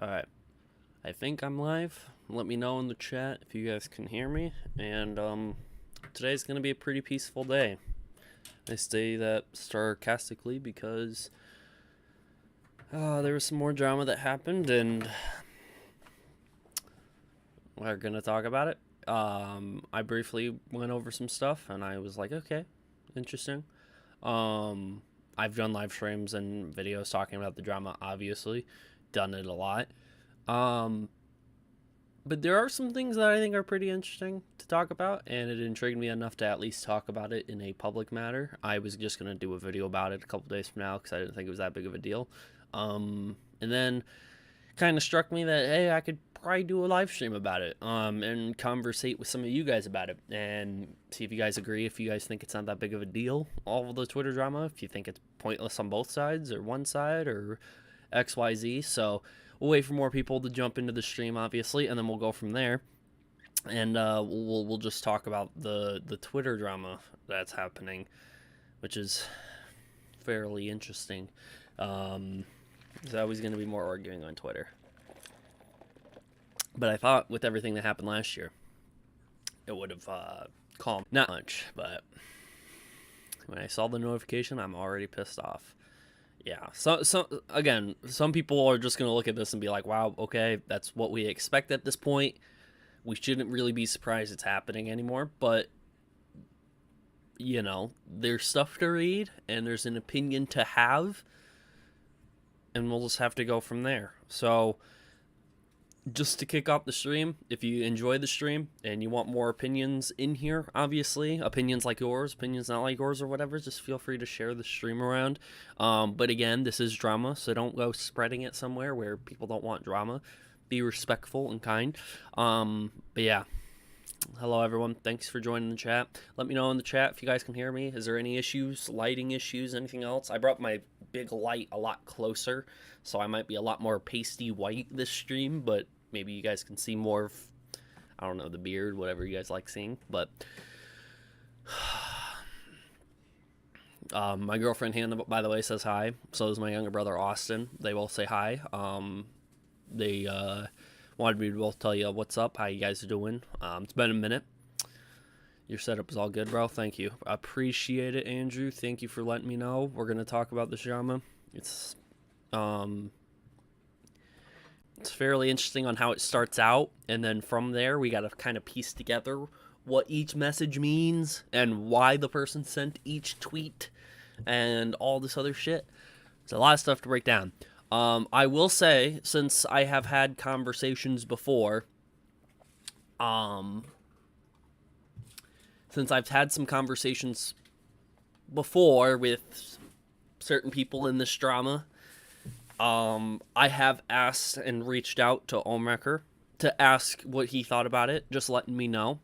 Alright, I think I'm live. Let me know in the chat if you guys can hear me. And today's gonna be a pretty peaceful day. I say that sarcastically because there was some more drama that happened, and we're gonna talk about it. I briefly went over some stuff, and I was like, okay, interesting. I've done live streams and videos talking about the drama, obviously. Done it a lot. But there are some things that I think are pretty interesting to talk about, and it intrigued me enough to at least talk about it in a public matter. I was just going to do a video about it a couple days from now because I didn't think it was that big of a deal. And then kind of struck me that, hey, I could probably do a live stream about it and conversate with some of you guys about it and see if you guys agree, if you guys think it's not that big of a deal, all of the Twitter drama, if you think it's pointless on both sides or one side or XYZ. So we'll wait for more people to jump into the stream, obviously, and then we'll go from there. And we'll just talk about the Twitter drama that's happening, which is fairly interesting. There's always going to be more arguing on Twitter. But I thought with everything that happened last year, it would have calmed. Not much, but when I saw the notification, I'm already pissed off. Yeah, so again, some people are just going to look at this and be like, wow, okay, that's what we expect at this point. We shouldn't really be surprised it's happening anymore, but, you know, there's stuff to read, and there's an opinion to have, and we'll just have to go from there. So, just to kick off the stream, if you enjoy the stream and you want more opinions in here, obviously, opinions like yours, opinions not like yours or whatever, just feel free to share the stream around. But again, this is drama, so don't go spreading it somewhere where people don't want drama. Be respectful and kind. But yeah, hello everyone, thanks for joining the chat. Let me know in the chat if you guys can hear me. Is there any issues, lighting issues, anything else? I brought my big light a lot closer, so I might be a lot more pasty white this stream, but maybe you guys can see more of, I don't know, the beard, whatever you guys like seeing. But my girlfriend Hannah, by the way, says hi. So does my younger brother Austin. They both say hi. They wanted me to both tell you what's up, how you guys are doing. It's been a minute. Your setup is all good, bro. Thank you. I appreciate it, Andrew. Thank you for letting me know. We're going to talk about this drama. It's fairly interesting on how it starts out, and then from there we got to kind of piece together what each message means and why the person sent each tweet and all this other shit. There's a lot of stuff to break down. I will say, since I have had conversations before, since I've had some conversations before with certain people in this drama, I have asked and reached out to Ohmwrecker to ask what he thought about it, just letting me know.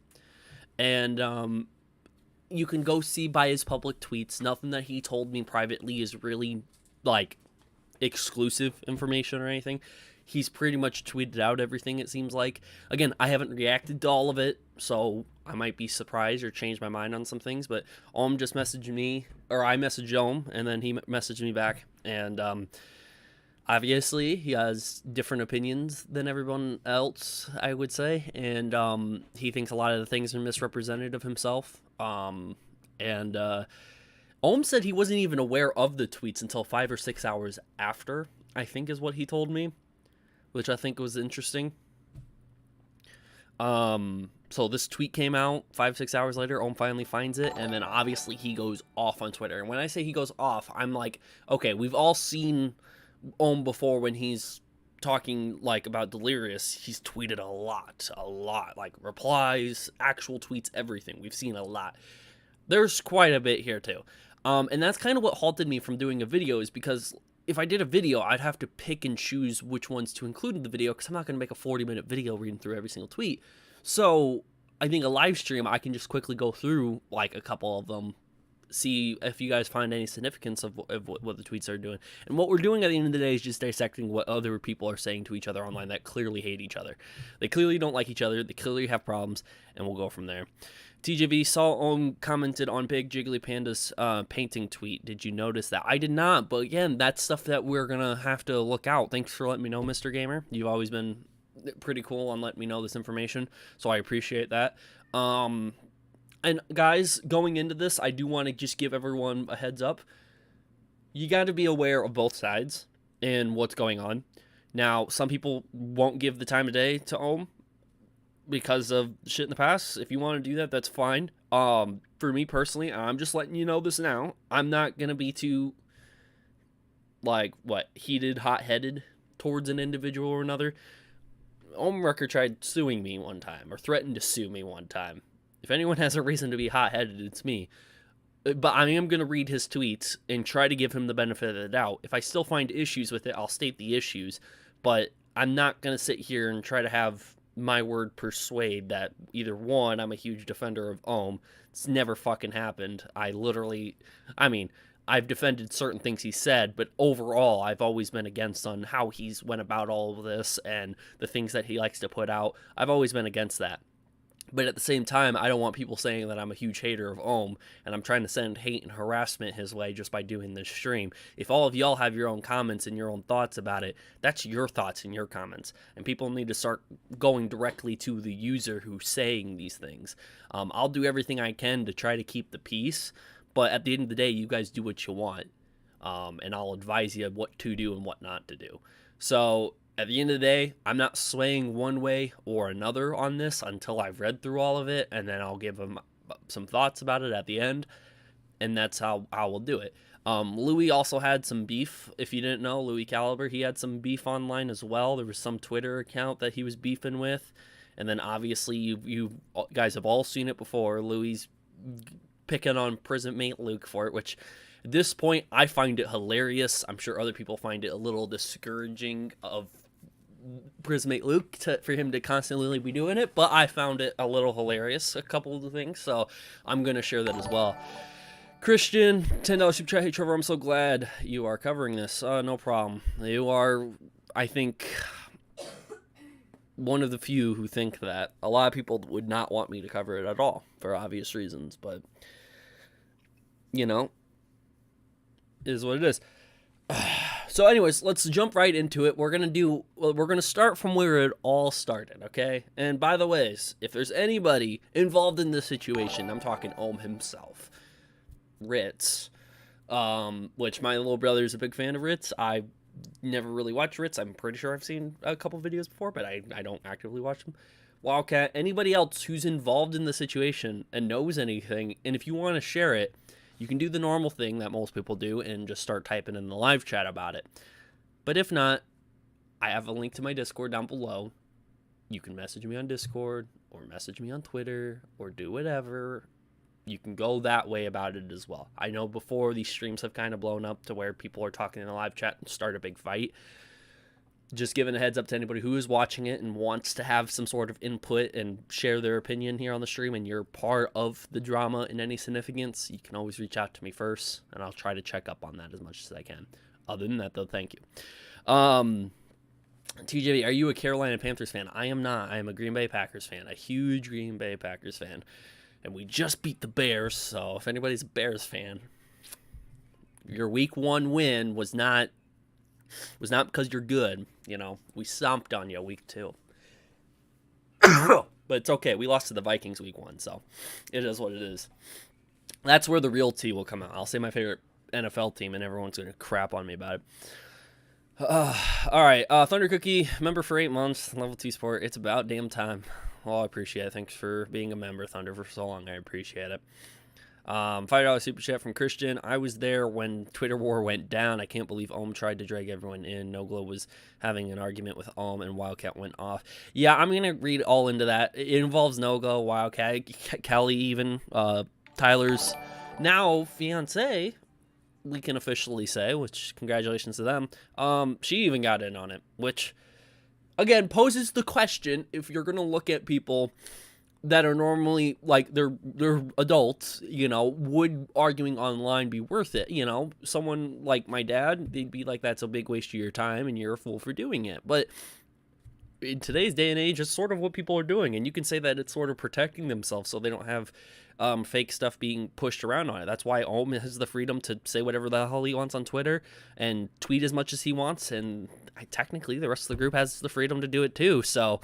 And you can go see by his public tweets. Nothing that he told me privately is really, like, exclusive information or anything. He's pretty much tweeted out everything, it seems like. Again, I haven't reacted to all of it, so I might be surprised or change my mind on some things, but Ohm just messaged me, or I messaged Ohm, and then he messaged me back, and obviously he has different opinions than everyone else, I would say, and he thinks a lot of the things are misrepresented of himself, and Ohm said he wasn't even aware of the tweets until 5 or 6 hours after, I think is what he told me, which I think was interesting. So this tweet came out 5-6 hours later. Ohm finally finds it, and then obviously he goes off on Twitter. And when I say he goes off, I'm like, okay, we've all seen Ohm before when he's talking like about Delirious. He's tweeted a lot, like replies, actual tweets, everything. We've seen a lot. There's quite a bit here too. And that's kind of what halted me from doing a video, is because if I did a video, I'd have to pick and choose which ones to include in the video, because I'm not going to make a 40-minute video reading through every single tweet. So I think a live stream, I can just quickly go through like a couple of them see if you guys find any significance of what the tweets are doing. And what we're doing at the end of the day is just dissecting what other people are saying to each other online that clearly hate each other. They clearly don't like each other. They clearly have problems, and we'll go from there. TJV saw commented on Big Jiggly Panda's painting tweet. Did you notice that? I did not, but again, that's stuff that we're going to have to look out. Thanks for letting me know, Mr. Gamer. You've always been pretty cool on letting me know this information, so I appreciate that. And guys, going into this, I do want to just give everyone a heads up. You got to be aware of both sides and what's going on. Now, some people won't give the time of day to Ohm because of shit in the past. If you want to do that, that's fine. For me personally, I'm just letting you know this now. I'm not going to be too, heated, hot-headed towards an individual or another. Ohmwrecker tried suing me one time, or threatened to sue me one time. If anyone has a reason to be hot-headed, it's me. But I am going to read his tweets and try to give him the benefit of the doubt. If I still find issues with it, I'll state the issues. But I'm not going to sit here and try to have my word persuade that either one, I'm a huge defender of Ohm. It's never fucking happened. I've defended certain things he said, but overall, I've always been against on how he's went about all of this and the things that he likes to put out. I've always been against that. But at the same time, I don't want people saying that I'm a huge hater of Ohm, and I'm trying to send hate and harassment his way just by doing this stream. If all of y'all have your own comments and your own thoughts about it, that's your thoughts and your comments. And people need to start going directly to the user who's saying these things. I'll do everything I can to try to keep the peace, but at the end of the day, you guys do what you want. And I'll advise you what to do and what not to do. So at the end of the day, I'm not swaying one way or another on this until I've read through all of it, and then I'll give them some thoughts about it at the end, and that's how I will do it. Lui also had some beef. If you didn't know, Lui Calibre, he had some beef online as well. There was some Twitter account that he was beefing with, and then obviously you guys have all seen it before. Loui's picking on prison mate Luke for it, which at this point I find it hilarious. I'm sure other people find it a little discouraging of Prismate Luke for him to constantly be doing it, but I found it a little hilarious, a couple of the things, so I'm going to share that as well. Christian, $10 super chat. Hey Trevor, I'm so glad you are covering this. No problem. You are, I think, one of the few who think that. A lot of people would not want me to cover it at all, for obvious reasons, but, you know, it is what it is. So anyways, let's jump right into it. We're going to start from where it all started, okay? And by the way, if there's anybody involved in this situation, I'm talking Ohm himself, Ritz, which my little brother is a big fan of Ritz. I never really watched Ritz. I'm pretty sure I've seen a couple videos before, but I don't actively watch them. Wildcat, anybody else who's involved in the situation and knows anything, and if you want to share it, you can do the normal thing that most people do and just start typing in the live chat about it. But if not, I have a link to my Discord down below. You can message me on Discord or message me on Twitter or do whatever. You can go that way about it as well. I know before these streams have kind of blown up to where people are talking in the live chat and start a big fight. Just giving a heads up to anybody who is watching it and wants to have some sort of input and share their opinion here on the stream, and you're part of the drama in any significance, you can always reach out to me first, and I'll try to check up on that as much as I can. Other than that, though, thank you. TJ, are you a Carolina Panthers fan? I am not. I am a Green Bay Packers fan, a huge Green Bay Packers fan. And we just beat the Bears, so if anybody's a Bears fan, your week 1 win was not because you're good. You know, we stomped on you week 2. But it's okay. We lost to the Vikings week 1, so it is what it is. That's where the real tea will come out. I'll say my favorite NFL team, and everyone's going to crap on me about it. All right. Thunder Cookie, member for 8 months, level 2 sport. It's about damn time. Well, I appreciate it. Thanks for being a member, Thunder, for so long. I appreciate it. $5 super chat from Christian. I was there when Twitter war went down. I can't believe Ohm tried to drag everyone in. Nogla was having an argument with Ohm and Wildcat went off. Yeah, I'm going to read all into that. It involves Nogla, Wildcat, Kelly even, Tyler's now fiance, we can officially say, which congratulations to them. She even got in on it, which again poses the question, if you're going to look at people that are normally, like, they're adults, you know, would arguing online be worth it? You know, someone like my dad, they'd be like, that's a big waste of your time and you're a fool for doing it. But in today's day and age, it's sort of what people are doing, and you can say that it's sort of protecting themselves so they don't have fake stuff being pushed around on it. That's why Ohm has the freedom to say whatever the hell he wants on Twitter and tweet as much as he wants, and technically the rest of the group has the freedom to do it too. So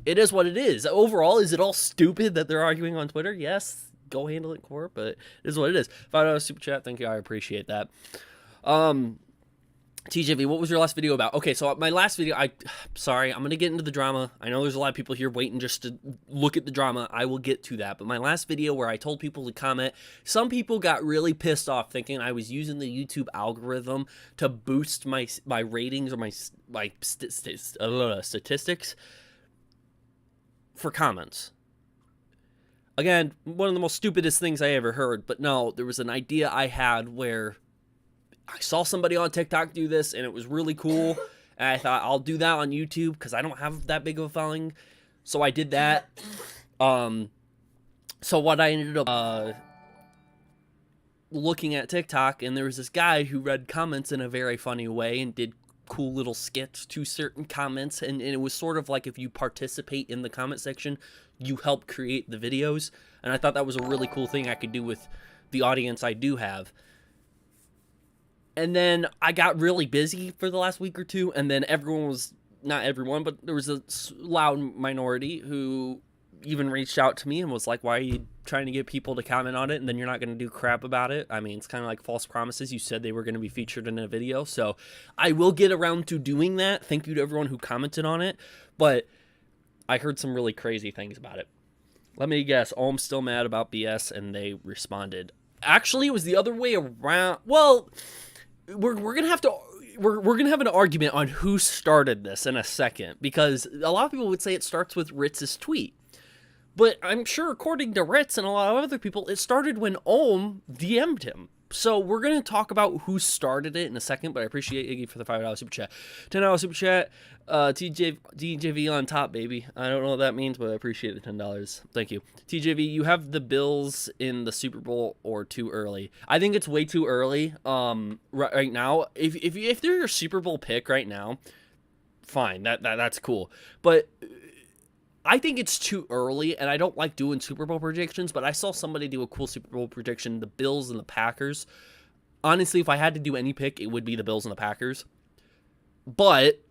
it is what it is. Overall, is it all stupid that they're arguing on Twitter? Yes, go handle it in court, but it is what it is. $5 super chat, thank you, I appreciate that. TJV, what was your last video about? Okay, so my last video, sorry, I'm going to get into the drama. I know there's a lot of people here waiting just to look at the drama. I will get to that. But my last video where I told people to comment, some people got really pissed off thinking I was using the YouTube algorithm to boost my ratings or my statistics for comments. Again, one of the most stupidest things I ever heard. But no, there was an idea I had where I saw somebody on TikTok do this, and it was really cool, and I thought, I'll do that on YouTube, because I don't have that big of a following, so I did that. So what I ended up looking at TikTok, and there was this guy who read comments in a very funny way, and did cool little skits to certain comments, and it was sort of like if you participate in the comment section, you help create the videos, and I thought that was a really cool thing I could do with the audience I do have. And then I got really busy for the last week or two, and then everyone was, not everyone, but there was a loud minority who even reached out to me and was like, why are you trying to get people to comment on it, and then you're not going to do crap about it? I mean, it's kind of like false promises. You said they were going to be featured in a video, so I will get around to doing that. Thank you to everyone who commented on it, but I heard some really crazy things about it. Let me guess, Ohm's still mad about BS, and they responded. Actually, it was the other way around. Well, we're gonna have to we're gonna have an argument on who started this in a second, because a lot of people would say it starts with Ritz's tweet, but I'm sure according to Ritz and a lot of other people, it started when Ohm DM'd him. So we're gonna talk about who started it in a second, but I appreciate Iggy for the $5 super chat, $10 super chat. TJV on top, baby. I don't know what that means, but I appreciate the $10. Thank you. TJV, you have the Bills in the Super Bowl or too early? I think it's way too early. Right now, if they're your Super Bowl pick right now, fine. That's cool. But I think it's too early, and I don't like doing Super Bowl predictions, but I saw somebody do a cool Super Bowl prediction, the Bills and the Packers. Honestly, if I had to do any pick, it would be the Bills and the Packers. But,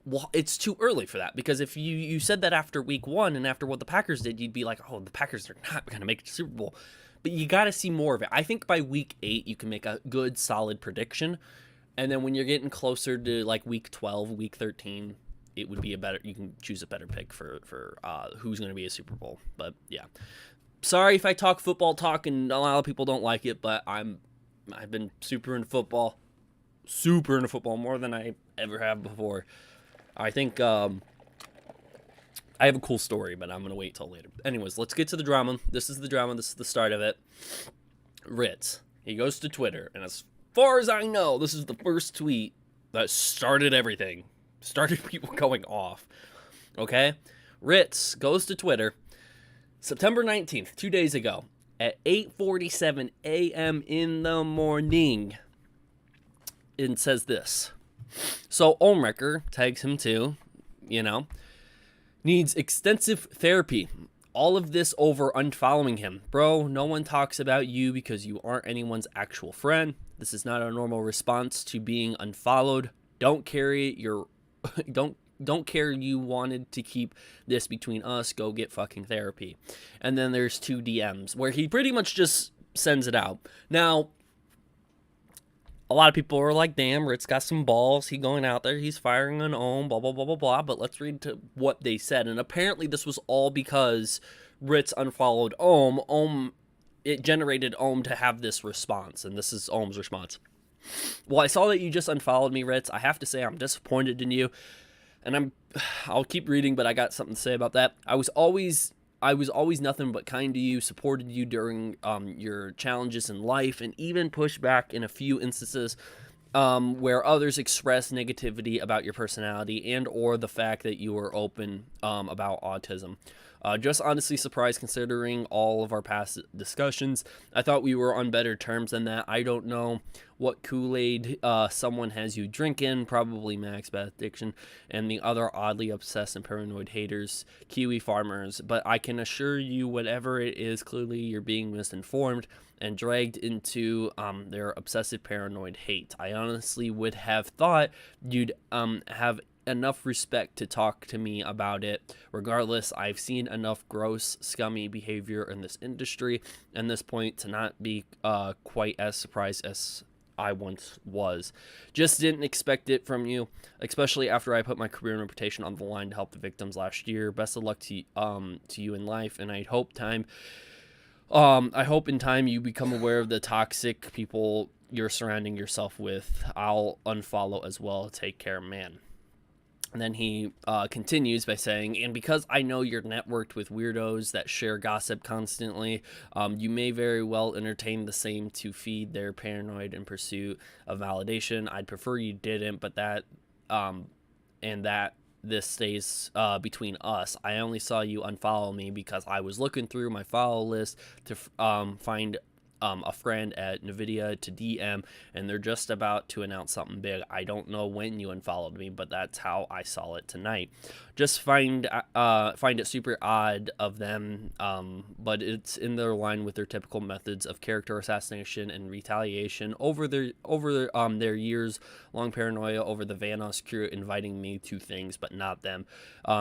well, it's too early for that, because if you said that after week one and after what the Packers did, you'd be like, oh, the Packers are not going to make the Super Bowl. But you got to see more of it. I think by week 8, you can make a good, solid prediction. And then when you're getting closer to, like, week 12, week 13... it would be a better, you can choose a better pick for who's going to be a Super Bowl. But yeah, sorry if I talk football talk and a lot of people don't like it, but I've been super into football more than I ever have before. I think I have a cool story, but I'm going to wait till later. Anyways, let's get to the drama. This is the drama. This is the start of it. Ritz, he goes to Twitter, and as far as I know, this is the first tweet that started everything. Started people going off. Okay? Ritz goes to Twitter September 19th, 2 days ago, at 8:47 a.m. in the morning, and says this. So Ohmwrecker tags him too, needs extensive therapy. All of this over unfollowing him. Bro, no one talks about you because you aren't anyone's actual friend. This is not a normal response to being unfollowed. Don't carry your don't care you wanted to keep this between us. Go get fucking therapy. And then there's 2 DMs where he pretty much just sends it out. Now, a lot of people are like, damn, Ritz got some balls. He going out there. He's firing on Ohm, blah, blah, blah, blah, blah. But let's read to what they said. And apparently this was all because Ritz unfollowed Ohm. It generated Ohm to have this response. And this is Ohm's response. Well, I saw that you just unfollowed me, Ritz. I have to say I'm disappointed in you. And I'll keep reading, but I got something to say about that. I was always nothing but kind to you, supported you during your challenges in life, and even pushed back in a few instances where others expressed negativity about your personality and or the fact that you were open about autism. Just honestly surprised considering all of our past discussions. I thought we were on better terms than that. I don't know what Kool-Aid someone has you drinking, probably Max Bad Addiction, and the other oddly obsessed and paranoid haters, Kiwi farmers, but I can assure you whatever it is, clearly you're being misinformed and dragged into their obsessive paranoid hate. I honestly would have thought you'd have enough respect to talk to me about it. Regardless, I've seen enough gross, scummy behavior in this industry and this point to not be quite as surprised as I once was. Just didn't expect it from you, especially after I put my career and reputation on the line to help the victims last year. Best of luck to you in life, and I hope in time you become aware of the toxic people you're surrounding yourself with. I'll unfollow as well. Take care, man. And then he continues by saying, and because I know you're networked with weirdos that share gossip constantly, you may very well entertain the same to feed their paranoid in pursuit of validation. I'd prefer you didn't, but that this stays between us. I only saw you unfollow me because I was looking through my follow list to find a friend at NVIDIA to DM, and they're just about to announce something big. I don't know when you unfollowed me, but that's how I saw it tonight. Just find it super odd of them, but it's in their line with their typical methods of character assassination and retaliation over their years long paranoia over the Vanoss crew inviting me to things, but not them.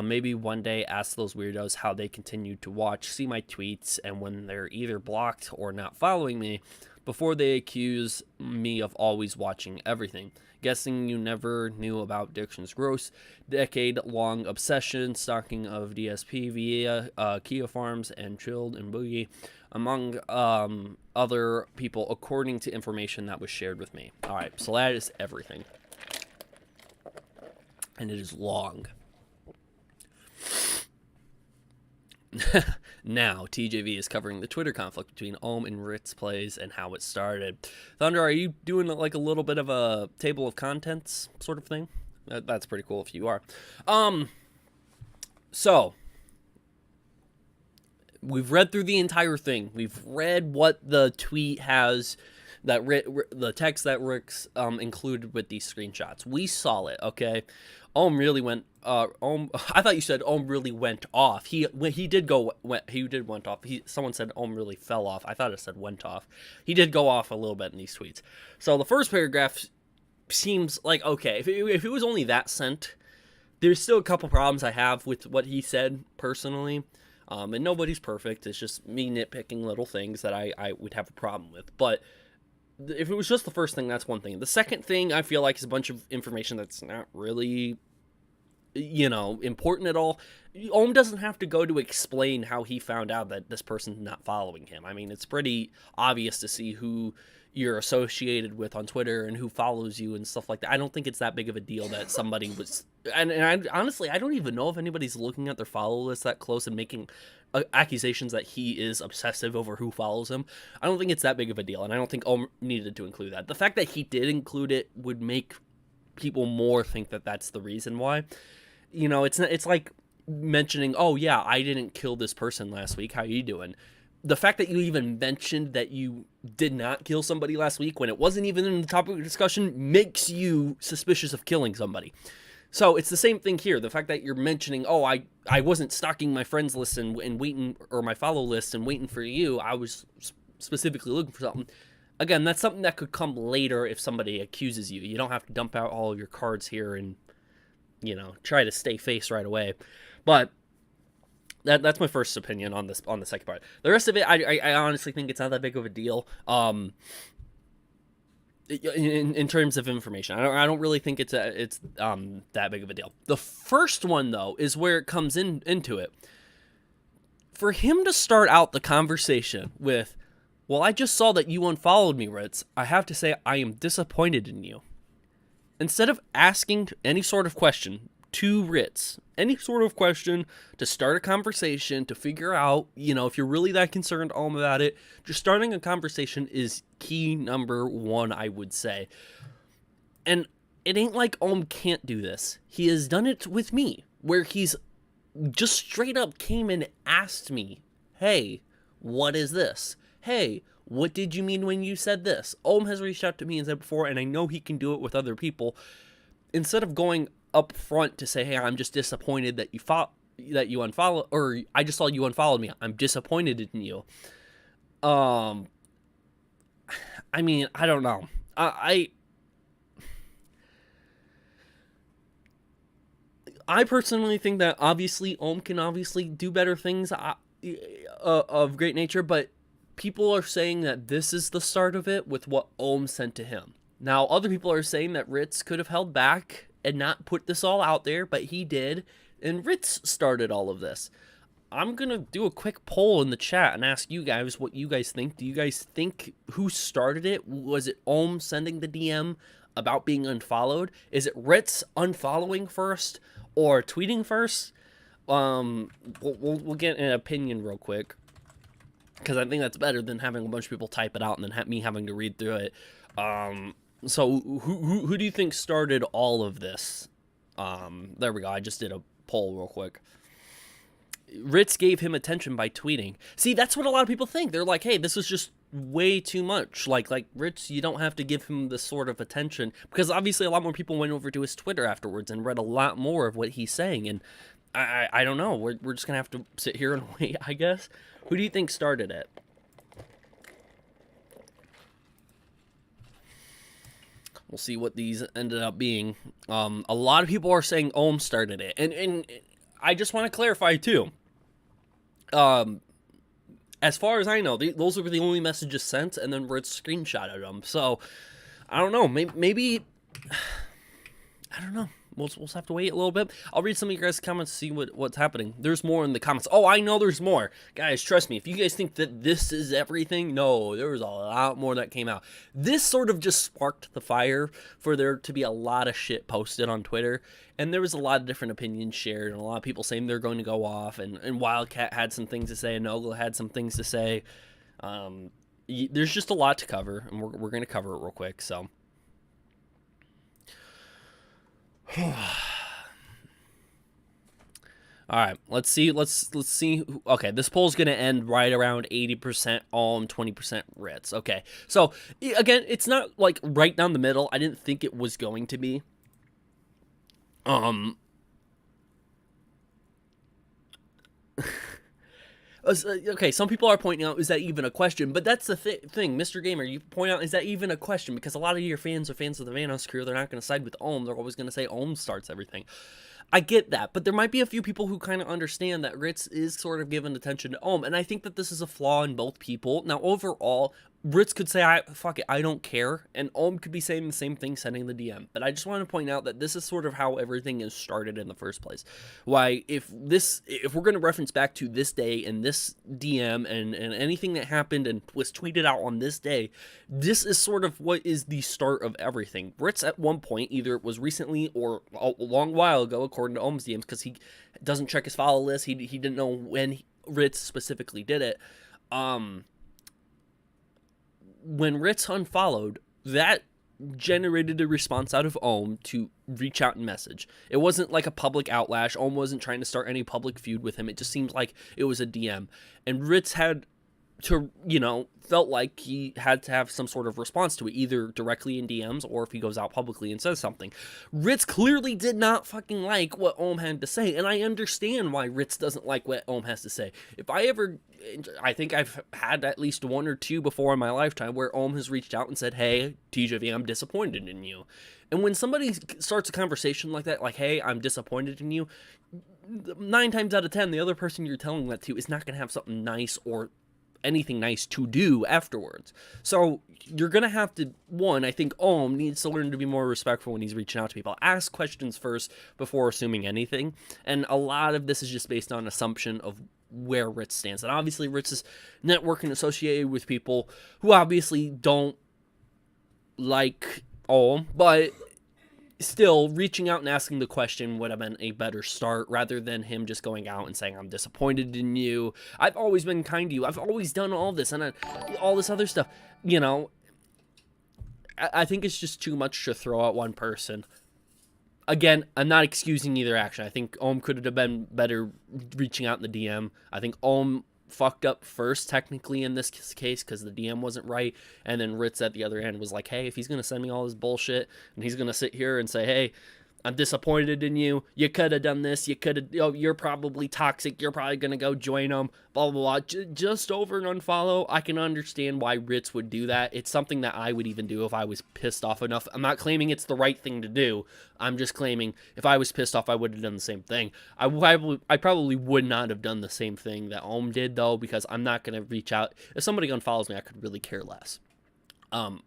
Maybe one day ask those weirdos how they continue to watch, see my tweets, and when they're either blocked or not following me, before they accuse me of always watching everything. Guessing you never knew about Dixon's gross, decade-long obsession, stalking of DSP via Kia Farms and Chilled and Boogie, among other people, according to information that was shared with me. All right, so that is everything. And it is long. Now, TJV is covering the Twitter conflict between Ohm and RitzPlayz and how it started. Thunder, are you doing like a little bit of a table of contents sort of thing? That's pretty cool if you are. So, we've read through the entire thing. We've read what the tweet has, that the text that Rick's included with these screenshots. We saw it, okay? Ohm really went. I thought you said Ohm really went off. He did went off. Someone said Ohm really fell off. I thought it said went off. He did go off a little bit in these tweets. So the first paragraph seems like okay. If it was only that sent, there's still a couple problems I have with what he said personally. And nobody's perfect. It's just me nitpicking little things that I would have a problem with. But if it was just the first thing, that's one thing. The second thing I feel like is a bunch of information that's not really, important at all. Ohm doesn't have to go to explain how he found out that this person's not following him. I mean, it's pretty obvious to see who you're associated with on Twitter and who follows you and stuff like that. I don't think it's that big of a deal that somebody was... And honestly, I don't even know if anybody's looking at their follow list that close and making accusations that he is obsessive over who follows him. I don't think it's that big of a deal, and I don't think Ohm needed to include that. The fact that he did include it would make people more think that that's the reason why. It's like mentioning, oh yeah, I didn't kill this person last week. How you doing? The fact that you even mentioned that you did not kill somebody last week when it wasn't even in the topic of discussion makes you suspicious of killing somebody. So it's the same thing here. The fact that you're mentioning, oh, I wasn't stalking my friends list and waiting, or my follow list and waiting for you. I was specifically looking for something. Again, that's something that could come later if somebody accuses you. You don't have to dump out all of your cards here and, try to stay face right away. But that's my first opinion on the second part. The rest of it, I honestly think it's not that big of a deal. In terms of information, I don't really think it's that big of a deal. The first one though is where it comes into it. For him to start out the conversation with, "Well, I just saw that you unfollowed me, Ritz. I have to say I am disappointed in you." Instead of asking any sort of question to Ritz, any sort of question to start a conversation, to figure out, if you're really that concerned about it, just starting a conversation is key number one, I would say. And it ain't like Ohm can't do this. He has done it with me, where he's just straight up came and asked me, hey, what is this? Hey, what did you mean when you said this? Ohm has reached out to me and said before, and I know he can do it with other people. Instead of going up front to say, hey, I'm just disappointed that you unfollow, or I just saw you unfollowed me. I'm disappointed in you. I mean, I don't know. I personally think that obviously Ohm can obviously do better things of great nature, but people are saying that this is the start of it with what Ohm sent to him. Now, other people are saying that Ritz could have held back and not put this all out there, but he did, and Ritz started all of this. I'm going to do a quick poll in the chat and ask you guys what you guys think. Do you guys think who started it? Was it Ohm sending the DM about being unfollowed? Is it Ritz unfollowing first or tweeting first? We'll get an opinion real quick, because I think that's better than having a bunch of people type it out and then me having to read through it. So who do you think started all of this? There we go. I just did a poll real quick. Ritz gave him attention by tweeting. See, that's what a lot of people think. They're like, hey, this was just way too much. Like Ritz, you don't have to give him this sort of attention, because obviously a lot more people went over to his Twitter afterwards and read a lot more of what he's saying. And I don't know. We're just gonna have to sit here and wait, I guess. Who do you think started it? We'll see what these ended up being. A lot of people are saying Ohm started it, and I just want to clarify too. As far as I know, those were the only messages sent, and then Ritz screenshotted them. So I don't know. Maybe I don't know. We'll just have to wait a little bit. I'll read some of your guys' comments to see what's happening. There's more in the comments. Oh, I know there's more. Guys, trust me. If you guys think that this is everything, no, there was a lot more that came out. This sort of just sparked the fire for there to be a lot of shit posted on Twitter. And there was a lot of different opinions shared, and a lot of people saying they're going to go off. And Wildcat had some things to say, and Nogla had some things to say. There's just a lot to cover, and we're going to cover it real quick, so... All right, let's see. Okay, this poll's gonna end right around 80% Ohm, 20% Ritz. Okay, so again, it's not like right down the middle. I didn't think it was going to be. Okay, some people are pointing out, is that even a question? But that's the thing, Mr. Gamer, you point out, is that even a question? Because a lot of your fans are fans of the Vanoss crew. They're not going to side with Ohm. They're always going to say Ohm starts everything. I get that, but there might be a few people who kind of understand that Ritz is sort of giving attention to Ohm, and I think that this is a flaw in both people. Now, overall, Ritz could say, fuck it, I don't care, and Ohm could be saying the same thing, sending the DM. But I just want to point out that this is sort of how everything is started in the first place. Why, if we're going to reference back to this day and this DM and anything that happened and was tweeted out on this day, this is sort of what is the start of everything. Ritz at one point, either it was recently or a long while ago, according to Ohm's DMs, because he doesn't check his follow list, he didn't know when Ritz specifically did it. When Ritz unfollowed, that generated a response out of Ohm to reach out and message. It wasn't like a public outlash. Ohm wasn't trying to start any public feud with him. It just seemed like it was a DM. And Ritz had to, felt like he had to have some sort of response to it, either directly in DMs or if he goes out publicly and says something. Ritz clearly did not fucking like what Ohm had to say, and I understand why Ritz doesn't like what Ohm has to say. I think I've had at least one or two before in my lifetime where Ohm has reached out and said, hey, TJV, I'm disappointed in you. And when somebody starts a conversation like that, like, hey, I'm disappointed in you, 9 times out of 10, the other person you're telling that to is not going to have something nice or anything nice to do afterwards. So you're gonna have to, I think Ohm needs to learn to be more respectful when he's reaching out to people. Ask questions first before assuming anything, and a lot of this is just based on assumption of where Ritz stands. And obviously Ritz is networking associated with people who obviously don't like Ohm, but still, reaching out and asking the question would have been a better start rather than him just going out and saying, I'm disappointed in you. I've always been kind to you. I've always done all this and all this other stuff. I think it's just too much to throw at one person. again, I'm not excusing either action. I think Ohm could have been better reaching out in the DM. I think Ohm fucked up first, technically, in this case, because the DM wasn't right. And then Ritz at the other end was like, hey, if he's going to send me all this bullshit, and he's going to sit here and say, hey, I'm disappointed in you. You could have done this. You could have, you're probably toxic. You're probably going to go join them. Blah, blah, blah. Just over and unfollow. I can understand why Ritz would do that. It's something that I would even do if I was pissed off enough. I'm not claiming it's the right thing to do. I'm just claiming if I was pissed off, I would have done the same thing. I probably would not have done the same thing that Ohm did, though, because I'm not going to reach out. If somebody unfollows me, I could really care less. The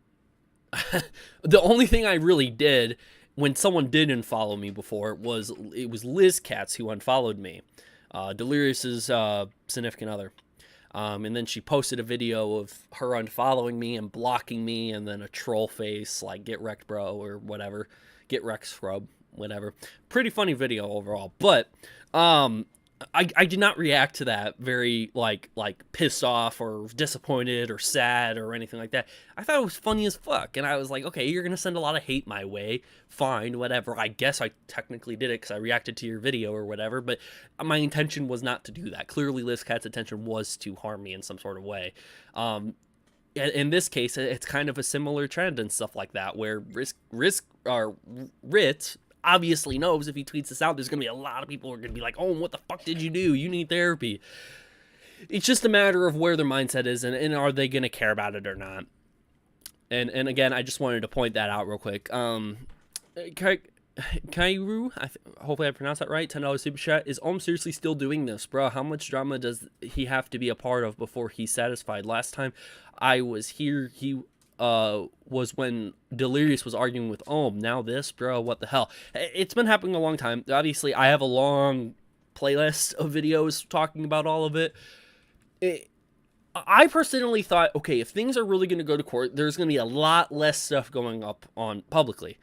only thing I really did when someone didn't follow me before, it was Liz Katz who unfollowed me, Delirious's significant other. And then she posted a video of her unfollowing me and blocking me, and then a troll face like "Get wrecked, bro" or whatever, "Get wrecked, scrub," whatever. Pretty funny video overall, but I did not react to that very like pissed off or disappointed or sad or anything like that. I thought it was funny as fuck, and I was like, okay, you're gonna send a lot of hate my way, fine, whatever. I guess I technically did it because I reacted to your video or whatever, but my intention was not to do that. Clearly, Liz Cat's intention was to harm me in some sort of way. In this case, it's kind of a similar trend and stuff like that, where Ritz obviously knows if he tweets this out, there's going to be a lot of people who are going to be like, oh, what the fuck did you do? You need therapy. It's just a matter of where their mindset is, and are they going to care about it or not. And again, I just wanted to point that out real quick. Kairu, hopefully I pronounced that right, $10 super chat. Is Ohm seriously still doing this, bro? How much drama does he have to be a part of before he's satisfied? Last time I was here, he was when Delirious was arguing with Ohm. Now this, bro, what the hell? It's been happening a long time. Obviously, I have a long playlist of videos talking about all of it. I personally thought, okay, if things are really going to go to court, there's going to be a lot less stuff going up on publicly.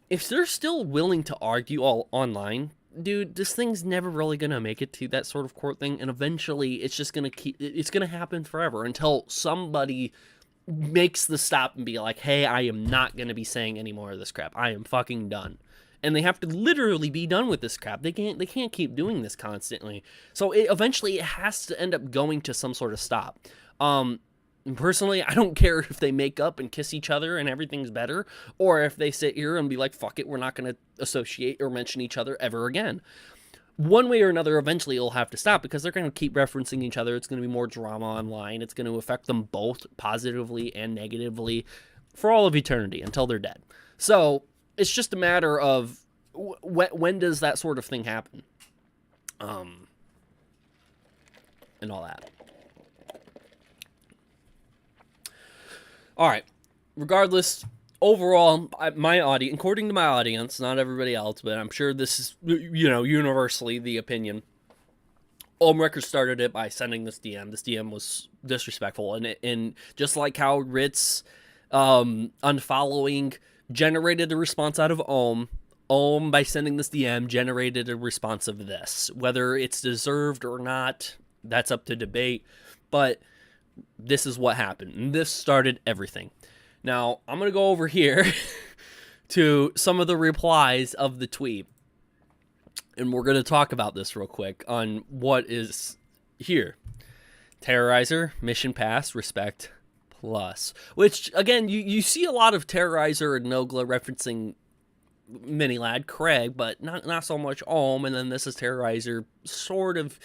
If they're still willing to argue all online, dude, this thing's never really going to make it to that sort of court thing, and eventually it's just going to it's going to happen forever until somebody makes the stop and be like, hey, I am not going to be saying any more of this crap. I am fucking done. And they have to literally be done with this crap. They can't keep doing this constantly. So eventually it has to end up going to some sort of stop. Personally, I don't care if they make up and kiss each other and everything's better, or if they sit here and be like, fuck it, we're not going to associate or mention each other ever again. One way or another, eventually it'll have to stop because they're going to keep referencing each other. It's going to be more drama online. It's going to affect them both positively and negatively for all of eternity until they're dead. So it's just a matter of when does that sort of thing happen? And all that. All right. Regardless, overall, my audience, according to my audience, not everybody else, but I'm sure this is, universally the opinion. Ohmwrecker started it by sending this DM. This DM was disrespectful, and just like how Ritz unfollowing generated a response out of Ohm, by sending this DM, generated a response of this. Whether it's deserved or not, that's up to debate, but this is what happened, and this started everything. Now, I'm going to go over here to some of the replies of the tweet, and we're going to talk about this real quick on what is here. Terrorizer, mission pass, respect, plus. Which, again, you see a lot of Terrorizer and Nogla referencing Mini-Lad Craig, but not so much Ohm, and then this is Terrorizer sort of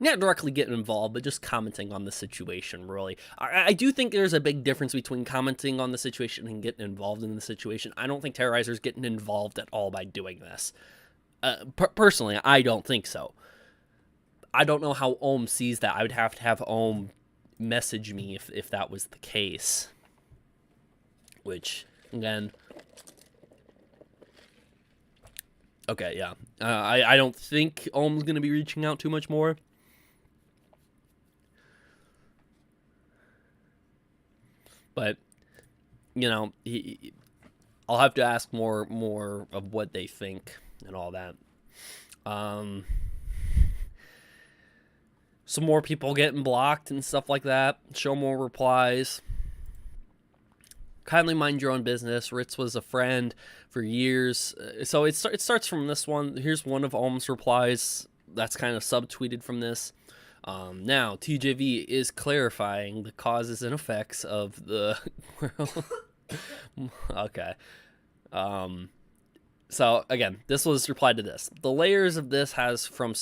not directly getting involved, but just commenting on the situation, really. I do think there's a big difference between commenting on the situation and getting involved in the situation. I don't think Terrorizer's getting involved at all by doing this. Personally, I don't think so. I don't know how Ohm sees that. I would have to have Ohm message me if that was the case. Which, again... Okay, yeah. I don't think Ohm's going to be reaching out too much more. But, I'll have to ask more of what they think and all that. Some more people getting blocked and stuff like that. Show more replies. Kindly mind your own business. Ritz was a friend for years. So it starts from this one. Here's one of Ohm's replies that's kind of subtweeted from this. Now, TJV is clarifying the causes and effects of the world. Okay. So again, this was replied to this. The layers of this has from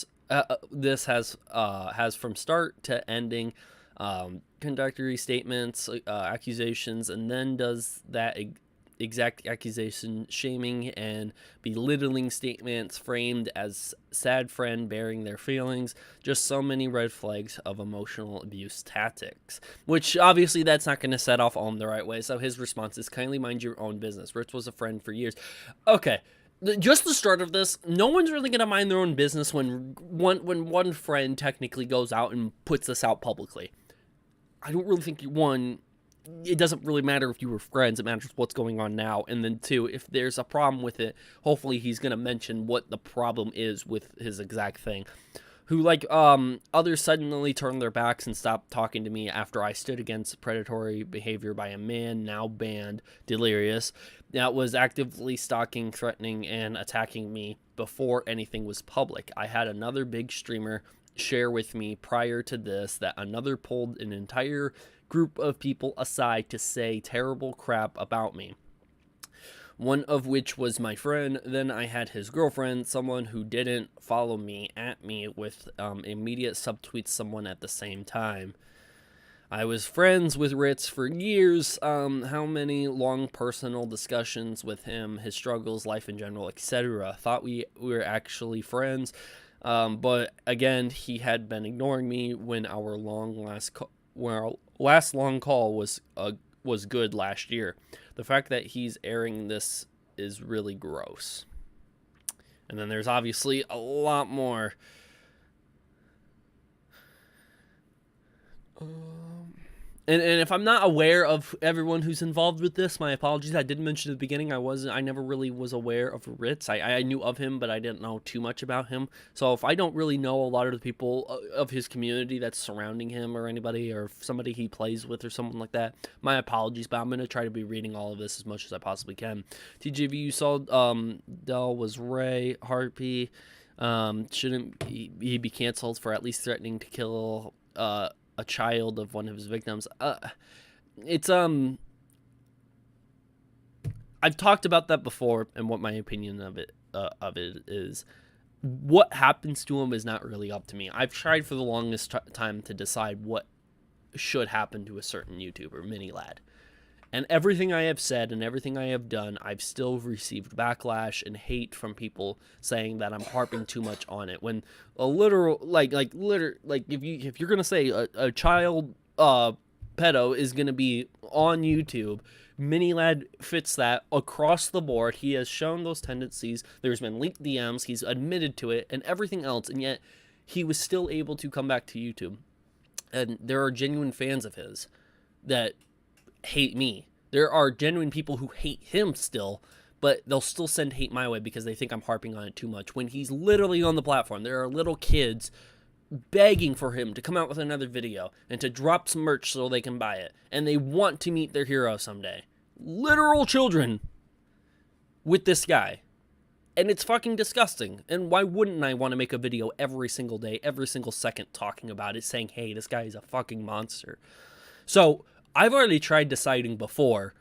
start to ending, contradictory statements, accusations, and then does that exact accusation, shaming and belittling statements framed as sad friend bearing their feelings. Just so many red flags of emotional abuse tactics, which obviously that's not going to set off Ohm the right way. So his response is, kindly mind your own business. Ritz was a friend for years. Okay. Just the start of this, no one's really going to mind their own business when one friend technically goes out and puts this out publicly. I don't really think it doesn't really matter if you were friends. It matters what's going on now. And then two, if there's a problem with it, hopefully he's going to mention what the problem is with his exact thing. Who, others suddenly turned their backs and stopped talking to me after I stood against predatory behavior by a man now banned, Delirious, that was actively stalking, threatening, and attacking me before anything was public. I had another big streamer share with me prior to this that another pulled an entire group of people aside to say terrible crap about me. One of which was my friend. Then I had his girlfriend, someone who didn't follow me, at me with immediate subtweets someone at the same time. I was friends with Ritz for years. How many long personal discussions with him, his struggles, life in general, etc. Thought we were actually friends. But again, he had been ignoring me when our last long call was good last year. The fact that he's airing this is really gross. And then there's obviously a lot more. And if I'm not aware of everyone who's involved with this, my apologies. I did mention at the beginning I never really was aware of Ritz. I knew of him, but I didn't know too much about him. So if I don't really know a lot of the people of his community that's surrounding him or anybody or somebody he plays with or something like that, my apologies. But I'm going to try to be reading all of this as much as I possibly can. TJV, you saw Dell was Ray, Harpy. Shouldn't he be canceled for at least threatening to kill a child of one of his victims? I've talked about that before, and what my opinion of it is. What happens to him is not really up to me. I've tried for the longest time to decide what should happen to a certain YouTuber, Mini Lad. And everything I have said and everything I have done, I've still received backlash and hate from people saying that I'm harping too much on it. When a literal, if you're gonna say a child pedo is gonna be on YouTube, Mini Lad fits that across the board. He has shown those tendencies. There's been leaked DMs. He's admitted to it and everything else, and yet he was still able to come back to YouTube. And there are genuine fans of his that hate me. There are genuine people who hate him still, but they'll still send hate my way because they think I'm harping on it too much. When he's literally on the platform, there are little kids begging for him to come out with another video and to drop some merch so they can buy it. And they want to meet their hero someday. Literal children with this guy. And it's fucking disgusting. And why wouldn't I want to make a video every single day, every single second talking about it, saying, hey, this guy is a fucking monster. So I've already tried deciding before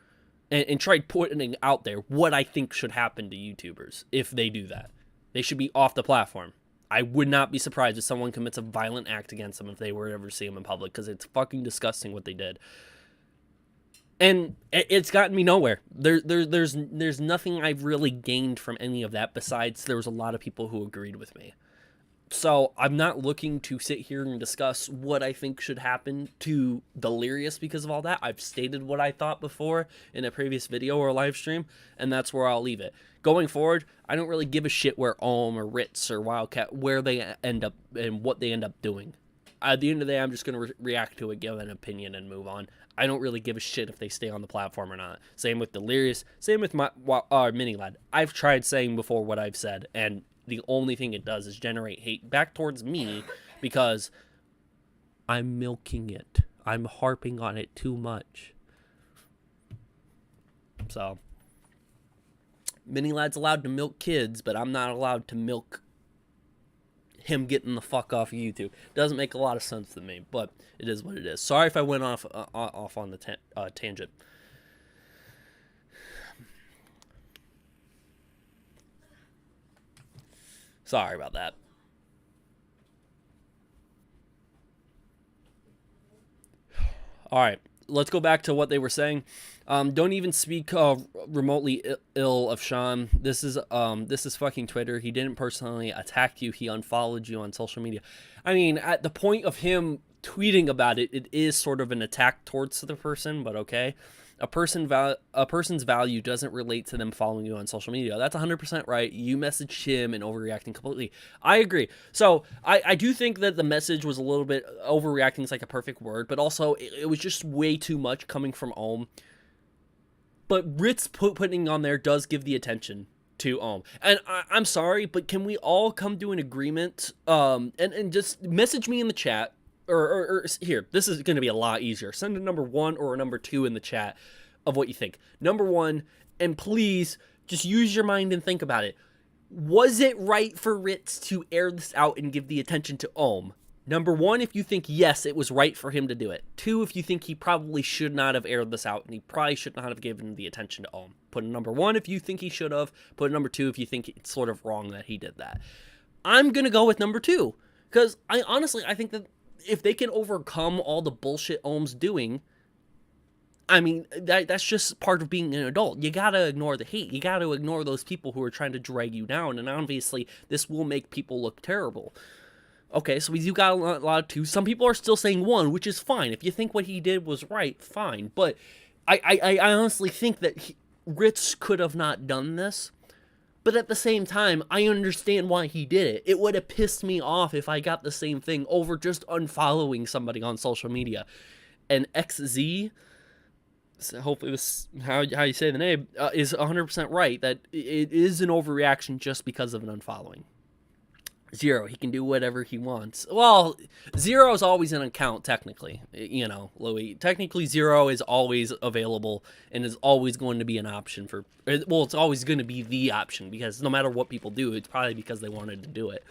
and tried putting out there what I think should happen to YouTubers if they do that. They should be off the platform. I would not be surprised if someone commits a violent act against them if they were to ever see them in public, because it's fucking disgusting what they did. And it's gotten me nowhere. There's nothing I've really gained from any of that besides there was a lot of people who agreed with me. So I'm not looking to sit here and discuss what I think should happen to Delirious because of all that. I've stated what I thought before in a previous video or live stream, and that's where I'll leave it. Going forward, I don't really give a shit where Ohm or Ritz or Wildcat, where they end up and what they end up doing. At the end of the day, I'm just going to react to it, give an opinion, and move on. I don't really give a shit if they stay on the platform or not. Same with Delirious. Same with my Mini Lad. I've tried saying before what I've said, and the only thing it does is generate hate back towards me because I'm milking it. I'm harping on it too much. So, Mini Lad's allowed to milk kids, but I'm not allowed to milk him getting the fuck off of YouTube. Doesn't make a lot of sense to me, but it is what it is. Sorry if I went off on the tangent. Sorry about that. All right, let's go back to what they were saying. Don't even speak remotely ill of Sean. This is fucking Twitter. He didn't personally attack you. He unfollowed you on social media. I mean, at the point of him tweeting about it, it is sort of an attack towards the person, but okay. A person's value doesn't relate to them following you on social media. That's 100% right. You messaged him and overreacting completely. I agree. So I do think that the message was a little bit overreacting. Is like a perfect word, but also it was just way too much coming from Ohm. But Ritz putting on there does give the attention to Ohm. And I'm sorry, but can we all come to an agreement and just message me in the chat? Or here, this is going to be a lot easier. Send a number 1 or a number 2 in the chat of what you think. Number 1, and please just use your mind and think about it. Was it right for Ritz to air this out and give the attention to Ohm? Number 1, if you think yes, it was right for him to do it. 2, if you think he probably should not have aired this out and he probably should not have given the attention to Ohm. Put a number 1 if you think he should have. Put a number 2 if you think it's sort of wrong that he did that. I'm going to go with number 2 because I think that if they can overcome all the bullshit Ohm's doing, I mean, that's just part of being an adult. You gotta ignore the hate. You gotta ignore those people who are trying to drag you down. And obviously, this will make people look terrible. Okay, so you got a lot of 2. Some people are still saying 1, which is fine. If you think what he did was right, fine. But I honestly think that Ritz could have not done this. But at the same time, I understand why he did it. It would have pissed me off if I got the same thing over just unfollowing somebody on social media. And XZ, so hopefully this how you say the name, is 100% right, that it is an overreaction just because of an unfollowing. Zero, he can do whatever he wants. Well, Zero is always an account, technically. You know, Louis. Technically, Zero is always available and is always going to be an option for... Well, it's always going to be the option because no matter what people do, it's probably because they wanted to do it.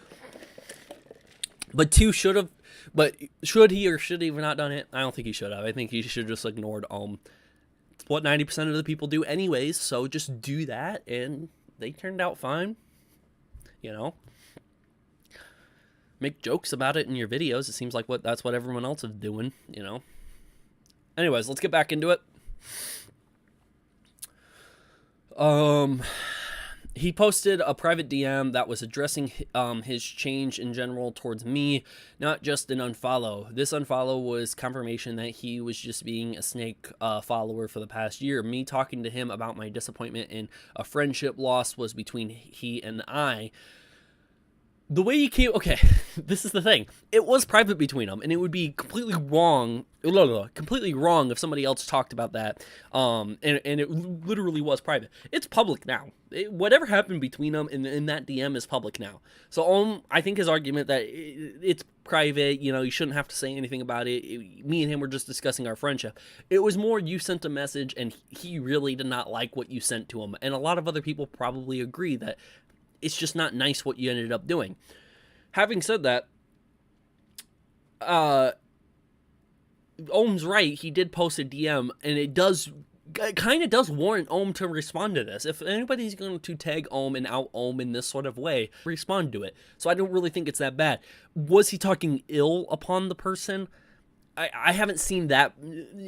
But 2 should have... But should he or should he have not done it? I don't think he should have. I think he should have just ignored It's what 90% of the people do anyways, so just do that, and they turned out fine. You know? Make jokes about it in your videos. It seems like that's what everyone else is doing, you know. Anyways, let's get back into it. He posted a private DM that was addressing his change in general towards me, not just an unfollow. This unfollow was confirmation that he was just being a snake follower for the past year. Me talking to him about my disappointment in a friendship loss was between he and I. The way you came... Okay, this is the thing. It was private between them, and it would be completely wrong if somebody else talked about that, and it literally was private. It's public now. Whatever happened between them in that DM is public now. So I think his argument that it's private, you know, you shouldn't have to say anything about it. Me and him were just discussing our friendship. It was more you sent a message, and he really did not like what you sent to him, and a lot of other people probably agree that it's just not nice what you ended up doing. Having said that, Ohm's right. He did post a DM, and it kind of does warrant Ohm to respond to this. If anybody's going to tag Ohm and out Ohm in this sort of way, respond to it. So I don't really think it's that bad. Was he talking ill upon the person? I haven't seen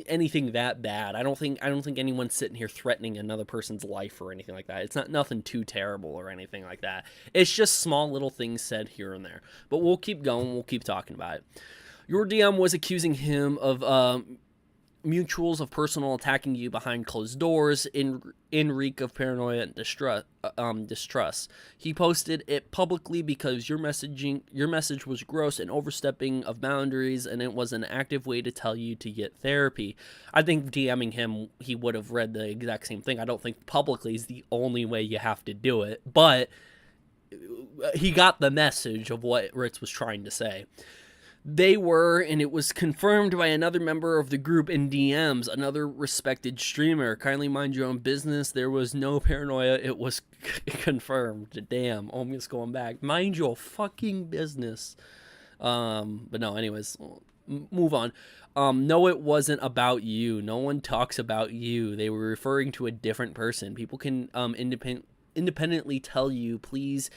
anything that bad. I don't think anyone's sitting here threatening another person's life or anything like that. It's not nothing too terrible or anything like that. It's just small little things said here and there. But we'll keep going. We'll keep talking about it. Your DM was accusing him of mutuals of personal attacking you behind closed doors in reek of paranoia and distrust. He posted it publicly because your message was gross and overstepping of boundaries, and it was an active way to tell you to get therapy. I think DMing him, he would have read the exact same thing. I don't think publicly is the only way you have to do it, but he got the message of what Ritz was trying to say. They were, and it was confirmed by another member of the group in DMs, another respected streamer. Kindly mind your own business. There was no paranoia. It was confirmed. Damn, Ohm's going back. Mind your fucking business. But no, anyways, move on. No, it wasn't about you. No one talks about you. They were referring to a different person. People can independently tell you, please,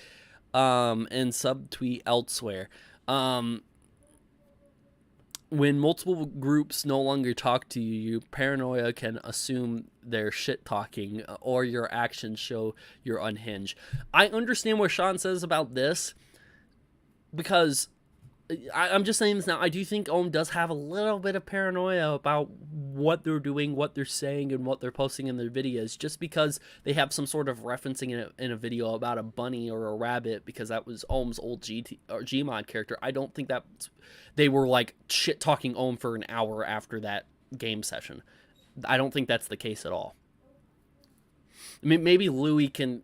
and subtweet elsewhere. When multiple groups no longer talk to you, paranoia can assume they're shit talking, or your actions show you're unhinged. I understand what Sean says about this, because I'm just saying this now. I do think Ohm does have a little bit of paranoia about what they're doing, what they're saying, and what they're posting in their videos. Just because they have some sort of referencing in a video about a bunny or a rabbit, because that was Ohm's old Gmod character. I don't think that they were like shit talking Ohm for an hour after that game session. I don't think that's the case at all. I mean, maybe Lui can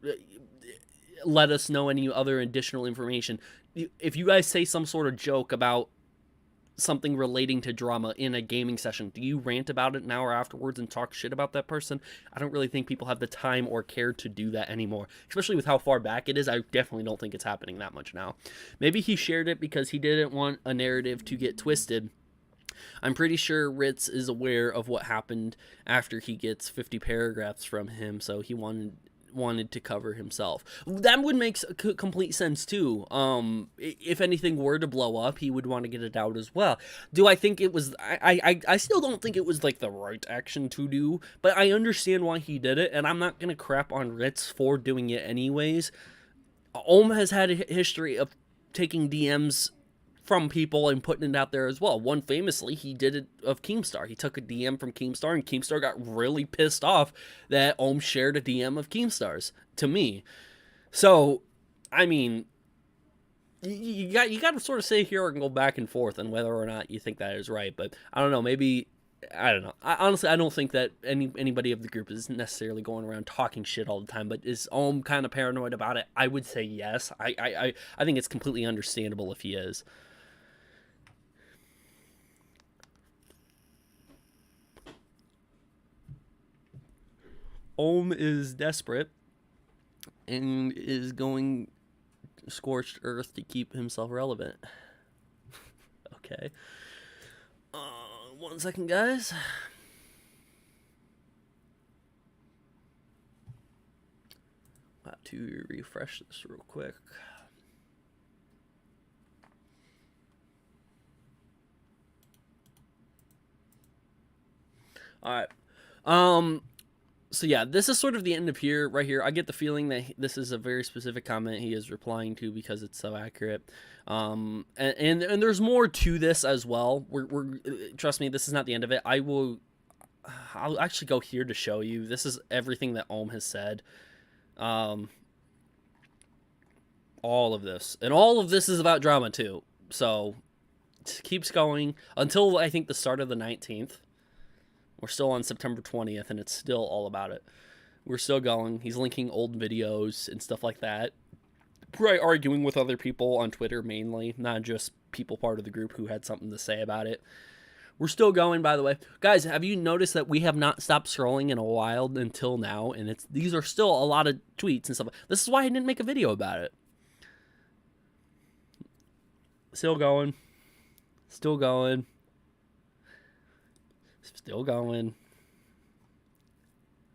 let us know any other additional information. If you guys say some sort of joke about something relating to drama in a gaming session, do you rant about it an hour afterwards and talk shit about that person? I don't really think people have the time or care to do that anymore, especially with how far back it is. I definitely don't think it's happening that much now. Maybe he shared it because he didn't want a narrative to get twisted. I'm pretty sure Ritz is aware of what happened after he gets 50 paragraphs from him, so he wanted to cover himself. That would make complete sense too. If anything were to blow up, he would want to get it out as well. Do I think it was... I still don't think it was like the right action to do, but I understand why he did it, and I'm not gonna crap on Ritz for doing it anyways. Ohm has had a history of taking DMs from people and putting it out there as well. One famously, he did it of Keemstar. He took a DM from Keemstar, and Keemstar got really pissed off that Ohm shared a DM of Keemstar's to me. So, I mean, you got to sort of sit here and go back and forth on whether or not you think that is right. But I don't know. Maybe, I don't know. Honestly, I don't think that anybody of the group is necessarily going around talking shit all the time. But is Ohm kind of paranoid about it? I would say yes. I think it's completely understandable if he is. Ohm is desperate and is going scorched earth to keep himself relevant. Okay. 1 second, guys. I have to refresh this real quick. All right. So yeah, this is sort of the end of here, right here. I get the feeling that this is a very specific comment he is replying to because it's so accurate. And there's more to this as well. We're trust me, this is not the end of it. I'll actually go here to show you. This is everything that Ohm has said. All of this. And all of this is about drama too. So it keeps going until I think the start of the 19th. We're still on September 20th, and it's still all about it. We're still going. He's linking old videos and stuff like that. Probably arguing with other people on Twitter mainly, not just people part of the group who had something to say about it. We're still going, by the way. Guys, have you noticed that we have not stopped scrolling in a while until now? And these are still a lot of tweets and stuff. This is why I didn't make a video about it. Still going. Still going. Still going.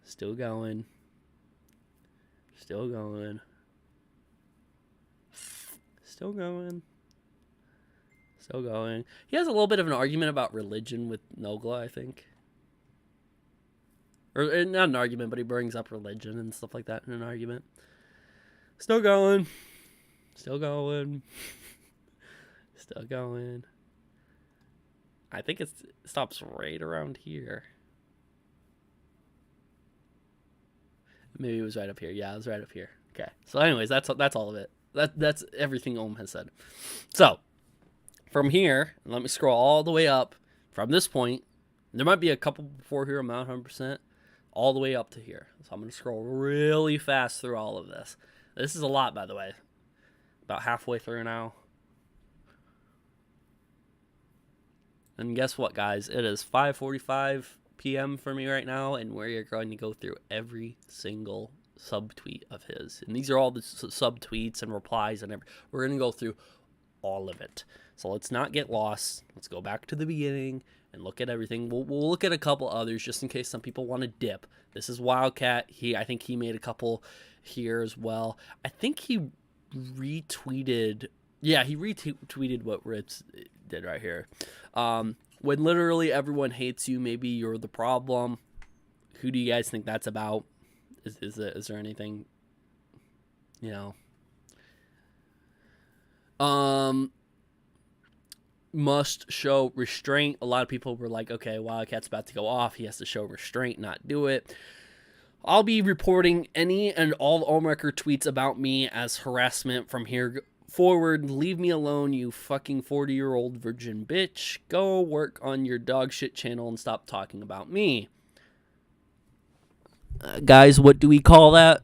Still going. Still going. Still going. Still going. He has a little bit of an argument about religion with Nogla, I think. Or not an argument, but he brings up religion and stuff like that in an argument. Still going. Still going. Still going. I think it stops right around here. Maybe it was right up here. Yeah, it was right up here. Okay. So anyways, that's all of it. That's everything Ohm has said. So, from here, let me scroll all the way up from this point. There might be a couple before here, I'm not 100%. All the way up to here. So I'm going to scroll really fast through all of this. This is a lot, by the way. About halfway through now. And guess what, guys? It is 5:45 p.m. for me right now, and we're going to go through every single subtweet of his. And these are all the subtweets and replies and everything. We're going to go through all of it. So let's not get lost. Let's go back to the beginning and look at everything. We'll look at a couple others just in case some people want to dip. This is Wildcat. I think he made a couple here as well. I think he retweeted. Yeah, he retweeted what Ritz did right here. When literally everyone hates you, maybe you're the problem. Who do you guys think that's about? Is there anything, must show restraint. A lot of people were like, okay, Wildcat's about to go off. He has to show restraint, not do it. I'll be reporting any and all Ohmwrecker tweets about me as harassment from here forward. Leave me alone, you fucking 40-year-old virgin bitch. Go work on your dog shit channel and stop talking about me. Guys, what do we call that?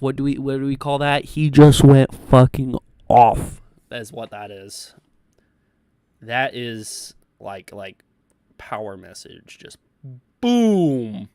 What do we call that? He just went fucking off. That is what that is. That is like power message. Just boom.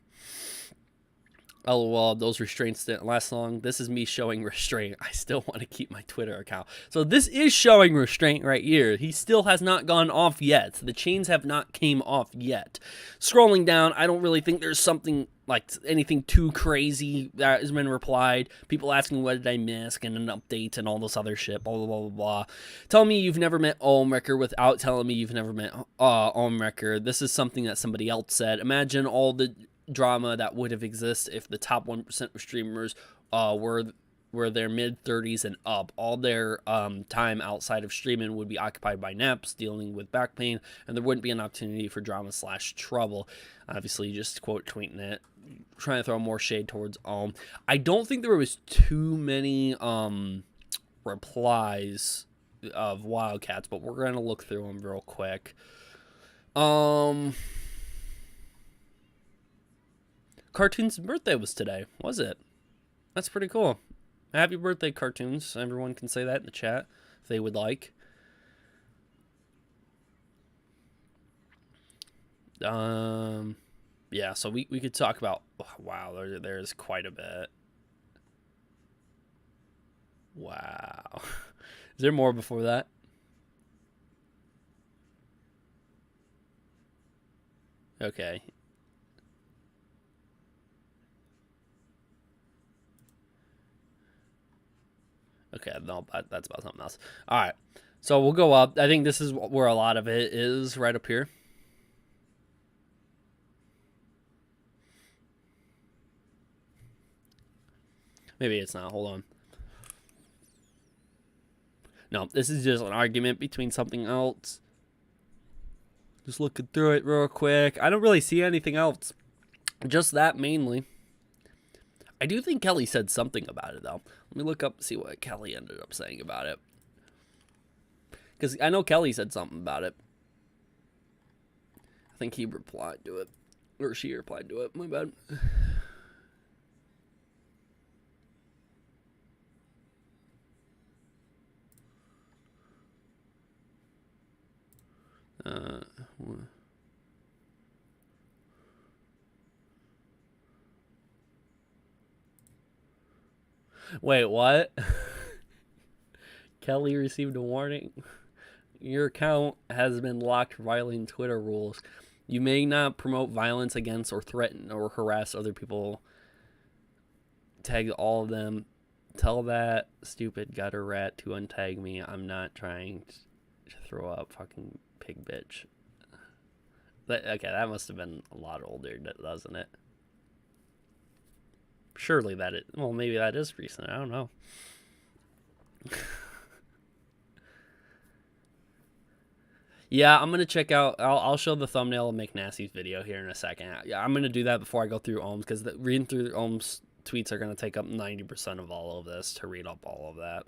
LOL, those restraints didn't last long. This is me showing restraint. I still want to keep my Twitter account. So this is showing restraint right here. He still has not gone off yet. The chains have not came off yet. Scrolling down, I don't really think there's something like anything too crazy that has been replied. People asking what did I miss and an update and all this other shit, blah, blah, blah, blah, blah. Tell me you've never met Ohmwrecker without telling me you've never met Ohmwrecker. This is something that somebody else said. Imagine all the drama that would have existed if the top 1% of streamers were their mid-30s and up. All their time outside of streaming would be occupied by naps, dealing with back pain, and there wouldn't be an opportunity for drama/trouble. Obviously, just quote tweeting it, trying to throw more shade towards I don't think there was too many replies of Wildcats, but we're gonna look through them real quick. Cartoon's birthday was today, was it? That's pretty cool. Happy birthday, Cartoons. Everyone can say that in the chat if they would like. Yeah, so we could talk about... Oh, wow, there's quite a bit. Wow. Is there more before that? Okay. Okay, no, that's about something else. All right, so we'll go up. I think this is where a lot of it is, right up here. Maybe it's not. Hold on. No, this is just an argument between something else. Just looking through it real quick. I don't really see anything else. Just that mainly. I do think Kelly said something about it, though. Let me look up and see what Kelly ended up saying about it. Because I know Kelly said something about it. I think he replied to it. Or she replied to it. My bad. Wait, what? Kelly received a warning. Your account has been locked for violating Twitter rules. You may not promote violence against or threaten or harass other people. Tag all of them. Tell that stupid gutter rat to untag me. I'm not trying to throw up, fucking pig bitch. Okay, that must have been a lot older, doesn't it? Surely that it. Well, maybe that is recent. I don't know. Yeah, I'm gonna check out. I'll show the thumbnail of McNasty's video here in a second. Yeah, I'm gonna do that before I go through Ohms, because reading through Ohms tweets are gonna take up 90% of all of this to read up all of that.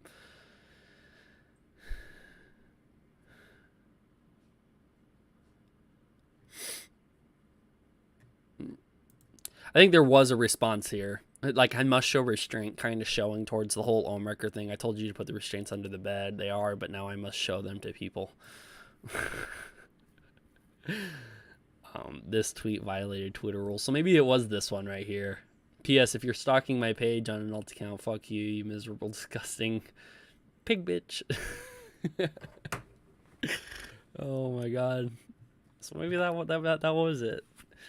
I think there was a response here. Like, I must show restraint, kind of showing towards the whole Ohmwrecker thing. I told you to put the restraints under the bed. They are, but now I must show them to people. This tweet violated Twitter rules. So maybe it was this one right here. P.S. If you're stalking my page on an alt account, fuck you, you miserable, disgusting pig bitch. Oh my god. So maybe that was it.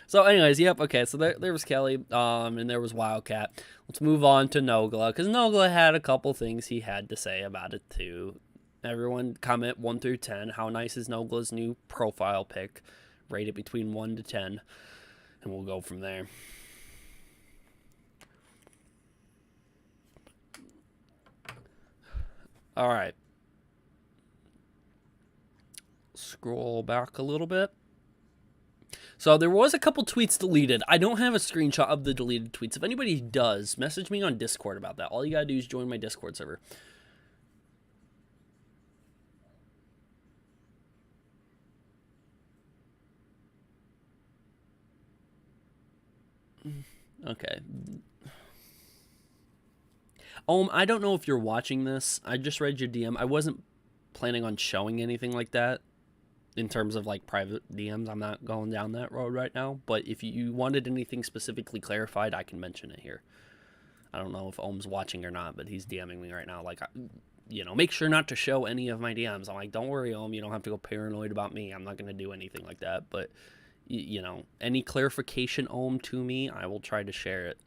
So anyways, yep, okay, so there was Kelly, and there was Wildcat. Let's move on to Nogla, because Nogla had a couple things he had to say about it too. Everyone comment 1 through 10. How nice is Nogla's new profile pic? Rate it between 1 to 10, and we'll go from there. All right. Scroll back a little bit. So there was a couple tweets deleted. I don't have a screenshot of the deleted tweets. If anybody does, message me on Discord about that. All you gotta do is join my Discord server. Okay. I don't know if you're watching this. I just read your DM. I wasn't planning on showing anything like that. In terms of like private DMs, I'm not going down that road right now. But if you wanted anything specifically clarified, I can mention it here. I don't know if Ohm's watching or not, but he's DMing me right now. Like, you know, make sure not to show any of my DMs. I'm like, don't worry, Ohm. You don't have to go paranoid about me. I'm not going to do anything like that. But, you know, any clarification, Ohm, to me, I will try to share it.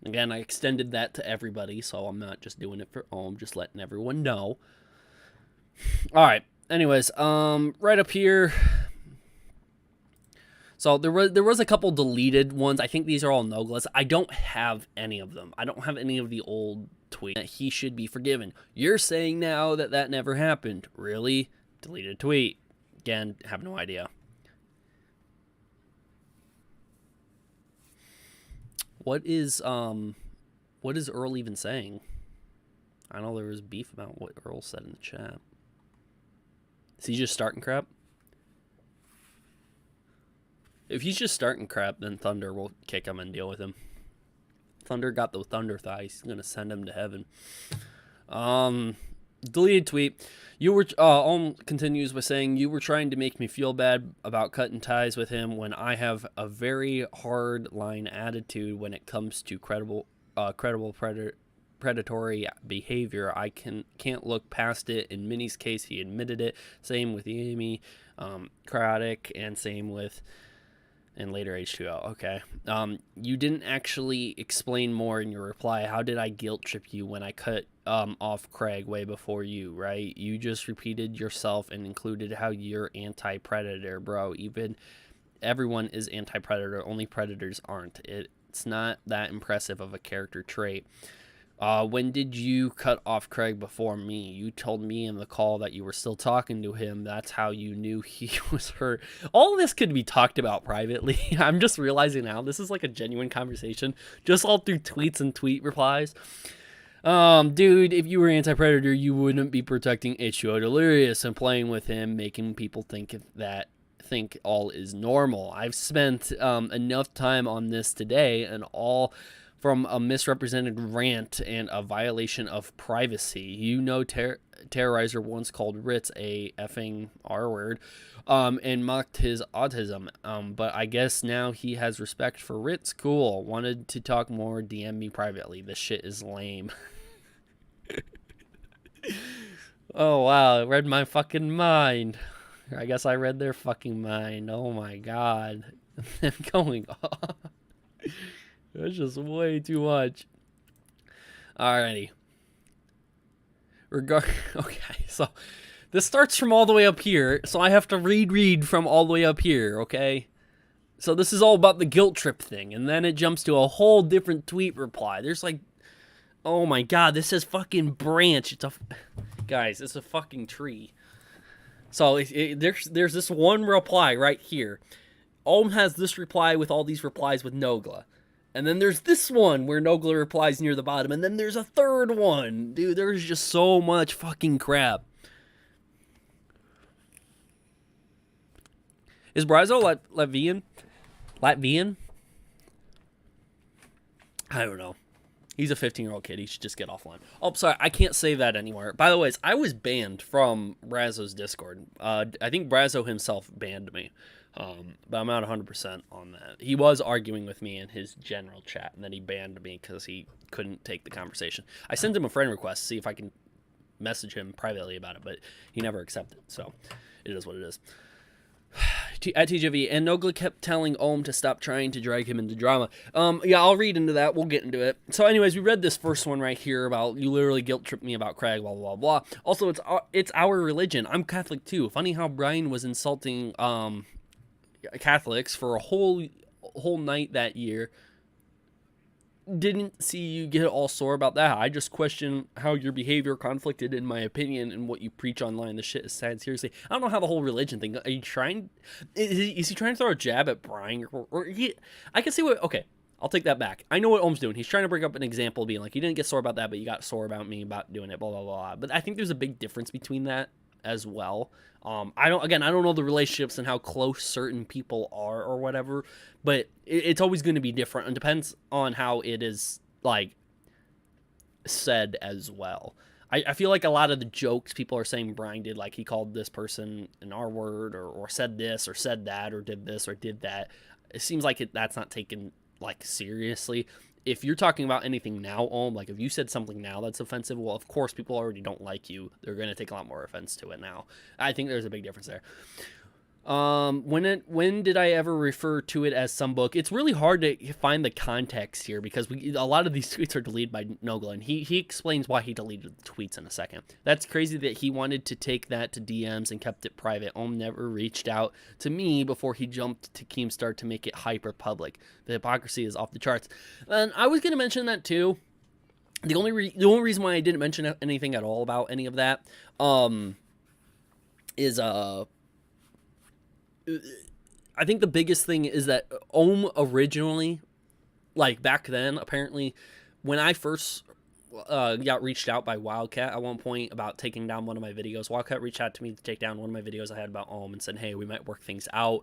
Again, I extended that to everybody, so I'm not just doing it for Ohm, just letting everyone know. All right. Anyways, right up here. So there was a couple deleted ones. I think these are all Noglas. I don't have any of them. I don't have any of the old tweets. He should be forgiven. You're saying now that that never happened. Really? Deleted tweet. Again, have no idea. What is Earl even saying? I know there was beef about what Earl said in the chat. Is he just starting crap? If he's just starting crap, then Thunder will kick him and deal with him. Thunder got the thunder thighs. He's gonna send him to heaven. Deleted tweet. You were Ohm continues by saying, you were trying to make me feel bad about cutting ties with him when I have a very hard line attitude when it comes to credible predatory behavior. I can't look past it. In Minnie's case, he admitted it. Same with Amy, Chaotic, and same with and later H2O. Okay. You didn't actually explain more in your reply. How did I guilt trip you when I cut off Craig way before you, right? You just repeated yourself and included how you're anti-predator, bro. Even everyone is anti-predator. Only predators aren't. It's not that impressive of a character trait. When did you cut off Craig before me? You told me in the call that you were still talking to him. That's how you knew he was hurt. All this could be talked about privately. I'm just realizing now this is like a genuine conversation, just all through tweets and tweet replies. Dude, if you were anti-predator, you wouldn't be protecting H2O Delirious and playing with him, making people think all is normal. I've spent enough time on this today, and all from a misrepresented rant and a violation of privacy. You know, Terrorizer once called Ritz a effing R word, and mocked his autism. But I guess now he has respect for Ritz. Cool. Wanted to talk more? DM me privately. This shit is lame. Oh, wow. It read my fucking mind. I guess I read their fucking mind. Oh, my God. I'm going off. That's just way too much. Alrighty. Okay, so this starts from all the way up here, so I have to read from all the way up here, okay? So this is all about the guilt trip thing, and then it jumps to a whole different tweet reply. There's like, oh my god, this says fucking branch. Guys, it's a fucking tree. So there's this one reply right here. Ohm has this reply with all these replies with Nogla. And then there's this one where Nogla replies near the bottom. And then there's a third one. Dude, there's just so much fucking crap. Is Brazo Latvian? I don't know. He's a 15-year-old kid. He should just get offline. Oh, sorry, I can't say that anymore. By the way, I was banned from Brazo's Discord. I think Brazo himself banned me, but I'm not 100% on that. He was arguing with me in his general chat, and then he banned me because he couldn't take the conversation. I sent him a friend request to see if I can message him privately about it, but he never accepted. So it is what it is. At TJV, and Nogla kept telling Ohm to stop trying to drag him into drama. Yeah, I'll read into that. We'll get into it. So anyways, we read this first one right here about you literally guilt tripped me about Craig, blah, blah, blah. Also, it's our religion. I'm Catholic too. Funny how Brian was insulting Catholics for a whole night that year. Didn't see you get all sore about that. I just question how your behavior conflicted in my opinion and what you preach online. This shit is sad. Seriously, I don't know how the whole religion thing. Are you trying? Is he trying to throw a jab at Brian? Or he? I can see what. Okay, I'll take that back. I know what Ohm's doing. He's trying to bring up an example, being like, you didn't get sore about that, but you got sore about me about doing it. Blah blah blah. But I think there's a big difference between that as well. I don't know the relationships and how close certain people are or whatever, but it's always going to be different and depends on how it is like said as well. I feel like a lot of the jokes people are saying Brian did, like he called this person an R word or said this or said that or did this or did that. It seems like that's not taken like seriously. If you're talking about anything now, like if you said something now that's offensive, well, of course, people already don't like you. They're going to take a lot more offense to it now. I think there's a big difference there. When did I ever refer to it as some book? It's really hard to find the context here because a lot of these tweets are deleted by Nogla, and he explains why he deleted the tweets in a second. That's crazy that he wanted to take that to DMs and kept it private. Ohm never reached out to me before he jumped to Keemstar to make it hyper public. The hypocrisy is off the charts. And I was going to mention that too. The only reason why I didn't mention anything at all about any of that is I think the biggest thing is that Ohm originally, like back then, apparently, when I first got reached out by Wildcat at one point about taking down one of my videos, Wildcat reached out to me to take down one of my videos I had about Ohm and said, hey, we might work things out.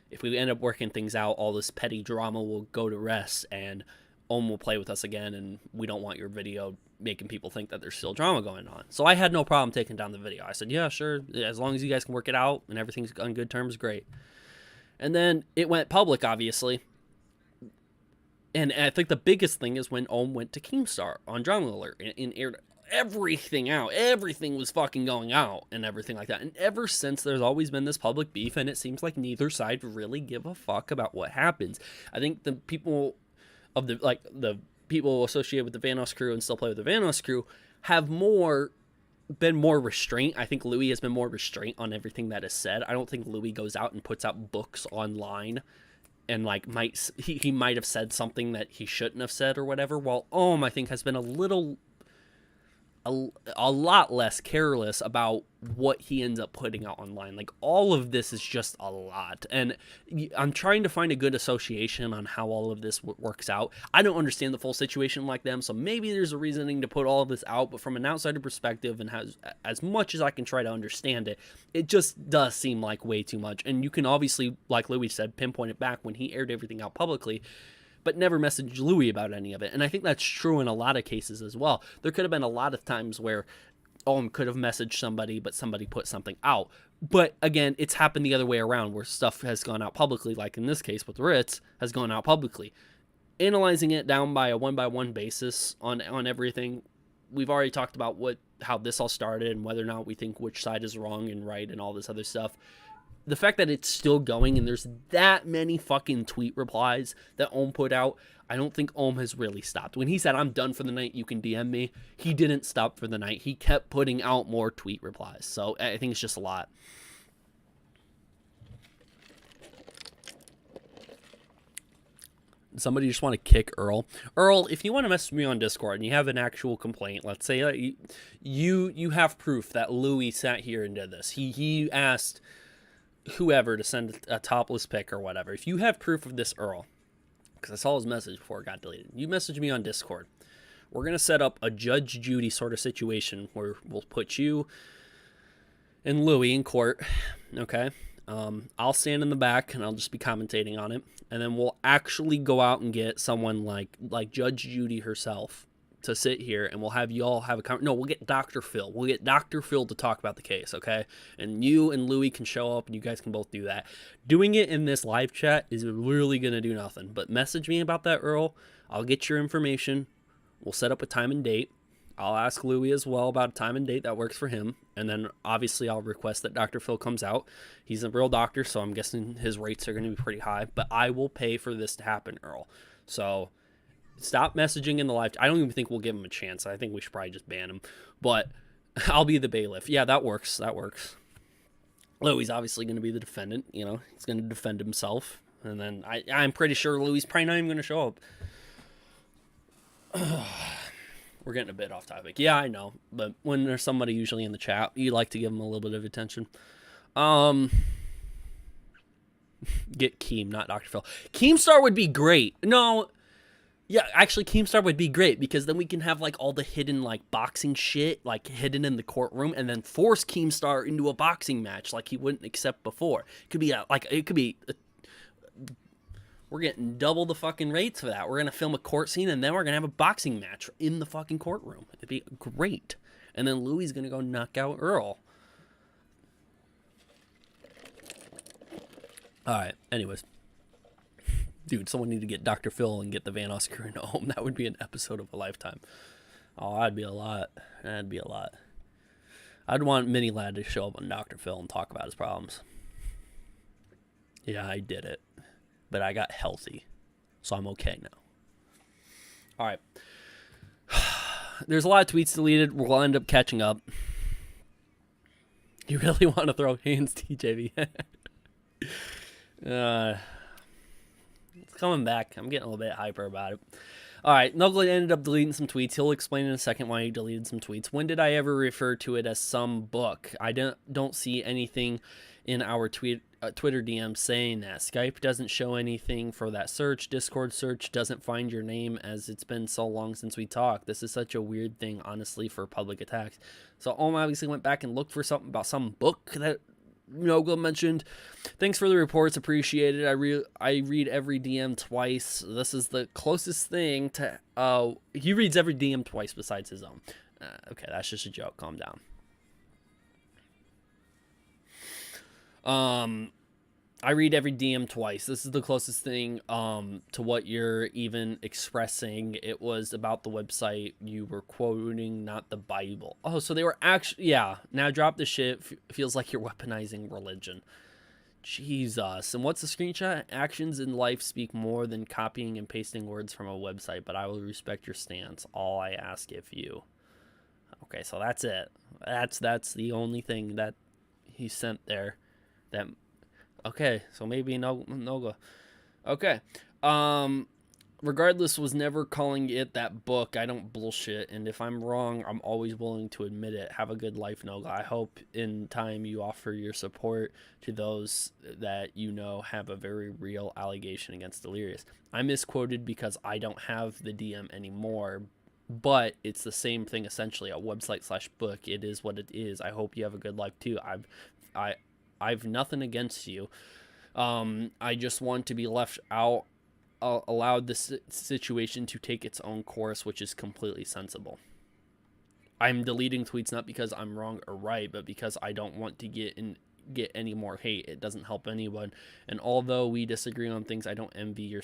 If we end up working things out, all this petty drama will go to rest and Ohm will play with us again, and we don't want your video making people think that there's still drama going on. So I had no problem taking down the video. I said, yeah, sure, as long as you guys can work it out and everything's on good terms, great. And then it went public, obviously. And I think the biggest thing is when Ohm went to Keemstar on Drama Alert and aired everything out. Everything was fucking going out and everything like that. And ever since, there's always been this public beef, and it seems like neither side really give a fuck about what happens. I think the people of the people associated with the Vanoss crew and still play with the Vanoss crew have been more restraint. I think Lui has been more restraint on everything that is said. I don't think Lui goes out and puts out books online and like he might have said something that he shouldn't have said or whatever, while Ohm I think has been a lot less careless about what he ends up putting out online. Like, all of this is just a lot, and I'm trying to find a good association on how all of this works out. I don't understand the full situation like them, so maybe there's a reasoning to put all of this out, but from an outsider perspective and as much as I can try to understand it, it just does seem like way too much. And you can obviously, like Louis said, pinpoint it back when he aired everything out publicly, but never messaged Louis about any of it. And I think that's true in a lot of cases as well. There could have been a lot of times where Ohm could have messaged somebody, but somebody put something out. But again, it's happened the other way around, where stuff has gone out publicly, like in this case with Ritz, has gone out publicly. Analyzing it down by a one-by-one basis on everything, we've already talked about how this all started and whether or not we think which side is wrong and right and all this other stuff. The fact that it's still going and there's that many fucking tweet replies that Ohm put out, I don't think Ohm has really stopped. When he said, I'm done for the night, you can DM me, he didn't stop for the night. He kept putting out more tweet replies. So I think it's just a lot. Somebody just want to kick Earl. Earl, if you want to message me on Discord and you have an actual complaint, let's say you have proof that Louis sat here and did this. He asked whoever to send a topless pic or whatever. If you have proof of this, Earl, because I saw his message before it got deleted, you message me on Discord. We're going to set up a Judge Judy sort of situation where we'll put you and Louis in court, okay? I'll stand in the back and I'll just be commentating on it, and then we'll actually go out and get someone like Judge Judy herself to sit here and we'll have you all have a conversation. No, we'll get Dr. Phil. We'll get Dr. Phil to talk about the case, okay? And you and Lui can show up and you guys can both do that. Doing it in this live chat is really going to do nothing. But message me about that, Earl. I'll get your information. We'll set up a time and date. I'll ask Lui as well about a time and date that works for him. And then obviously I'll request that Dr. Phil comes out. He's a real doctor, so I'm guessing his rates are going to be pretty high. But I will pay for this to happen, Earl. So stop messaging in the live. I don't even think we'll give him a chance. I think we should probably just ban him. But I'll be the bailiff. Yeah, that works. That works. Louie's obviously going to be the defendant. You know, he's going to defend himself. And then I'm pretty sure Louie's probably not even going to show up. We're getting a bit off topic. Yeah, I know. But when there's somebody usually in the chat, you like to give them a little bit of attention. Get Keem, not Dr. Phil. Keemstar would be great. No, yeah, actually, Keemstar would be great because then we can have like all the hidden like boxing shit like hidden in the courtroom, and then force Keemstar into a boxing match like he wouldn't accept before. It could be we're getting double the fucking rates for that. We're gonna film a court scene and then we're gonna have a boxing match in the fucking courtroom. It'd be great. And then Louie's gonna go knock out Earl. All right. Anyways. Dude, someone need to get Dr. Phil and get the Vanoss crew into home. That would be an episode of a lifetime. Oh, that'd be a lot. That'd be a lot. I'd want Mini Lad to show up on Dr. Phil and talk about his problems. Yeah, I did it. But I got healthy. So I'm okay now. All right. There's a lot of tweets deleted. We'll end up catching up. You really want to throw hands, TJV? It's coming back. I'm getting a little bit hyper about it. All right, Nogla ended up deleting some tweets. He'll explain in a second why he deleted some tweets. When did I ever refer to it as some book? I don't see anything in our Twitter DM saying that. Skype doesn't show anything for that search. Discord search doesn't find your name as it's been so long since we talked. This is such a weird thing, honestly, for public attacks. So Ohm obviously went back and looked for something about some book that Nogla mentioned. Thanks for the reports, appreciated. I read every DM twice. This is the closest thing to he reads every DM twice besides his own. Okay, that's just a joke. Calm down. I read every DM twice. This is the closest thing to what you're even expressing. It was about the website you were quoting, not the Bible. Oh, so they were actually, yeah. Now drop the shit. Feels like you're weaponizing religion. Jesus. And what's the screenshot? Actions in life speak more than copying and pasting words from a website, but I will respect your stance. All I ask if you. Okay, so that's it. That's the only thing that he sent there. That. Okay, so maybe Nogla. Okay. Regardless, was never calling it that book. I don't bullshit, and if I'm wrong, I'm always willing to admit it. Have a good life, Nogla. I hope in time you offer your support to those that you know have a very real allegation against Delirious. I misquoted because I don't have the DM anymore, but it's the same thing essentially. A website/book. It is what it is. I hope you have a good life too. I've nothing against you. I just want to be left out, allowed this situation to take its own course, which is completely sensible. I'm deleting tweets not because I'm wrong or right, but because I don't want to get any more hate. It doesn't help anyone. And although we disagree on things, I don't envy your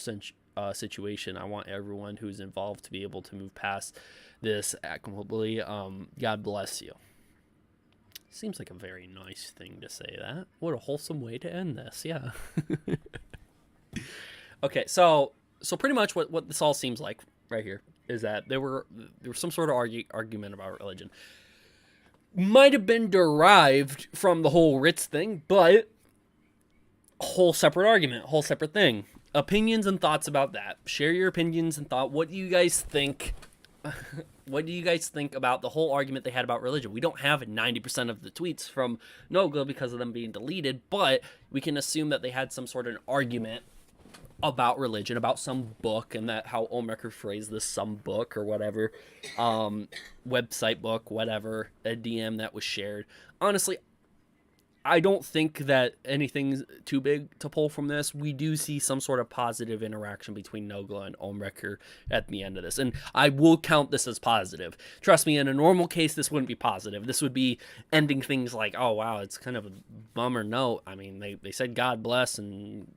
situation. I want everyone who's involved to be able to move past this equitably. God bless you. Seems like a very nice thing to say that. What a wholesome way to end this. Yeah. Okay, so pretty much what this all seems like right here is that there was some sort of argument about religion. Might have been derived from the whole Ritz thing, but whole separate argument, whole separate thing. Opinions and thoughts about that. Share your opinions and thought. What do you guys think? What do you guys think about the whole argument they had about religion? We don't have 90% of the tweets from Nogla because of them being deleted, but we can assume that they had some sort of argument about religion, about some book, and that how Ohmwrecker phrased this, some book or whatever, website book, whatever, a DM that was shared. Honestly, I don't think that anything's too big to pull from this. We do see some sort of positive interaction between Nogla and Ohmwrecker at the end of this. And I will count this as positive. Trust me, in a normal case, this wouldn't be positive. This would be ending things like, oh, wow, it's kind of a bummer note. I mean, they said God bless and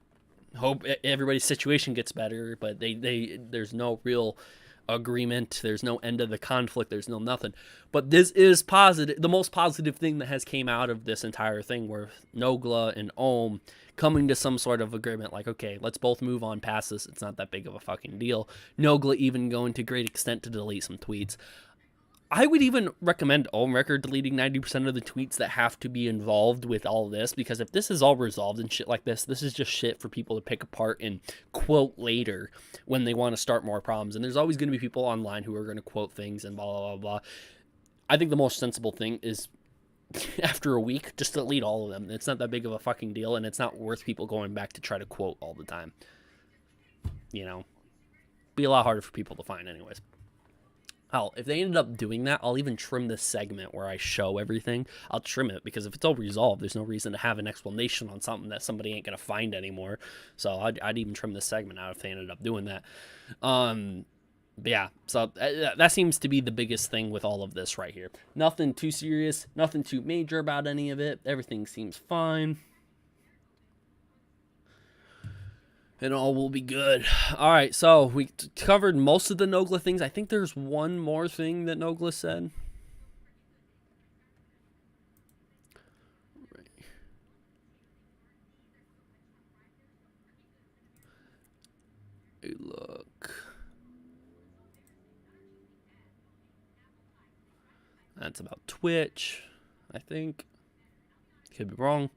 hope everybody's situation gets better, but there's no real agreement, there's no end of the conflict, there's no nothing. But this is positive, the most positive thing that has came out of this entire thing, where Nogla and Ohm coming to some sort of agreement, like, okay, let's both move on past this, it's not that big of a fucking deal. Nogla even going to great extent to delete some tweets. I would even recommend Ohmwrecker deleting 90% of the tweets that have to be involved with all this, because if this is all resolved and shit like this is just shit for people to pick apart and quote later when they want to start more problems. And there's always going to be people online who are going to quote things and blah, blah, blah, blah. I think the most sensible thing is, after a week, just delete all of them. It's not that big of a fucking deal, and it's not worth people going back to try to quote all the time. You know? Be a lot harder for people to find anyways. Hell, if they ended up doing that, I'll even trim this segment where I show everything. I'll trim it, because if it's all resolved, there's no reason to have an explanation on something that somebody ain't going to find anymore. So I'd even trim this segment out if they ended up doing that. But yeah, so that seems to be the biggest thing with all of this right here. Nothing too serious, nothing too major about any of it. Everything seems fine. And all will be good. All right, so we covered most of the Nogla things. I think there's one more thing that Nogla said. Right. Hey, look. That's about Twitch, I think. Could be wrong.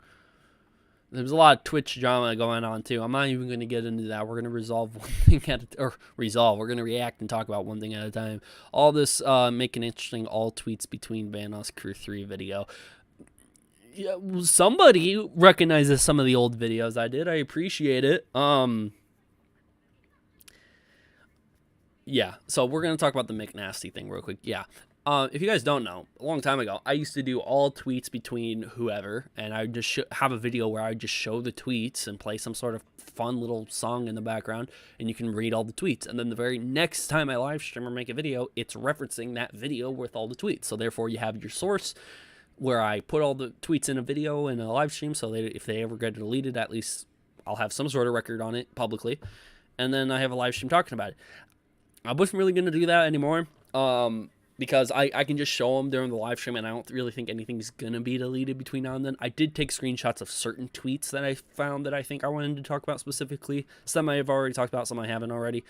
There's a lot of Twitch drama going on, too. I'm not even going to get into that. We're going to resolve one thing at a We're going to react and talk about one thing at a time. All this make an interesting all tweets between Vanoss Crew 3 video. Yeah, somebody recognizes some of the old videos I did. I appreciate it. Yeah, so we're going to talk about the McNasty thing real quick. Yeah. If you guys don't know, a long time ago, I used to do all tweets between whoever, and I would just have a video where I just show the tweets and play some sort of fun little song in the background, and you can read all the tweets. And then the very next time I live stream or make a video, it's referencing that video with all the tweets. So therefore, you have your source where I put all the tweets in a video in a live stream, so if they ever get deleted, at least I'll have some sort of record on it publicly. And then I have a live stream talking about it. I wasn't really going to do that anymore. Because I can just show them during the live stream, and I don't really think anything's going to be deleted between now and then. I did take screenshots of certain tweets that I found that I think I wanted to talk about specifically. Some I have already talked about, some I haven't already.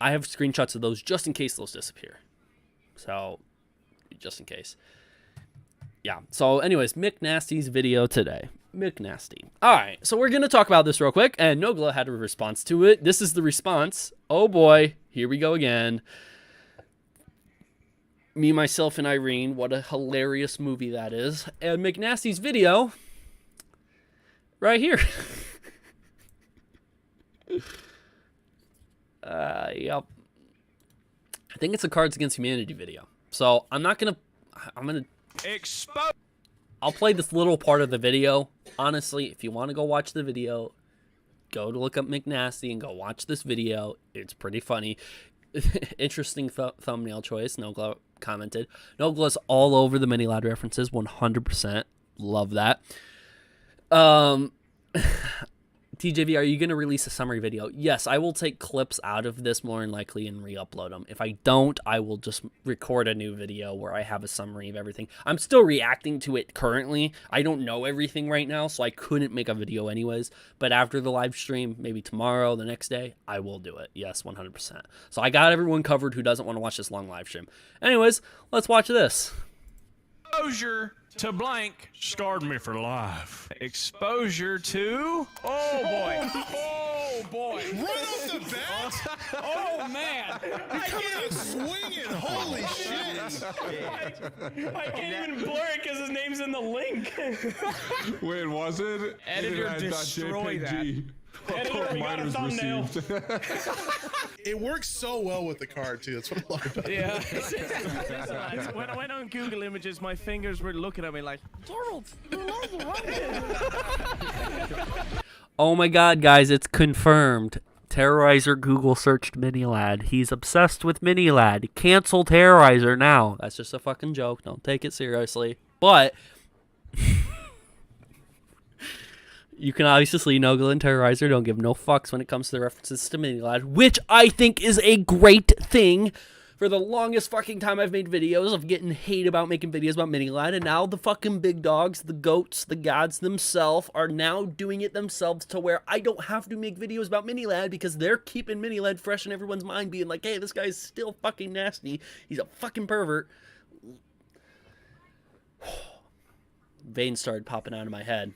I have screenshots of those just in case those disappear. So, just in case. Yeah, so anyways, McNasty's video today. McNasty. Alright, so we're going to talk about this real quick, and Nogla had a response to it. This is the response. Oh boy, here we go again. Me, Myself, and Irene. What a hilarious movie that is. And McNasty's video right here. Yep. I think it's a Cards Against Humanity video. So I'm gonna expose. I'll play this little part of the video. Honestly, if you want to go watch the video, go to look up McNasty and go watch this video. It's pretty funny. Interesting thumbnail choice. Nogla commented. Nogla's all over the mini lad references. 100%. Love that. TJV, are you going to release a summary video? Yes, I will take clips out of this more than likely and re-upload them. If I don't, I will just record a new video where I have a summary of everything. I'm still reacting to it currently. I don't know everything right now, so I couldn't make a video anyways. But after the live stream, maybe tomorrow, the next day, I will do it. Yes, 100%. So I got everyone covered who doesn't want to watch this long live stream. Anyways, let's watch this. Exposure to blank scarred me for life. Exposure to... Oh, boy. Oh, boy. Right off the bat? Oh, man. You're coming out swinging. Holy shit. I can't even blur it because his name's in the link. Wait, was it? Editor, I thought destroy JPG. Editor, we got a thumbnail. It works so well with the card too. That's what I love about it. Yeah. When I went on Google Images, my fingers were looking at me like, Gerald, Oh my god, guys, it's confirmed. Terrorizer Google searched Minilad. He's obsessed with Minilad. Cancel Terrorizer now. That's just a fucking joke. Don't take it seriously. But you can obviously see Nogla and Terrorizer don't give no fucks when it comes to the references to Minilad, which I think is a great thing. For the longest fucking time I've made videos of getting hate about making videos about Minilad, and now the fucking big dogs, the goats, the gods themselves are now doing it themselves to where I don't have to make videos about Minilad because they're keeping Minilad fresh in everyone's mind, being like, hey, this guy's still fucking nasty. He's a fucking pervert. Veins started popping out of my head.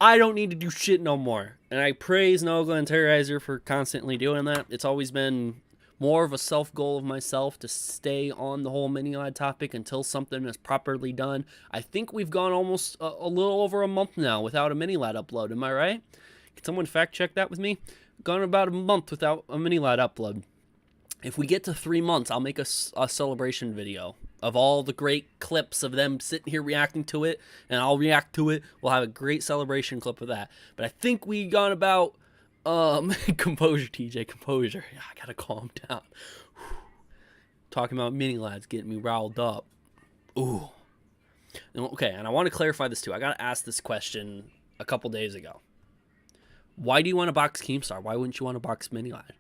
I don't need to do shit no more. And I praise Nogla and Terrorizer for constantly doing that. It's always been more of a self-goal of myself to stay on the whole Minilad topic until something is properly done. I think we've gone almost a little over a month now without a Minilad upload. Am I right? Can someone fact-check that with me? Gone about a month without a Minilad upload. If we get to 3 months, I'll make a celebration video of all the great clips of them sitting here reacting to it, and I'll react to it. We'll have a great celebration clip of that. But I think we gone about composure, TJ, composure. Yeah, I gotta calm down. Talking about Minilad's getting me riled up. Ooh. Okay, and I want to clarify this too. I got asked this question a couple days ago. Why do you want to box Keemstar? Why wouldn't you want to box Minilad?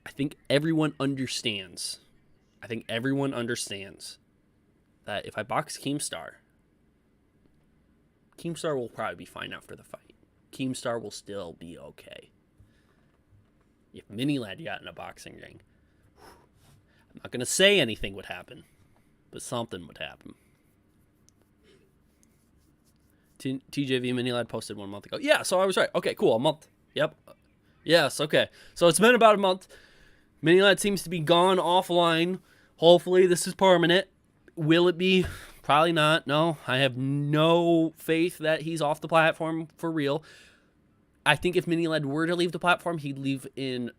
I think everyone understands. that if I box Keemstar, Keemstar will probably be fine after the fight. Keemstar will still be okay. If Minilad got in a boxing ring, I'm not going to say anything would happen, but something would happen. TJV Minilad posted 1 month ago. Yeah, so I was right. Okay, cool. A month. Yep. Yes, okay. So it's been about a month. Minilad seems to be gone offline. Hopefully this is permanent. Will it be? Probably not. No, I have no faith that he's off the platform for real. I think if Minilad were to leave the platform, he'd leave in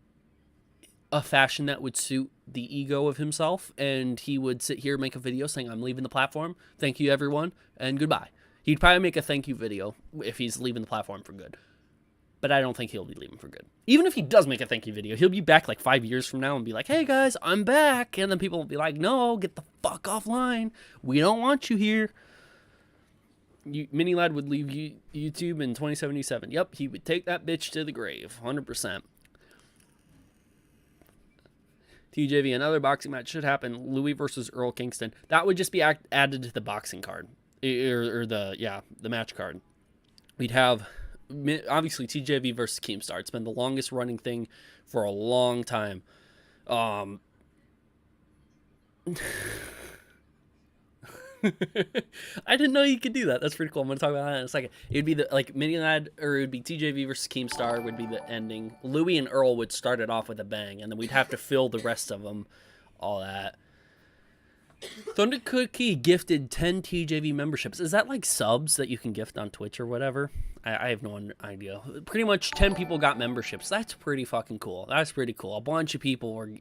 a fashion that would suit the ego of himself, and he would sit here and make a video saying, I'm leaving the platform. Thank you, everyone, and goodbye. He'd probably make a thank you video if he's leaving the platform for good. But I don't think he'll be leaving for good. Even if he does make a thank you video, he'll be back like 5 years from now and be like, hey guys, I'm back. And then people will be like, no, get the fuck offline. We don't want you here. Minilad would leave YouTube in 2077. Yep, he would take that bitch to the grave. 100%. TJV, another boxing match should happen. Louis versus Earl Kingston. That would just be added to the boxing card. Or the match card. We'd have... obviously TJV versus Keemstar. It's been the longest running thing for a long time. I didn't know you could do that. That's pretty cool. I'm gonna talk about that in a second. It would be the Minilad, or it would be TJV versus Keemstar would be the ending. Louis and Earl would start it off with a bang, and then we'd have to fill the rest of them. All that. Thunder Cookie gifted 10 TJV memberships. Is that like subs that you can gift on Twitch or whatever? I have no idea. Pretty much 10 people got memberships. That's pretty fucking cool. That's pretty cool. A bunch of people were...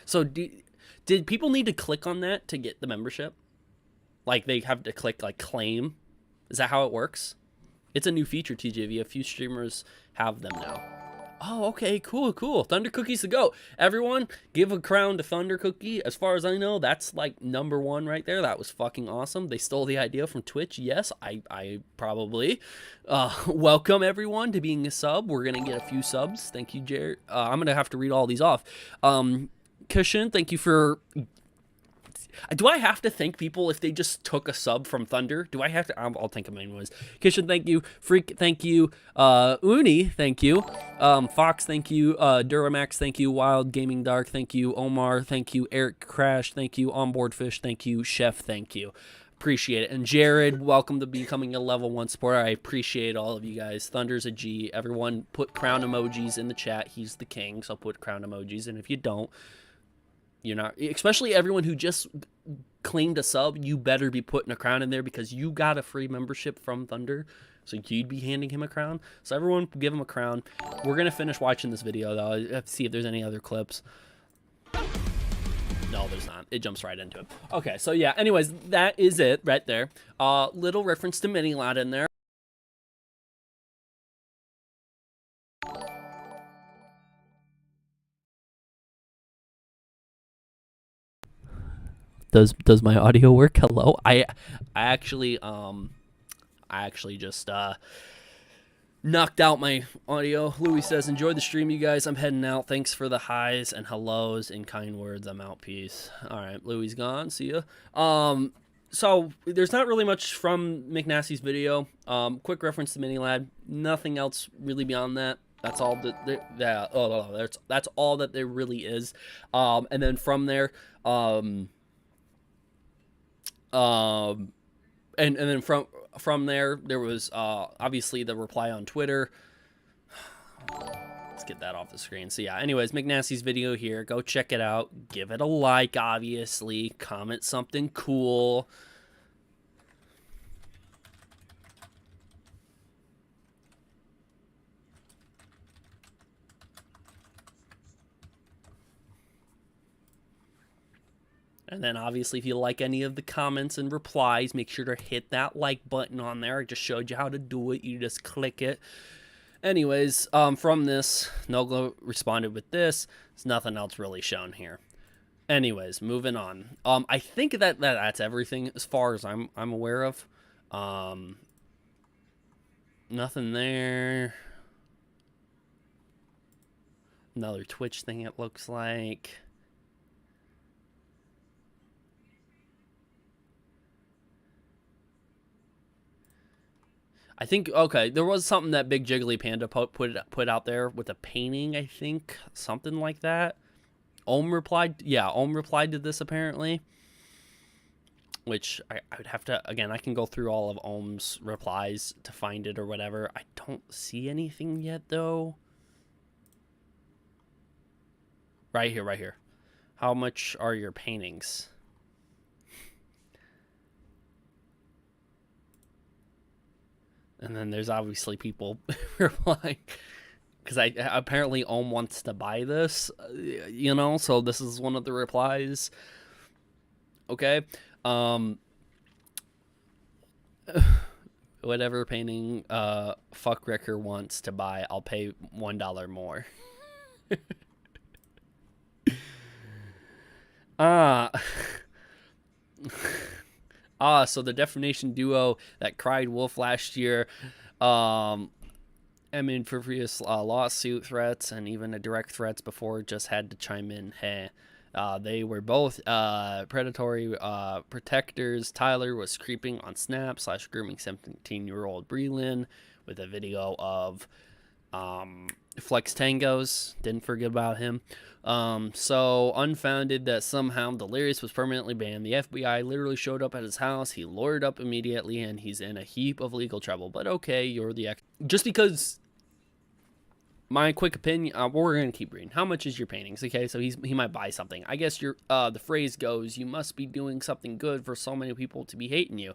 So did people need to click on that to get the membership? Like they have to click like claim? Is that how it works? It's a new feature, TJV. A few streamers have them now. Oh, okay, cool. Thunder Cookie's the GOAT. Everyone, give a crown to Thunder Cookie. As far as I know, that's like #1 right there. That was fucking awesome. They stole the idea from Twitch. Yes, I probably. Welcome, everyone, to being a sub. We're going to get a few subs. Thank you, Jared. I'm going to have to read all these off. Cushion, thank you for... Do I have to thank people if they just took a sub from Thunder? Do I have to? I'll think of my ones. Kishan, thank you. Freak, thank you. Uni, thank you. Fox, thank you. Duramax, thank you. Wild Gaming Dark, thank you. Omar, thank you. Eric Crash, thank you. Onboard Fish, thank you. Chef, thank you. Appreciate it. And Jared, welcome to becoming a level 1 supporter. I appreciate all of you guys. Thunder's a G. Everyone put crown emojis in the chat. He's the king, so put crown emojis. And if you don't, you're not, especially everyone who just claimed a sub, you better be putting a crown in there because you got a free membership from Thunder. So you'd be handing him a crown. So everyone give him a crown. We're going to finish watching this video, though. I have to see if there's any other clips. No, there's not. It jumps right into it. Okay, so yeah, anyways, that is it right there. Little reference to Mini Lad in there. Does my audio work? Hello? I actually just knocked out my audio. Louis says, enjoy the stream, you guys. I'm heading out. Thanks for the highs and hellos and kind words. I'm out. Peace. All right, Louis gone. See ya. So there's not really much from McNasty's video. Quick reference to Mini Lad. Nothing else really beyond that. That's all that's all that there really is. And then from there, and then from there was obviously the reply on Twitter. Let's get that off the screen. So yeah, anyways, McNasty's video here. Go check it out. Give it a like, obviously. Comment something cool. And then obviously if you like any of the comments and replies, make sure to hit that like button on there. I just showed you how to do it. You just click it. Anyways, from this, Nogla responded with this. There's nothing else really shown here. Anyways, moving on. I think that's everything as far as I'm aware of. Nothing there. Another Twitch thing it looks like. I think, okay, there was something that Big Jiggly Panda put out there with a painting, I think. Something like that. Ohm replied. Yeah, Ohm replied to this, apparently. Which, I would have to, again, I can go through all of Ohm's replies to find it or whatever. I don't see anything yet, though. Right here, right here. How much are your paintings? And then there's obviously people replying, because apparently Ohm wants to buy this, you know, so this is one of the replies. Okay. Whatever painting Fuckwrecker wants to buy, I'll pay $1 more. So the Defamation duo that cried wolf last year, I mean, for previous lawsuit threats and even direct threats before, just had to chime in. Hey, they were both predatory protectors. Tyler was creeping on Snap / grooming 17-year-old Breland with a video of Flex Tangos. Didn't forget about him. So unfounded that somehow Delirious was permanently banned. The FBI literally showed up at his house. He lawyered up immediately, and he's in a heap of legal trouble. But okay, you're the just because. My quick opinion. We're gonna keep reading. How much is your paintings? Okay, so he might buy something. I guess your the phrase goes, you must be doing something good for so many people to be hating you.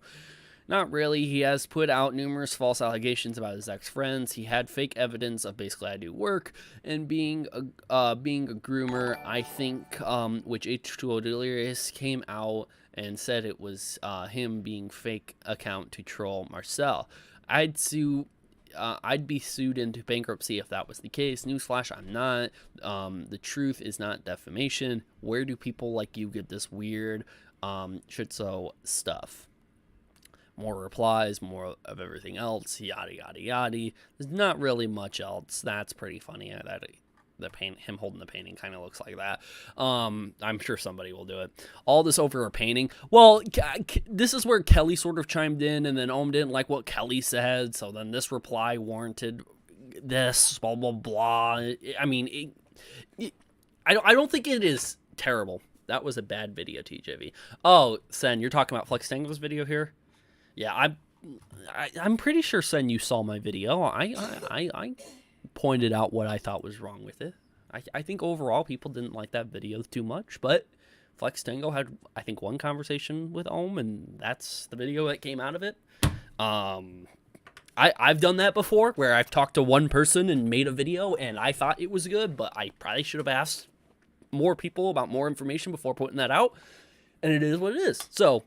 Not really. He has put out numerous false allegations about his ex-friends. He had fake evidence of basically I do work and being a groomer. I think which H2O Delirious came out and said it was him being fake account to troll Marcel. I'd be sued into bankruptcy if that was the case. Newsflash, I'm not. The truth is not defamation. Where do people like you get this weird shitso stuff? More replies, more of everything else, yada yada yada. There's not really much else. That's pretty funny. Him holding the painting kind of looks like that. I'm sure somebody will do it. All this over a painting. Well, this is where Kelly sort of chimed in, and then Ohm didn't like what Kelly said, so then this reply warranted this, blah blah blah. I mean, I don't think it is terrible. That was a bad video, TJV. Oh, Sen, you're talking about Flex Tango's video here? Yeah, I'm pretty sure, Sen, you saw my video. I pointed out what I thought was wrong with it. I think overall people didn't like that video too much, but Flex Tango had, I think, one conversation with Ohm, and that's the video that came out of it. I've done that before, where I've talked to one person and made a video, and I thought it was good, but I probably should have asked more people about more information before putting that out, and it is what it is. So,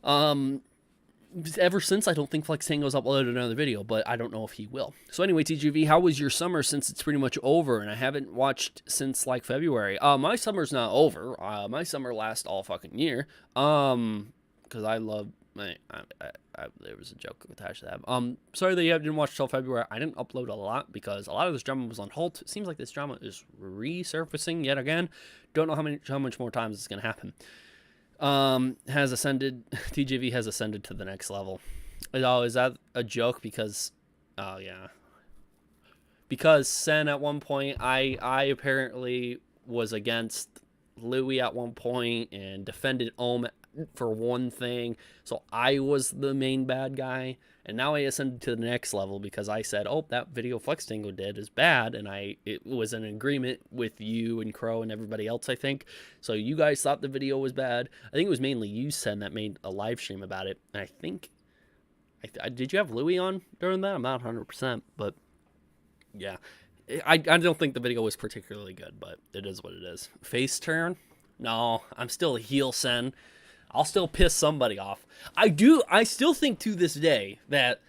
ever since, I don't think Flex Tango's uploaded another video, but I don't know if he will. So anyway, TGV, how was your summer since it's pretty much over, and I haven't watched since, like, February? My summer's not over. My summer lasts all fucking year, because I love... there was a joke attached to that. Sorry that you didn't watch till February. I didn't upload a lot because a lot of this drama was on hold. It seems like this drama is resurfacing yet again. Don't know how much more times it's gonna happen. Has ascended. TGV has ascended to the next level. Oh, is that a joke? Because, oh yeah. Because Sen at one point, I apparently was against Lui at one point and defended Ohm for one thing, so I was the main bad guy, and now I ascended to the next level because I said, oh, that video Flex Tango did is bad, and it was an agreement with you and Crow and everybody else, I think. So you guys thought the video was bad. I think it was mainly you, Sen, that made a live stream about it, and I think did you have Louis on during that? I'm not 100%, but yeah, I don't think the video was particularly good, but it is what it is. Face turn? No, I'm still a heel, Sen. I'll still piss somebody off. I still think to this day that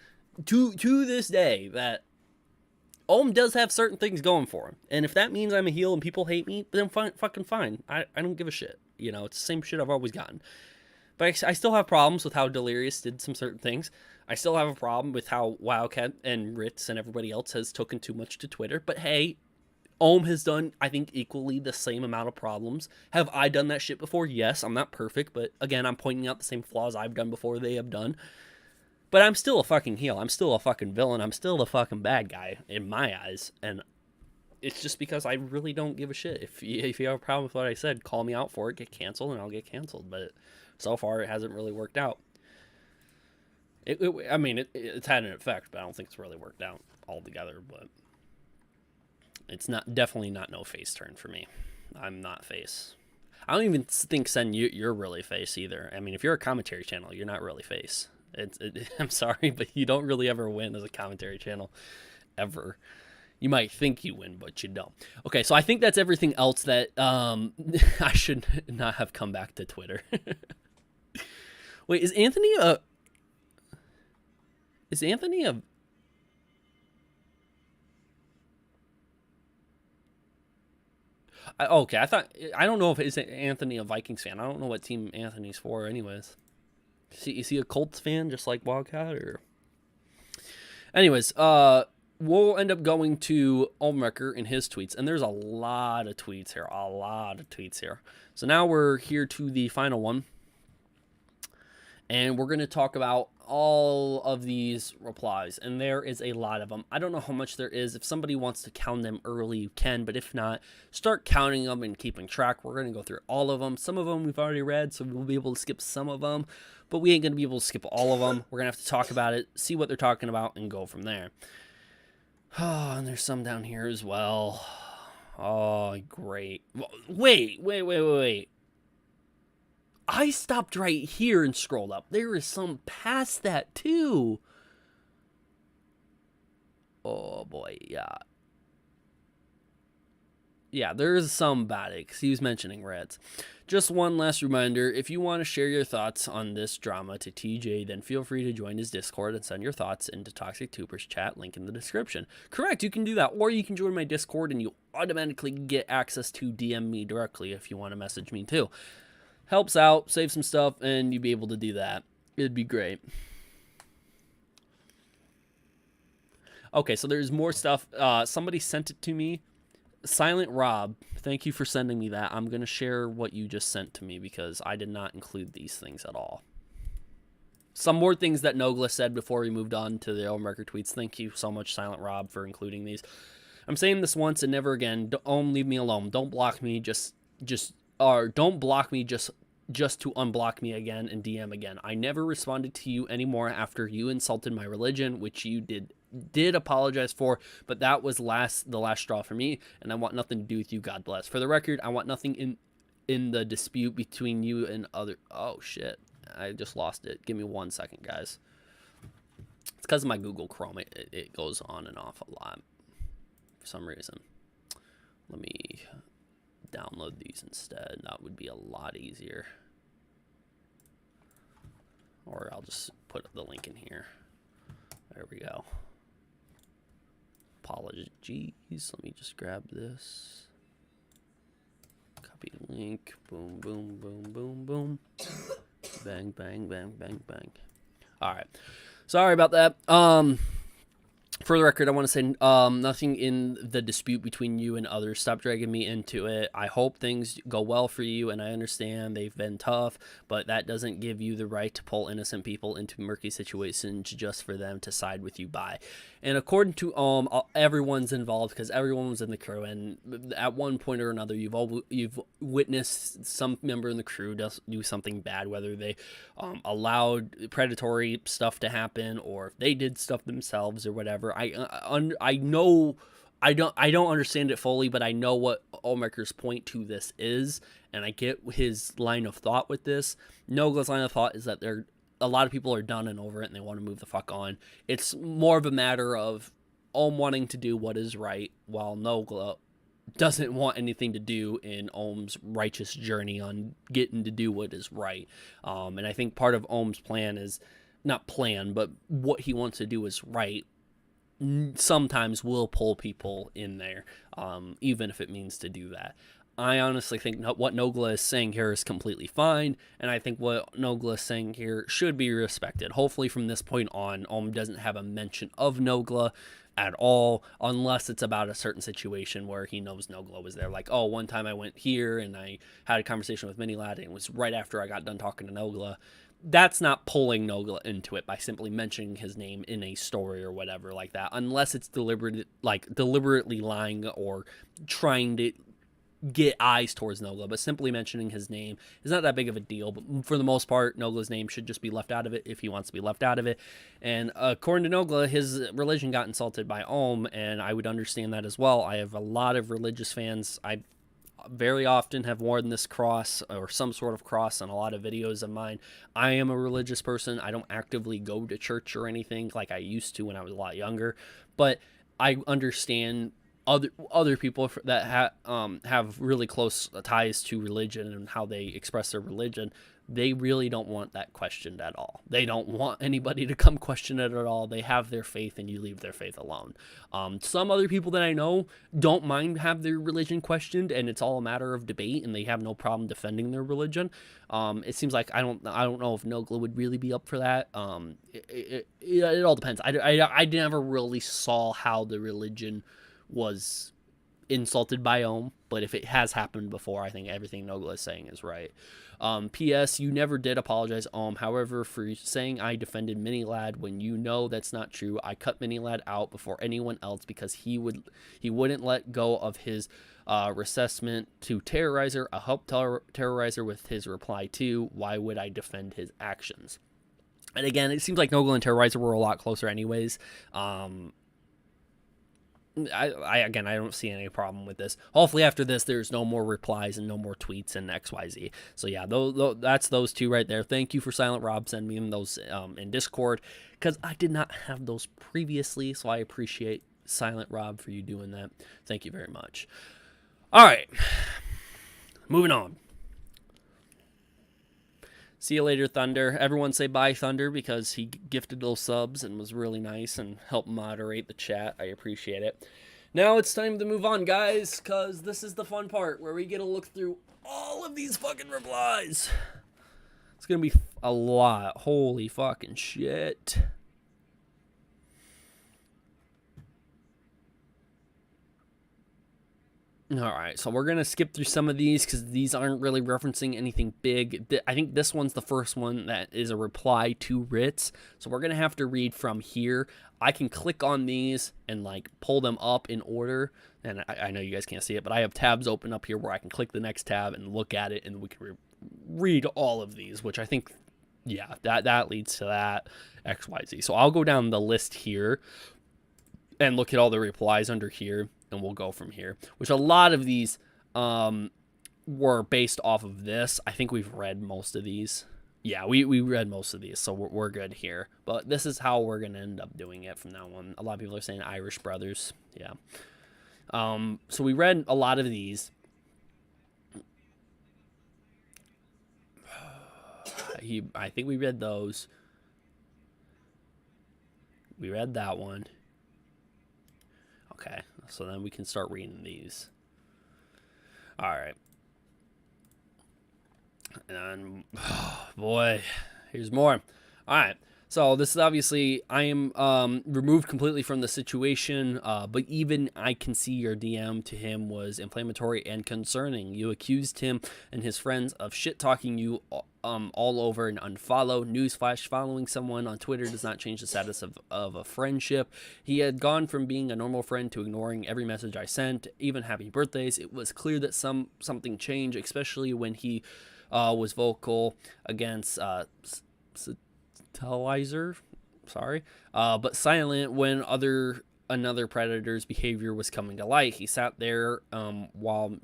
Ohm does have certain things going for him. And if that means I'm a heel and people hate me, then fucking fine. I don't give a shit. You know, it's the same shit I've always gotten. But I still have problems with how Delirious did some certain things. I still have a problem with how Wildcat and Ritz and everybody else has taken too much to Twitter. But hey, Ohm has done, I think, equally the same amount of problems. Have I done that shit before? Yes, I'm not perfect, but again, I'm pointing out the same flaws I've done before they have done. But I'm still a fucking heel. I'm still a fucking villain. I'm still the fucking bad guy in my eyes. And it's just because I really don't give a shit. If you have a problem with what I said, call me out for it, get canceled, and I'll get canceled. But so far, it hasn't really worked out. I mean, it's had an effect, but I don't think it's really worked out altogether, but... It's definitely not no face turn for me. I'm not face. I don't even think, Sen, you're really face either. I mean, if you're a commentary channel, you're not really face. I'm sorry, but you don't really ever win as a commentary channel. Ever. You might think you win, but you don't. Okay, so I think that's everything else that I should not have come back to Twitter. Wait, is Anthony a... Okay, I don't know if it's Anthony a Vikings fan. I don't know what team Anthony's for anyways. Is he a Colts fan just like Wildcat, or? Anyways, we'll end up going to Ohmwrecker in his tweets, and there's a lot of tweets here. So now we're here to the final one, and we're going to talk about all of these replies, and there is a lot of them. I don't know how much there is. If somebody wants to count them early, you can, but if not, start counting them and keeping track. We're going to go through all of them. Some of them we've already read, so we'll be able to skip some of them, but we ain't going to be able to skip all of them. We're going to have to talk about it, see what they're talking about, and go from there. Oh, and there's some down here as well. Oh, great. Wait. I stopped right here and scrolled up. There is some past that, too. Oh, boy, yeah. Yeah, there's some about it, because he was mentioning Reds. Just one last reminder, if you want to share your thoughts on this drama to TJ, then feel free to join his Discord and send your thoughts into Toxic Tubers chat, link in the description. Correct, you can do that, or you can join my Discord and you automatically get access to DM me directly if you want to message me, too. Helps out, save some stuff, and you'd be able to do that. It'd be great. Okay, so there's more stuff. Somebody sent it to me. Silent Rob, thank you for sending me that. I'm going to share what you just sent to me because I did not include these things at all. Some more things that Nogla said before we moved on to the Ohmwrecker tweets. Thank you so much, Silent Rob, for including these. I'm saying this once and never again. Don't leave me alone. Don't block me. Don't block me just to unblock me again and DM again. I never responded to you anymore after you insulted my religion, which you did apologize for, but that was the last straw for me, and I want nothing to do with you. God bless. For the record, I want nothing in the dispute between you and other... Oh, shit. I just lost it. Give me 1 second, guys. It's because of my Google Chrome. It goes on and off a lot for some reason. Let me download these instead. That would be a lot easier. Or I'll just put the link in here. There we go. Apologies. Let me just grab this. Copy link. Boom, boom, boom, boom, boom. Bang, bang, bang, bang, bang. All right. Sorry about that. For the record, I want to say nothing in the dispute between you and others. Stop dragging me into it. I hope things go well for you, and I understand they've been tough, but that doesn't give you the right to pull innocent people into murky situations just for them to side with you by. And according to everyone's involved, because everyone was in the crew, and at one point or another, you've witnessed some member in the crew do something bad, whether they allowed predatory stuff to happen or if they did stuff themselves or whatever. I know I don't understand it fully, but I know what Ohmwrecker's point to this is, and I get his line of thought with this. Nogla's line of thought is that a lot of people are done and over it, and they want to move the fuck on. It's more of a matter of Ohm wanting to do what is right, while Nogla doesn't want anything to do in Ohm's righteous journey on getting to do what is right. And I think part of Ohm's plan is, not plan, but what he wants to do is right. Sometimes will pull people in there, even if it means to do that. I honestly think what Nogla is saying here is completely fine, and I think what Nogla is saying here should be respected. Hopefully from this point on, Ohm doesn't have a mention of Nogla at all, unless it's about a certain situation where he knows Nogla was there. Like, oh, one time I went here and I had a conversation with Minilad, and it was right after I got done talking to Nogla. That's not pulling Nogla into it by simply mentioning his name in a story or whatever like that, unless it's deliberately lying or trying to get eyes towards Nogla. But simply mentioning his name is not that big of a deal. But for the most part, Nogla's name should just be left out of it if he wants to be left out of it. And according to Nogla, his religion got insulted by Ohm, and I would understand that as well. I have a lot of religious fans. I very often have worn this cross or some sort of cross on a lot of videos of mine. I am a religious person. I don't actively go to church or anything like I used to when I was a lot younger, but I understand other people that have really close ties to religion and how they express their religion. They really don't want that questioned at all. They don't want anybody to come question it at all. They have their faith, and you leave their faith alone. Some other people that I know don't mind have their religion questioned, and it's all a matter of debate, and they have no problem defending their religion. It seems like I don't know if Nogla would really be up for that. It all depends. I never really saw how the religion was insulted by Ohm, but if it has happened before, I think everything Nogla is saying is right. P.S. You never did apologize, Ohm. However, for saying I defended Minilad when you know that's not true, I cut Minilad out before anyone else because he wouldn't let go of his reassessment to Terrorizer. I helped Terrorizer with his reply to why would I defend his actions. And again, it seems like Nogla and Terrorizer were a lot closer anyways. I don't see any problem with this. Hopefully after this, there's no more replies and no more tweets and XYZ. So yeah, that's those two right there. Thank you for Silent Rob sending me those in Discord, because I did not have those previously, so I appreciate Silent Rob for you doing that. Thank you very much. All right, moving on. See you later, Thunder. Everyone say bye, Thunder, because he gifted those subs and was really nice and helped moderate the chat. I appreciate it. Now it's time to move on, guys, because this is the fun part where we get to look through all of these fucking replies. It's going to be a lot. Holy fucking shit. All right, so we're going to skip through some of these because these aren't really referencing anything big. I think this one's the first one that is a reply to Ritz. So we're going to have to read from here. I can click on these and like pull them up in order. And I know you guys can't see it, but I have tabs open up here where I can click the next tab and look at it, and we can read all of these, which I think, yeah, that leads to that XYZ. So I'll go down the list here and look at all the replies under here, and we'll go from here, which a lot of these were based off of this. I think we've read most of these. Yeah, we read most of these, so we're good here. But this is how we're gonna end up doing it from now on. A lot of people are saying Irish brothers. Yeah. So we read a lot of these. I think we read those. We read that one. Okay, so then we can start reading these. All right. And oh boy, here's more. All right. So this is obviously, I am removed completely from the situation, but even I can see your DM to him was inflammatory and concerning. You accused him and his friends of shit-talking you all over and unfollow. Newsflash, following someone on Twitter does not change the status of a friendship. He had gone from being a normal friend to ignoring every message I sent, even happy birthdays. It was clear that something changed, especially when he was vocal against Satellite, but silent when another predator's behavior was coming to light. He sat there while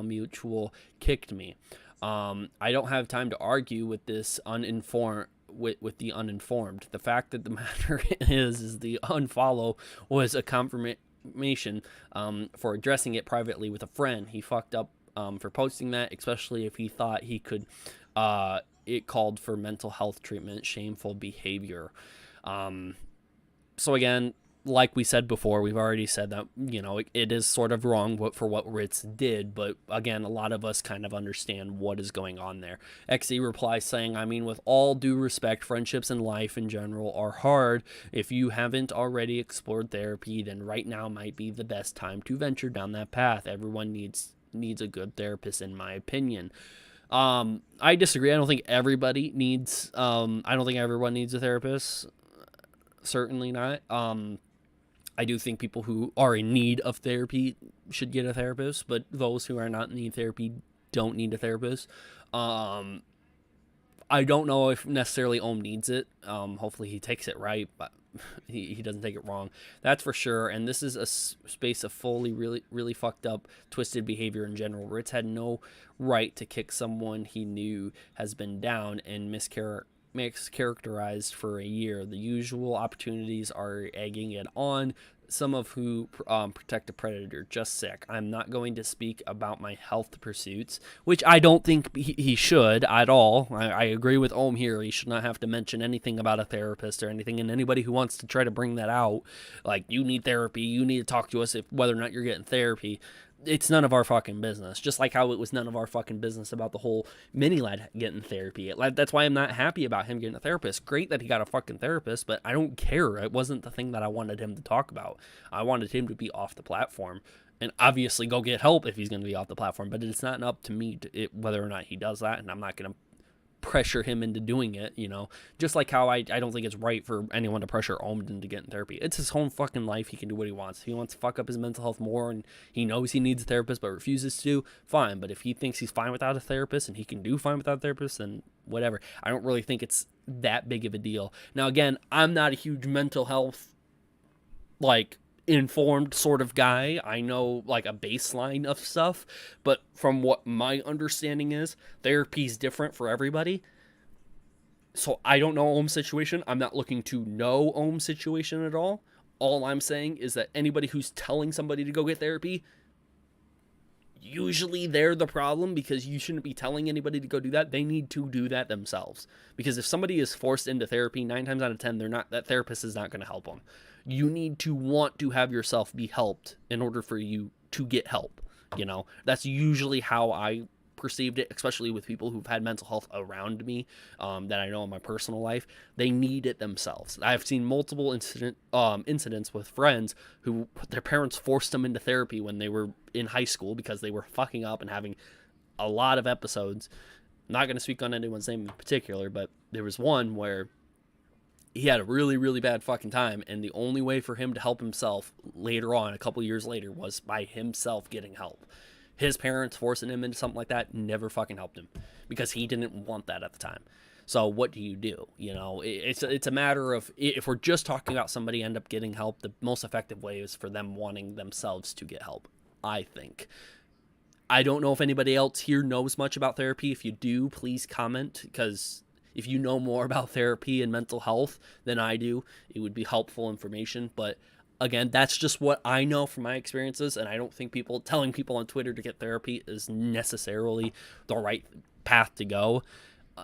Mutual kicked me. I don't have time to argue with this uninformed. With the uninformed. The fact that the matter is the unfollow was a confirmation for addressing it privately with a friend. He fucked up for posting that, especially if he thought he could. It called for mental health treatment, shameful behavior. So again, like we said before, we've already said that, you know, it is sort of wrong for what Ritz did, but again, a lot of us kind of understand what is going on there. XE replies saying, I mean, with all due respect, friendships and life in general are hard. If you haven't already explored therapy, then right now might be the best time to venture down that path. Everyone needs a good therapist, in my opinion. I disagree. I don't think everybody needs, I don't think everyone needs a therapist. Certainly not. I do think people who are in need of therapy should get a therapist, but those who are not in need of therapy don't need a therapist. I don't know if necessarily Ohm needs it. Hopefully he takes it right, but he doesn't take it wrong. That's for sure. And this is a space of fully really fucked up, twisted behavior in general. Ritz had no right to kick someone he knew has been down and mischaracterized for a year. The usual opportunities are egging it on. Some of who protect a predator. Just sick. I'm not going to speak about my health pursuits, which I don't think he should at all. I agree with Ohm here. He should not have to mention anything about a therapist or anything. And anybody who wants to try to bring that out, like, you need therapy, you need to talk to us whether or not you're getting therapy. It's none of our fucking business. Just like how it was none of our fucking business about the whole mini lad getting therapy. That's why I'm not happy about him getting a therapist. Great that he got a fucking therapist, but I don't care. It wasn't the thing that I wanted him to talk about. I wanted him to be off the platform and obviously go get help if he's going to be off the platform. But it's not up to me whether or not he does that, and I'm not going to pressure him into doing it, you know, just like how I don't think it's right for anyone to pressure Ohm into getting therapy. It's his whole fucking life. He can do what he wants. If he wants to fuck up his mental health more and he knows he needs a therapist but refuses to, fine. But if he thinks he's fine without a therapist and he can do fine without a therapist, then whatever. I don't really think it's that big of a deal. Now, again, I'm not a huge mental health, like, informed sort of guy. I know like a baseline of stuff, but from what my understanding is, therapy's different for everybody. So I don't know Ohm's situation. I'm not looking to know Ohm's situation at all. All I'm saying is that anybody who's telling somebody to go get therapy, usually they're the problem, because you shouldn't be telling anybody to go do that. They need to do that themselves, because if somebody is forced into therapy, 9 times out of 10, that therapist is not going to help them. You need to want to have yourself be helped in order for you to get help. You know, that's usually how I perceived it, especially with people who've had mental health around me that I know in my personal life. They need it themselves. I've seen multiple incidents with friends who their parents forced them into therapy when they were in high school because they were fucking up and having a lot of episodes. I'm not going to speak on anyone's name in particular, but there was one where he had a really, really bad fucking time, and the only way for him to help himself later on, a couple years later, was by himself getting help. His parents forcing him into something like that never fucking helped him, because he didn't want that at the time. So what do? You know, it's a matter of, if we're just talking about somebody end up getting help, the most effective way is for them wanting themselves to get help, I think. I don't know if anybody else here knows much about therapy. If you do, please comment, because if you know more about therapy and mental health than I do, it would be helpful information. But again, that's just what I know from my experiences, and I don't think telling people on Twitter to get therapy is necessarily the right path to go.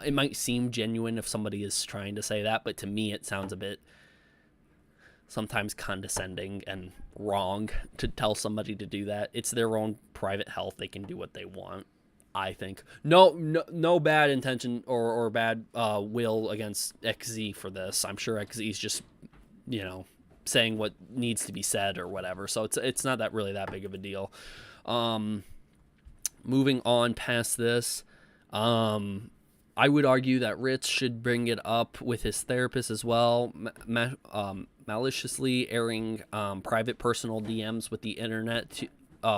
It might seem genuine if somebody is trying to say that, but to me it sounds a bit sometimes condescending and wrong to tell somebody to do that. It's their own private health. They can do what they want, I think. No bad intention or bad will against XZ for this. I'm sure XZ is just, saying what needs to be said or whatever. So it's not that really that big of a deal. Moving on past this, I would argue that Ritz should bring it up with his therapist as well. Maliciously airing private personal DMs with the internet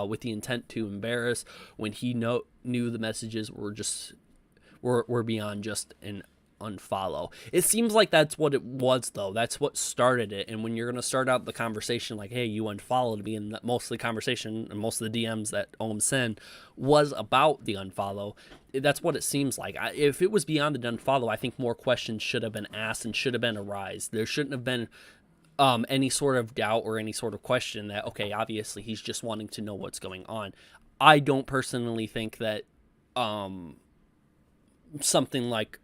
with the intent to embarrass when he knew the messages were beyond just an unfollow. It seems like that's what it was, though. That's what started it. And when you're going to start out the conversation like, hey, you unfollowed me, and most of the conversation and most of the DMs that Ohm sent was about the unfollow, that's what it seems like. If it was beyond the unfollow, I think more questions should have been asked and should have been arised. There shouldn't have been any sort of doubt or any sort of question that, okay, obviously he's just wanting to know what's going on. I don't personally think that something like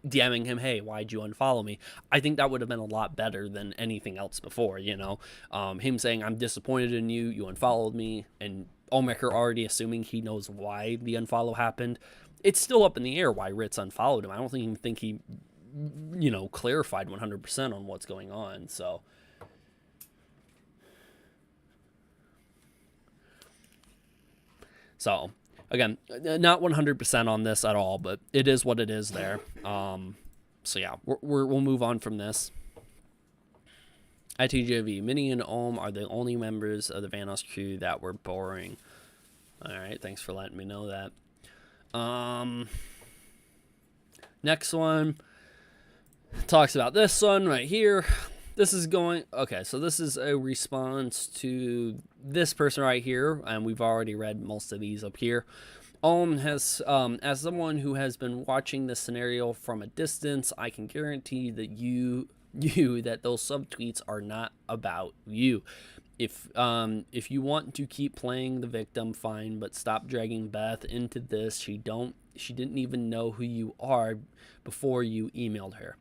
DMing him, hey, why'd you unfollow me? I think that would have been a lot better than anything else before, him saying, I'm disappointed in you, you unfollowed me, and Ohmwrecker already assuming he knows why the unfollow happened. It's still up in the air why Ritz unfollowed him. I don't even think he, clarified 100% on what's going on, so. So, again, not 100% on this at all, but it is what it is there. So yeah, we'll move on from this. At TJV, Minnie and Ohm are the only members of the Vanoss crew that were boring. All right, thanks for letting me know that. Next one talks about this one right here. This is okay, so this is a response to this person right here, and we've already read most of these up here. Ohm has, as someone who has been watching this scenario from a distance, I can guarantee that that those subtweets are not about you. If you want to keep playing the victim, fine, but stop dragging Beth into this. She didn't even know who you are before you emailed her.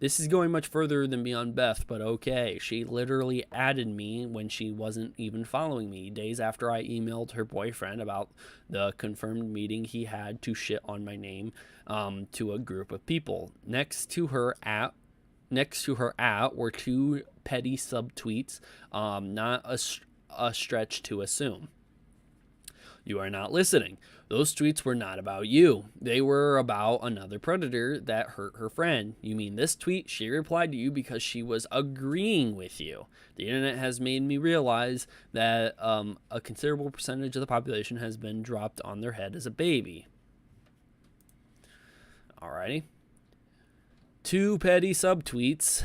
This is going much further than beyond Beth, but okay. She literally added me when she wasn't even following me, days after I emailed her boyfriend about the confirmed meeting he had to shit on my name to a group of people. Next to her at were two petty subtweets, not a stretch to assume. You are not listening. Those tweets were not about you. They were about another predator that hurt her friend. You mean this tweet? She replied to you because she was agreeing with you. The internet has made me realize that a considerable percentage of the population has been dropped on their head as a baby. Alrighty. Two petty subtweets.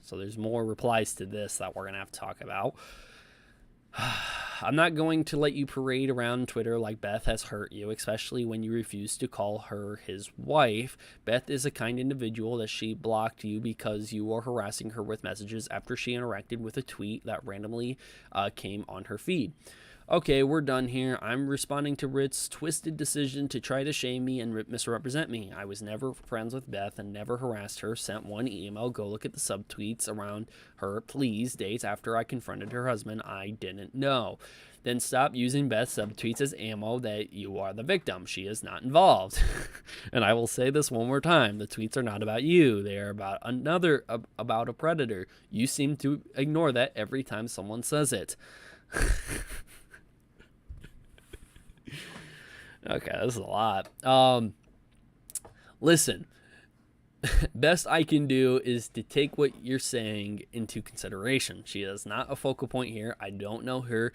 So there's more replies to this that we're going to have to talk about. I'm not going to let you parade around Twitter like Beth has hurt you, especially when you refuse to call her his wife. Beth is a kind individual that she blocked you because you were harassing her with messages after she interacted with a tweet that randomly came on her feed. Okay, we're done here. I'm responding to Ritz's twisted decision to try to shame me and misrepresent me. I was never friends with Beth and never harassed her. Sent one email. Go look at the subtweets around her, please. Days after I confronted her husband, I didn't know. Then stop using Beth's subtweets as ammo that you are the victim. She is not involved. And I will say this one more time. The tweets are not about you. They are about about a predator. You seem to ignore that every time someone says it. Okay, this is a lot. Listen, Best I can do is to take what you're saying into consideration. She is not a focal point here. I don't know her.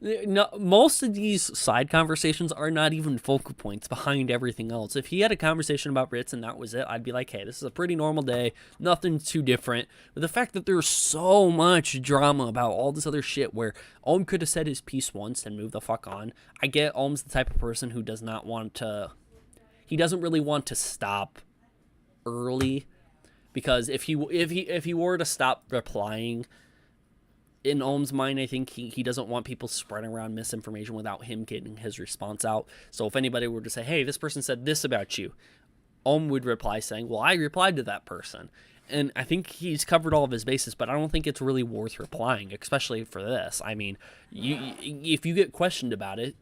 No, most of these side conversations are not even focal points behind everything else. If he had a conversation about Ritz and that was it, I'd be like, hey, this is a pretty normal day. Nothing too different. But the fact that there's so much drama about all this other shit where Ohm could have said his piece once and moved the fuck on. I get Ohm's the type of person who does not want to... He doesn't really want to stop early, because if he were to stop replying, in Ohm's mind, I think he doesn't want people spreading around misinformation without him getting his response out. So if anybody were to say, hey, this person said this about you, Ohm would reply saying, well, I replied to that person. And I think he's covered all of his bases, but I don't think it's really worth replying, especially for this. I mean, if you get questioned about it,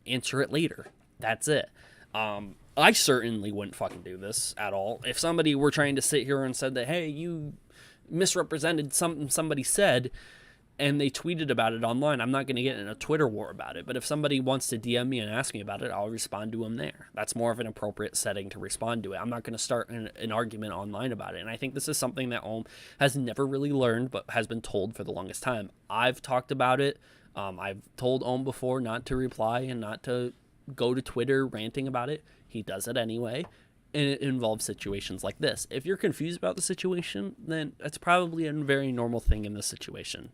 answer it later. That's it. I certainly wouldn't fucking do this at all. If somebody were trying to sit here and said that, hey, you misrepresented something somebody said, and they tweeted about it online, I'm not going to get in a Twitter war about it. But if somebody wants to DM me and ask me about it, I'll respond to them there. That's more of an appropriate setting to respond to it. I'm not going to start an argument online about it. And I think this is something that Ohm has never really learned, but has been told for the longest time. I've talked about it. I've told Ohm before not to reply and not to go to Twitter ranting about it. He does it anyway. And it involves situations like this. If you're confused about the situation, then it's probably a very normal thing in this situation.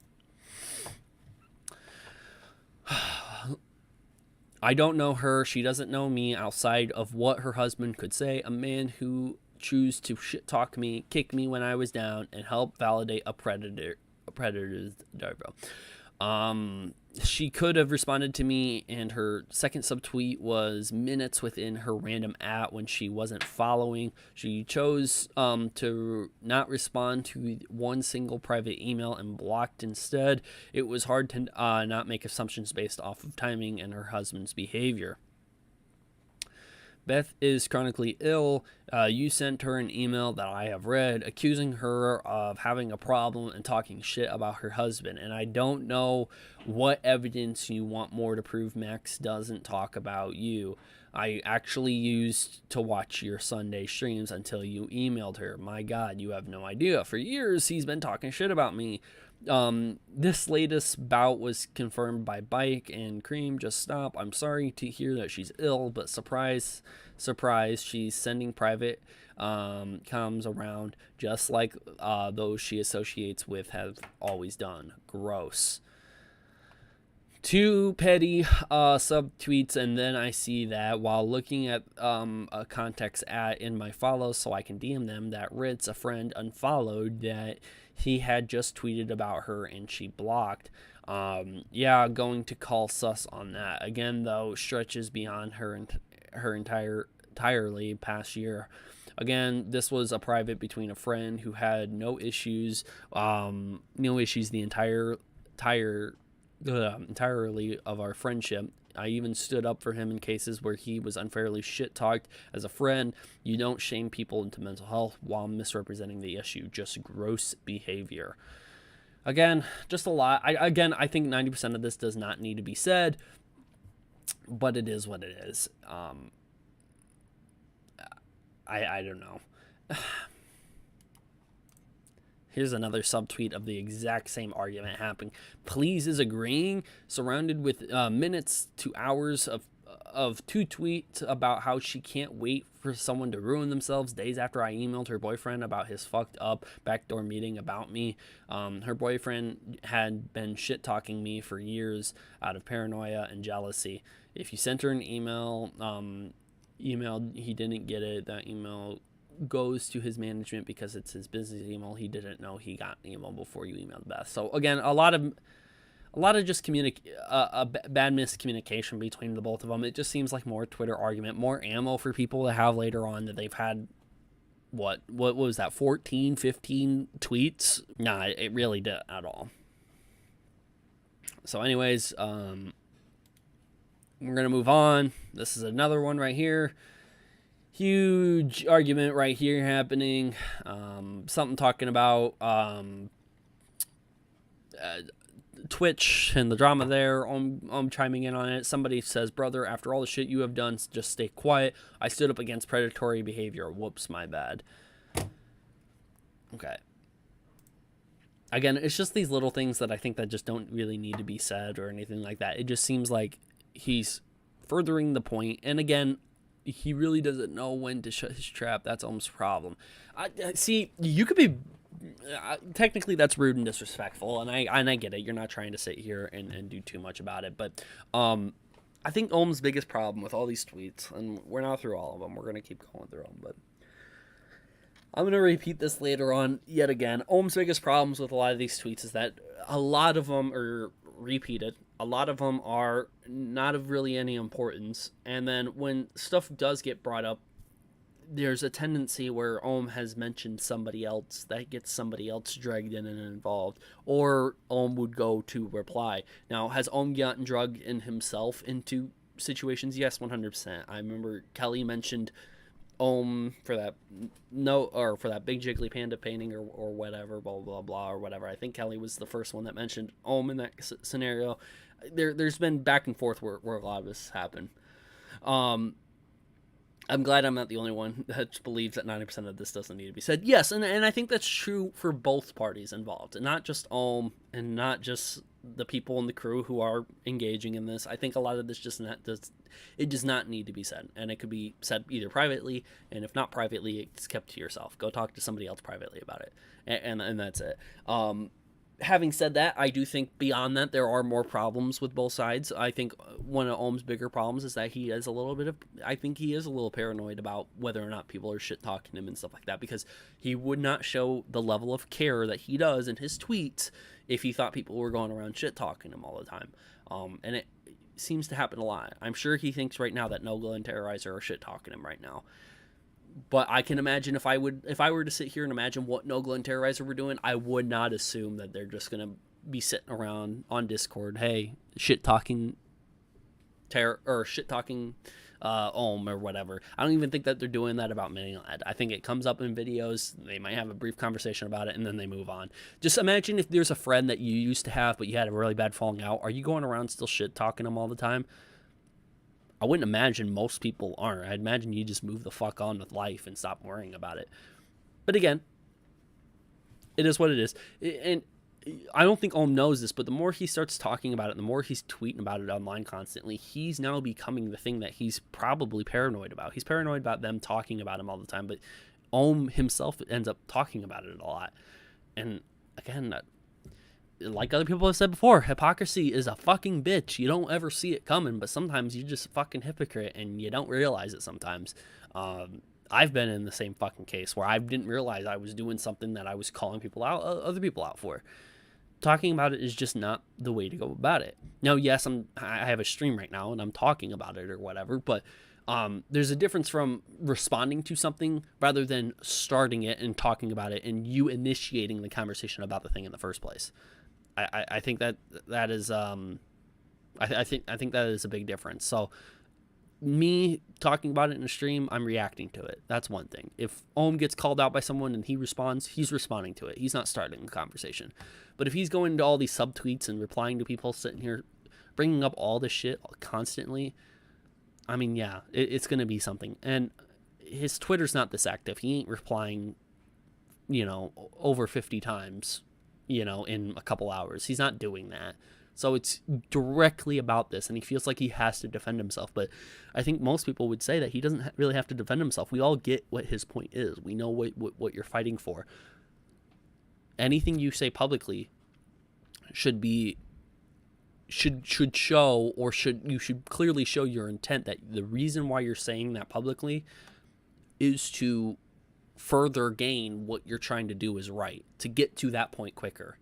I don't know her. She doesn't know me outside of what her husband could say. A man who chose to shit talk me, kick me when I was down, and help validate a predator's she could have responded to me, and her second subtweet was minutes within her random @ when she wasn't following. She chose to not respond to one single private email and blocked instead. It was hard to not make assumptions based off of timing and her husband's behavior. Beth is chronically ill. You sent her an email that I have read accusing her of having a problem and talking shit about her husband. And I don't know what evidence you want more to prove Max doesn't talk about you. I actually used to watch your Sunday streams until you emailed her. My God, you have no idea. For years, he's been talking shit about me. This latest bout was confirmed by Bike and Cream. Just stop. I'm sorry to hear that she's ill, but surprise, she's sending private comms around just like those she associates with have always done. Gross. 2 petty subtweets, and then I see that while looking at a context in my follows so I can DM them that Ritz, a friend, unfollowed that he had just tweeted about her and she blocked. Yeah, going to call sus on that. Again, though, stretches beyond her entirely past year. Again, this was a private between a friend who had no issues the entirely of our friendship. I even stood up for him in cases where he was unfairly shit-talked. As a friend, you don't shame people into mental health while misrepresenting the issue. Just gross behavior. Again, just a lot. I think 90% of this does not need to be said, but it is what it is. I don't know. Here's another subtweet of the exact same argument happening. Please is agreeing, surrounded with minutes to hours of 2 tweets about how she can't wait for someone to ruin themselves days after I emailed her boyfriend about his fucked up backdoor meeting about me. Her boyfriend had been shit-talking me for years out of paranoia and jealousy. If you sent her an email, he didn't get it. That email goes to his management because it's his business email. He didn't know he got an email before you emailed Beth. So again, a lot of just bad miscommunication between the both of them. It just seems like more Twitter argument, more ammo for people to have later on that they've had. What was that? 14, 15 tweets? Nah, it really did at all. So anyways, we're gonna move on. This is another one right here. Huge argument right here happening. Something talking about Twitch and the drama there. I'm chiming in on it. Somebody says, brother, after all the shit you have done, just stay quiet. I stood up against predatory behavior. Whoops, my bad. Okay. Again, it's just these little things that I think that just don't really need to be said or anything like that. It just seems like he's furthering the point. And again, he really doesn't know when to shut his trap. That's almost a problem. I see, you could be... technically, that's rude and disrespectful. And I get it. You're not trying to sit here and do too much about it. But I think Ohm's biggest problem with all these tweets, and we're not through all of them. We're going to keep going through them. But I'm going to repeat this later on yet again. Ohm's biggest problems with a lot of these tweets is that a lot of them are repeated. A lot of them are not of really any importance. And then when stuff does get brought up, there's a tendency where Ohm has mentioned somebody else that gets somebody else dragged in and involved. Or Ohm would go to reply. Now, has Ohm gotten drugged in himself into situations? Yes, 100%. I remember Kelly mentioned Ohm for that for that big jiggly panda painting or whatever, blah blah blah or whatever. I think Kelly was the first one that mentioned Ohm in that scenario. There's been back and forth where a lot of this happened. I'm glad I'm not the only one that believes that 90% of this doesn't need to be said. Yes, and I think that's true for both parties involved, and not just Ohm and not just the people in the crew who are engaging in this. I think a lot of this does not need to be said, and it could be said either privately, and if not privately, it's kept to yourself. Go talk to somebody else privately about it, and that's it. Having said that, I do think beyond that there are more problems with both sides. I think one of Ohm's bigger problems is that he is a little paranoid about whether or not people are shit talking him and stuff like that, because he would not show the level of care that he does in his tweets if he thought people were going around shit talking him all the time. And it seems to happen a lot. I'm sure he thinks right now that Nogla and Terrorizer are shit talking him right now. But I can imagine if I were to sit here and imagine what Nogla and Terrorizer were doing, I would not assume that they're just gonna be sitting around on Discord, hey, shit talking Ohm or whatever. I don't even think that they're doing that about Minilad. I think it comes up in videos, they might have a brief conversation about it, and then they move on. Just imagine if there's a friend that you used to have, but you had a really bad falling out. Are you going around still shit talking them all the time? I wouldn't imagine most people aren't. I'd imagine you just move the fuck on with life and stop worrying about it. But again, it is what it is. And I don't think Ohm knows this, but the more he starts talking about it, the more he's tweeting about it online constantly, he's now becoming the thing that he's probably paranoid about. He's paranoid about them talking about him all the time, but Ohm himself ends up talking about it a lot. And again, like other people have said before, hypocrisy is a fucking bitch. You don't ever see it coming, but sometimes you're just a fucking hypocrite and you don't realize it sometimes. I've been in the same fucking case where I didn't realize I was doing something that I was calling other people out for. Talking about it is just not the way to go about it. Now, yes, I have a stream right now and I'm talking about it or whatever, but there's a difference from responding to something rather than starting it and talking about it and you initiating the conversation about the thing in the first place. I think that is I think that is a big difference. So me talking about it in a stream, I'm reacting to it. That's one thing. If Ohm gets called out by someone and he responds, he's responding to it. He's not starting the conversation. But if he's going into all these subtweets and replying to people sitting here, bringing up all this shit constantly, I mean, yeah, it's going to be something. And his Twitter's not this active. He ain't replying, over 50 times, in a couple hours. He's not doing that. So it's directly about this, and he feels like he has to defend himself. But I think most people would say that he doesn't really have to defend himself. We all get what his point is. We know what you're fighting for. Anything you say publicly should show, or you should clearly show your intent that the reason why you're saying that publicly is to further gain what you're trying to do is right, to get to that point quicker.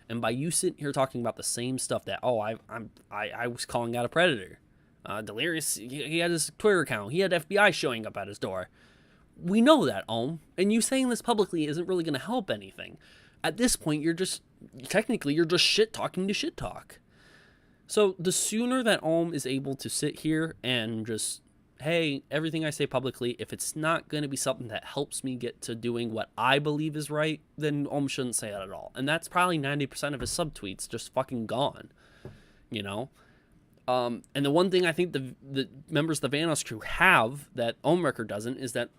And by you sitting here talking about the same stuff that, I was calling out a predator, Delirious, he had his Twitter account, he had FBI showing up at his door. We know that, Ohm, and you saying this publicly isn't really going to help anything. At this point, you're just shit talking to shit talk. So the sooner that Ohm is able to sit here and just, hey, everything I say publicly, if it's not going to be something that helps me get to doing what I believe is right, then Ohm shouldn't say that at all. And that's probably 90% of his subtweets just fucking gone, And the one thing I think the members of the Vanoss crew have that Ohmwrecker doesn't is that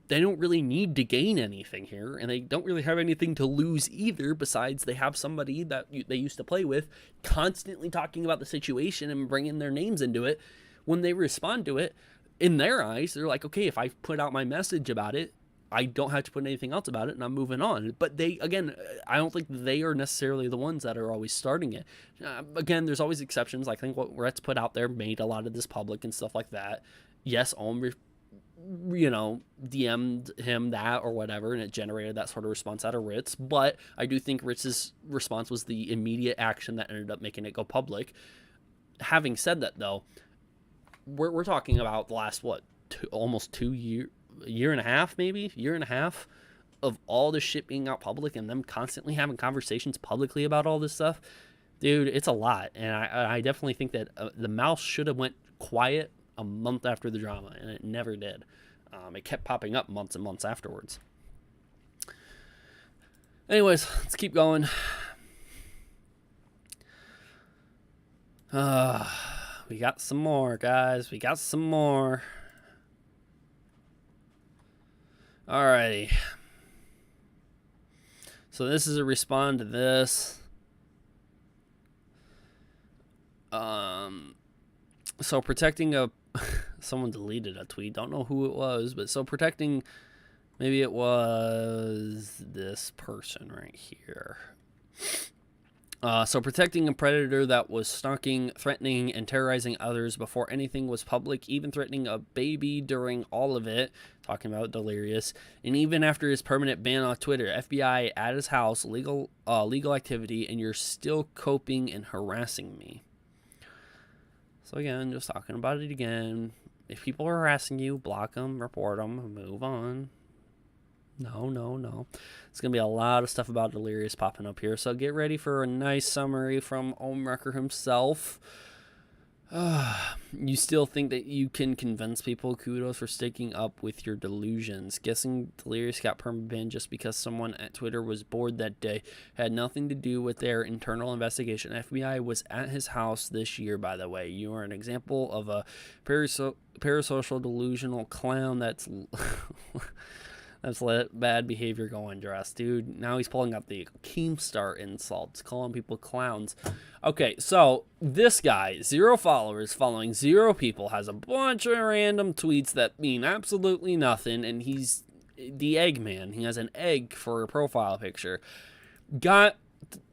they don't really need to gain anything here, and they don't really have anything to lose either, besides they have somebody that they used to play with constantly talking about the situation and bringing their names into it. When they respond to it, in their eyes, they're like, okay, if I put out my message about it, I don't have to put anything else about it, and I'm moving on. But they, again, I don't think they are necessarily the ones that are always starting it. Again, there's always exceptions. I think what Ritz put out there made a lot of this public and stuff like that. Yes, DM'd him that or whatever, and it generated that sort of response out of Ritz. But I do think Ritz's response was the immediate action that ended up making it go public. Having said that, though, we're talking about the last, almost 2 years, year and a half, maybe year and a half of all this shit being out public and them constantly having conversations publicly about all this stuff. Dude, it's a lot. And I definitely think that the mouse should have went quiet a month after the drama, and it never did. It kept popping up months and months afterwards. Anyways, let's keep going. We got some more, guys. We got some more. Alrighty. So this is a respond to this. So protecting someone deleted a tweet. Don't know who it was, but so protecting, maybe it was this person right here. So protecting a predator that was stalking, threatening, and terrorizing others before anything was public, even threatening a baby during all of it, talking about Delirious, and even after his permanent ban off Twitter, FBI at his house, legal activity, and you're still coping and harassing me. So again, just talking about it again. If people are harassing you, block them, report them, move on. No. It's going to be a lot of stuff about Delirious popping up here. So get ready for a nice summary from Ohmwrecker himself. You still think that you can convince people? Kudos for sticking up with your delusions. Guessing Delirious got perma banned just because someone at Twitter was bored that day. Had nothing to do with their internal investigation. FBI was at his house this year, by the way. You are an example of a parasocial delusional clown that's... That's let bad behavior go undressed, dude. Now he's pulling up the Keemstar insults, calling people clowns. Okay, so this guy, 0 followers, following 0 people, has a bunch of random tweets that mean absolutely nothing, and he's the Eggman. He has an egg for a profile picture. Got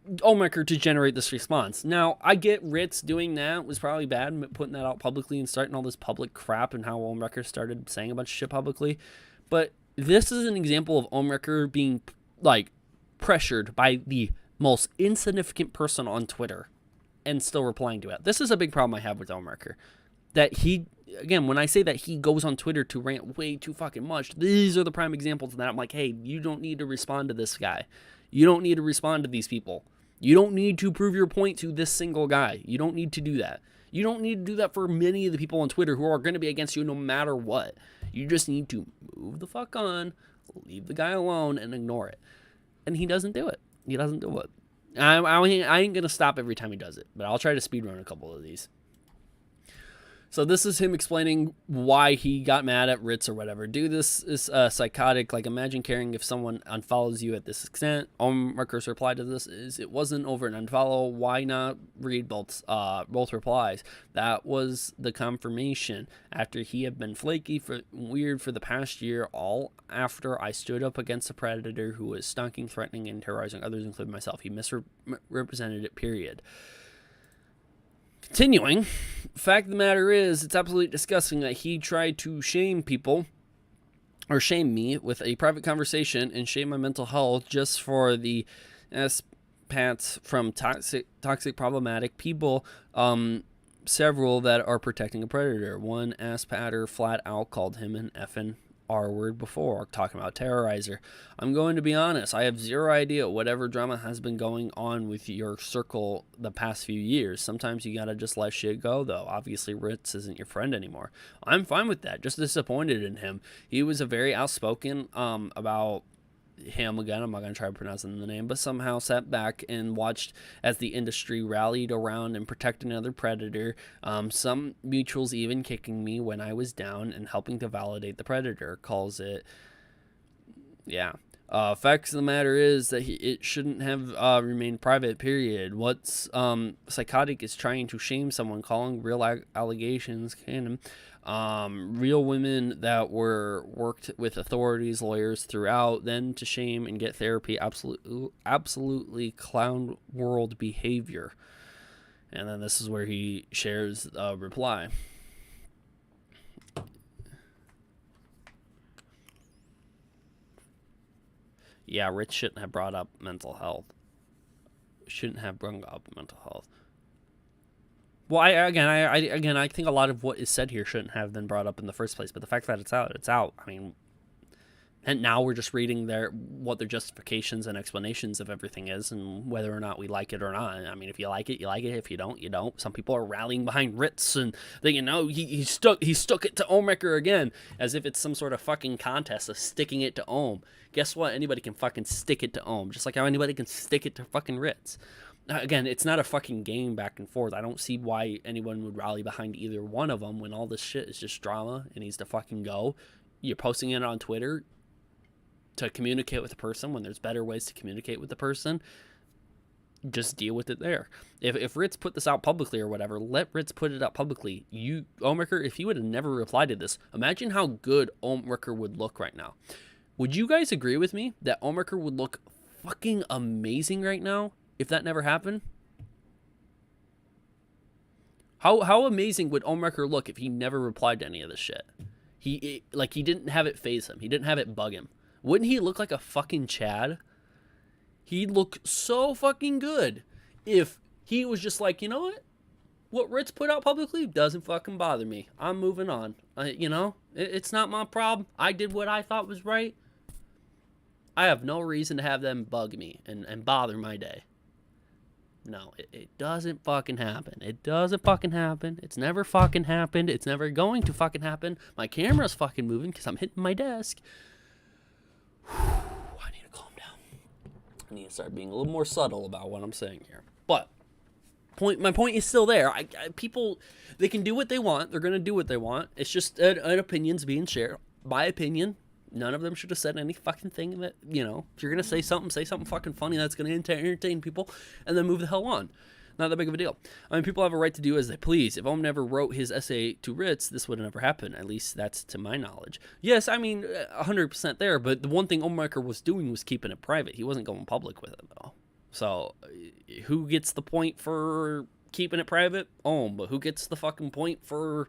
Ohmwrecker to generate this response. Now, I get Ritz doing that was probably bad, putting that out publicly and starting all this public crap and how Ohmwrecker started saying a bunch of shit publicly, but this is an example of Ohmwrecker being, like, pressured by the most insignificant person on Twitter and still replying to it. This is a big problem I have with Ohmwrecker. That he, again, when I say that he goes on Twitter to rant way too fucking much, these are the prime examples of that. I'm like, hey, you don't need to respond to this guy. You don't need to respond to these people. You don't need to prove your point to this single guy. You don't need to do that. You don't need to do that for many of the people on Twitter who are going to be against you no matter what. You just need to move the fuck on, leave the guy alone, and ignore it. And he doesn't do it. He doesn't do it. I ain't going to stop every time he does it, but I'll try to speedrun a couple of these. So this is him explaining why he got mad at Ritz or whatever. Dude, this is psychotic. Like, imagine caring if someone unfollows you at this extent. Ohmwrecker's reply to this is, it wasn't over an unfollow. Why not read both replies? That was the confirmation. After he had been flaky, weird for the past year, all after I stood up against a predator who was stalking, threatening, and terrorizing others, including myself. He misrepresented it, period. Continuing, fact of the matter is, it's absolutely disgusting that he tried to shame people, or shame me, with a private conversation and shame my mental health just for the pats from toxic problematic people, several that are protecting a predator. One ass-patter flat out called him an effing R-word before, talking about terrorizer. I'm going to be honest, I have zero idea whatever drama has been going on with your circle the past few years. Sometimes you gotta just let shit go, though. Obviously, Ritz isn't your friend anymore. I'm fine with that, just disappointed in him. He was a very outspoken about him, again, I'm not going to try pronouncing the name, but somehow sat back and watched as the industry rallied around and protected another predator, some mutuals even kicking me when I was down and helping to validate the predator, calls it Yeah. Facts of the matter is that it shouldn't have remained private, period. What's psychotic is trying to shame someone, calling real allegations canon. Real women that were worked with authorities, lawyers throughout, then to shame and get therapy. Absolutely clown world behavior. And then this is where he shares a reply. Yeah, Rich shouldn't have brought up mental health. Shouldn't have brought up mental health. Well, I think a lot of what is said here shouldn't have been brought up in the first place. But the fact that it's out, it's out. I mean, and now we're just reading what their justifications and explanations of everything is, and whether or not we like it or not. I mean, if you like it, you like it. If you don't, you don't. Some people are rallying behind Ritz, and they, he stuck it to Ohmwrecker again, as if it's some sort of fucking contest of sticking it to Ohm. Guess what? Anybody can fucking stick it to Ohm, just like how anybody can stick it to fucking Ritz. Again, it's not a fucking game back and forth. I don't see why anyone would rally behind either one of them when all this shit is just drama and needs to fucking go. You're posting it on Twitter to communicate with the person when there's better ways to communicate with the person. Just deal with it there. If Ritz put this out publicly or whatever, let Ritz put it out publicly. Ohmwrecker, if you would have never replied to this, imagine how good Ohmwrecker would look right now. Would you guys agree with me that Ohmwrecker would look fucking amazing right now if that never happened? How amazing would Ohmwrecker look if he never replied to any of this shit? He didn't have it faze him. He didn't have it bug him. Wouldn't he look like a fucking Chad? He'd look so fucking good if he was just like, you know what Ritz put out publicly doesn't fucking bother me. I'm moving on. It's not my problem. I did what I thought was right. I have no reason to have them bug me and bother my day. No, it doesn't fucking happen. It doesn't fucking happen. It's never fucking happened. It's never going to fucking happen. My camera's fucking moving because I'm hitting my desk. I need to calm down. I need to start being a little more subtle about what I'm saying here. But my point is still there. People, they can do what they want. They're going to do what they want. It's just an opinion's being shared. My opinion, none of them should have said any fucking thing that, if you're going to say something fucking funny that's going to entertain people, and then move the hell on. Not that big of a deal. I mean, people have a right to do as they please. If Ohm never wrote his essay to Ritz, this would have never happened. At least that's to my knowledge. Yes, I mean, 100% there, but the one thing Ohmwrecker was doing was keeping it private. He wasn't going public with it, though. So, who gets the point for keeping it private? Ohm. But who gets the fucking point for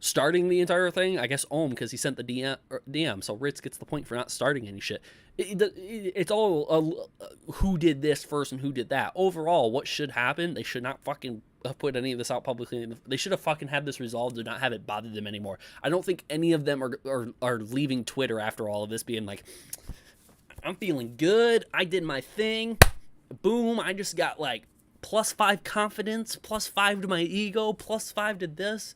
starting the entire thing? I guess Ohm, because he sent the DM. So Ritz gets the point for not starting any shit. It's all who did this first and who did that. Overall, what should happen, they should not fucking put any of this out publicly. They should have fucking had this resolved to not have it bother them anymore. I don't think any of them are leaving Twitter after all of this, being like, I'm feeling good. I did my thing. Boom. I just got like +5 confidence, +5 to my ego, +5 to this.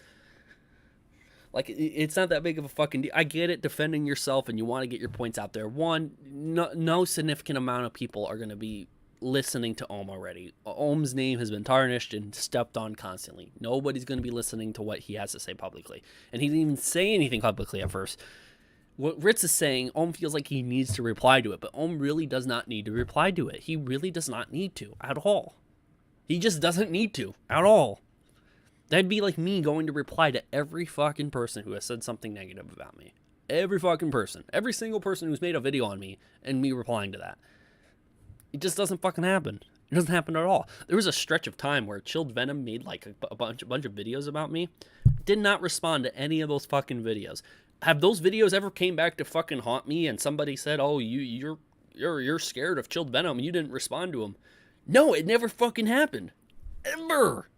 Like, it's not that big of a fucking deal. I get it, defending yourself, and you want to get your points out there. One, no significant amount of people are going to be listening to Ohm already. Ohm's name has been tarnished and stepped on constantly. Nobody's going to be listening to what he has to say publicly. And he didn't even say anything publicly at first. What Ritz is saying, Ohm feels like he needs to reply to it, but Ohm really does not need to reply to it. He really does not need to at all. He just doesn't need to at all. That'd be like me going to reply to every fucking person who has said something negative about me. Every fucking person. Every single person who's made a video on me and me replying to that. It just doesn't fucking happen. It doesn't happen at all. There was a stretch of time where Chilled Venom made like a bunch of videos about me. Did not respond to any of those fucking videos. Have those videos ever came back to fucking haunt me and somebody said, oh, you're scared of Chilled Venom and you didn't respond to him? No, it never fucking happened. Ever.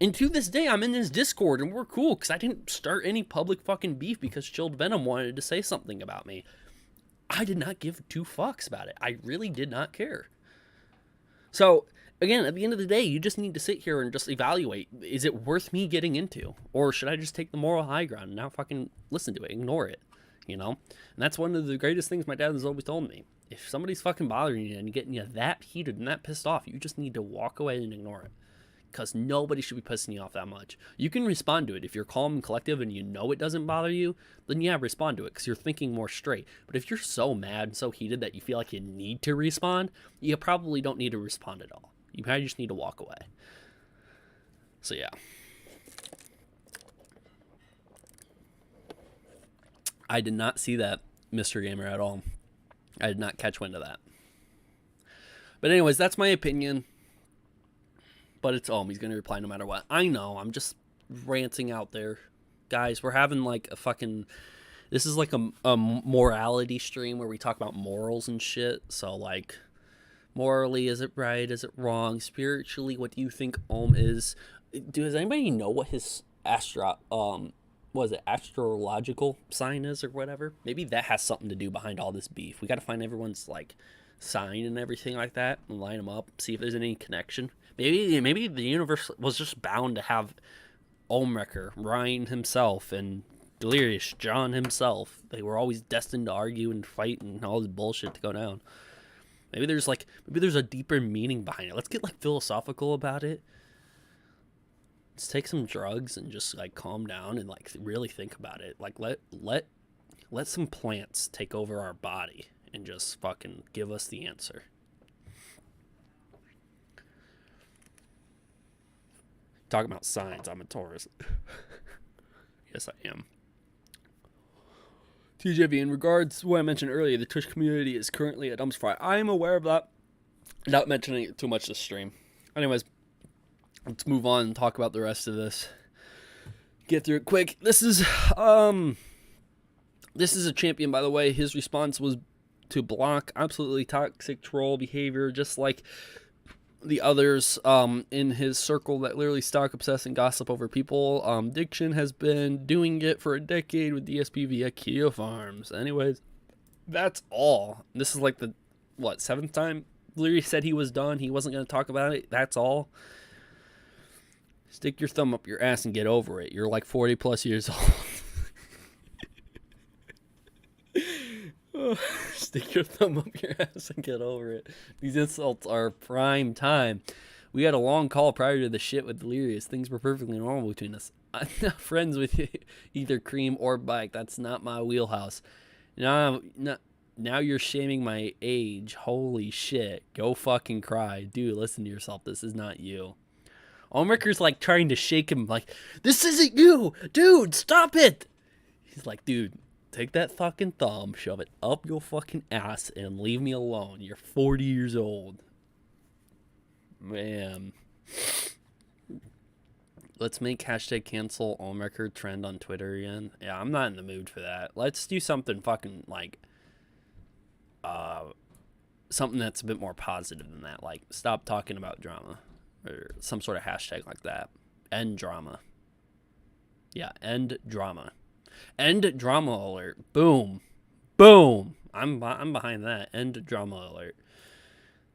And to this day, I'm in this Discord, and we're cool, because I didn't start any public fucking beef because Chilled Venom wanted to say something about me. I did not give 2 fucks about it. I really did not care. So, again, at the end of the day, you just need to sit here and just evaluate, is it worth me getting into? Or should I just take the moral high ground and not fucking listen to it, ignore it, And that's one of the greatest things my dad has always told me. If somebody's fucking bothering you and getting you that heated and that pissed off, you just need to walk away and ignore it. because nobody should be pissing you off that much. You can respond to it. If you're calm and collective and you know it doesn't bother you, then yeah, respond to it because you're thinking more straight. But if you're so mad and so heated that you feel like you need to respond, you probably don't need to respond at all. You probably just need to walk away. So yeah. I did not see that, Mr. Gamer, at all. I did not catch wind of that. But anyways, that's my opinion. But it's He's going to reply no matter what. I know. I'm just ranting out there. Guys, we're having like a fucking... This is like a morality stream where we talk about morals and shit. So like, morally, is it right? Is it wrong? Spiritually, what do you think Ohm is? Does anybody know what his astrological sign is or whatever? Maybe that has something to do behind all this beef. We got to find everyone's like sign and everything like that and line them up, see if there's any connection. Maybe the universe was just bound to have Ohmwrecker, Ryan himself, and Delirious John himself. They were always destined to argue and fight and all this bullshit to go down. Maybe there's a deeper meaning behind it. Let's get like philosophical about it. Let's take some drugs and just like calm down and like really think about it. Like let some plants take over our body and just fucking give us the answer. Talking about signs, I'm a Taurus. Yes, I am. TJV, in regards to what I mentioned earlier, the Twitch community is currently a dumpster fire. I am aware of that. Without mentioning it too much this stream. Anyways, let's move on and talk about the rest of this. Get through it quick. This is a champion, by the way. His response was to block absolutely toxic troll behavior, just like the others in his circle that literally stalk, obsess, and gossip over people. Diction has been doing it for a decade with DSP via Kia Farms. Anyways, that's all. This is like the, 7th time Leary said he was done. He wasn't going to talk about it. That's all. Stick your thumb up your ass and get over it. You're like 40 plus years old. Stick your thumb up your ass and get over it. These insults are prime time. We had a long call prior to the shit with Delirious. Things were perfectly normal between us. I'm not friends with either Cream or Bike. That's not my wheelhouse. Now you're shaming my age. Holy shit. Go fucking cry. Dude, listen to yourself. This is not you. Ohmwrecker's like trying to shake him like, this isn't you. Dude, stop it. He's like, dude, take that fucking thumb, shove it up your fucking ass, and leave me alone. You're 40 years old. Man. Let's make hashtag cancel Ohmwrecker trend on Twitter again. Yeah, I'm not in the mood for that. Let's do something fucking like, something that's a bit more positive than that. Like, stop talking about drama. Or some sort of hashtag like that. End drama. Yeah, end drama. End drama alert. Boom. Boom. I'm behind that. End drama alert.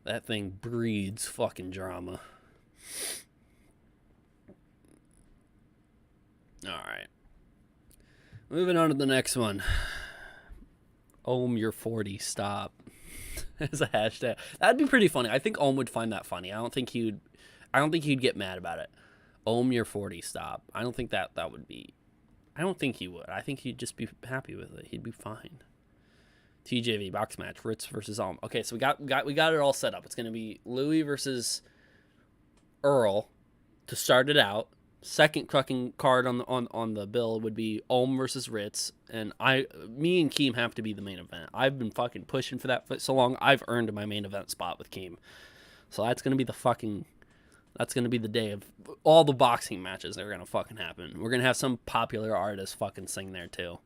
That thing breeds fucking drama. Alright. Moving on to the next one. Ohm, you're 40. Stop. As a hashtag. That'd be pretty funny. I think Ohm would find that funny. I don't think he'd get mad about it. Ohm, you're 40. Stop. I don't think that would be... I don't think he would. I think he'd just be happy with it. He'd be fine. TJV box match. Ritz versus Ohm. Okay, so we got it all set up. It's gonna be Louis versus Earl to start it out. Second fucking card on the bill would be Ohm versus Ritz, and me and Keem have to be the main event. I've been fucking pushing for that for so long. I've earned my main event spot with Keem. So that's gonna be the day of all the boxing matches that are going to fucking happen. We're going to have some popular artist fucking sing there too.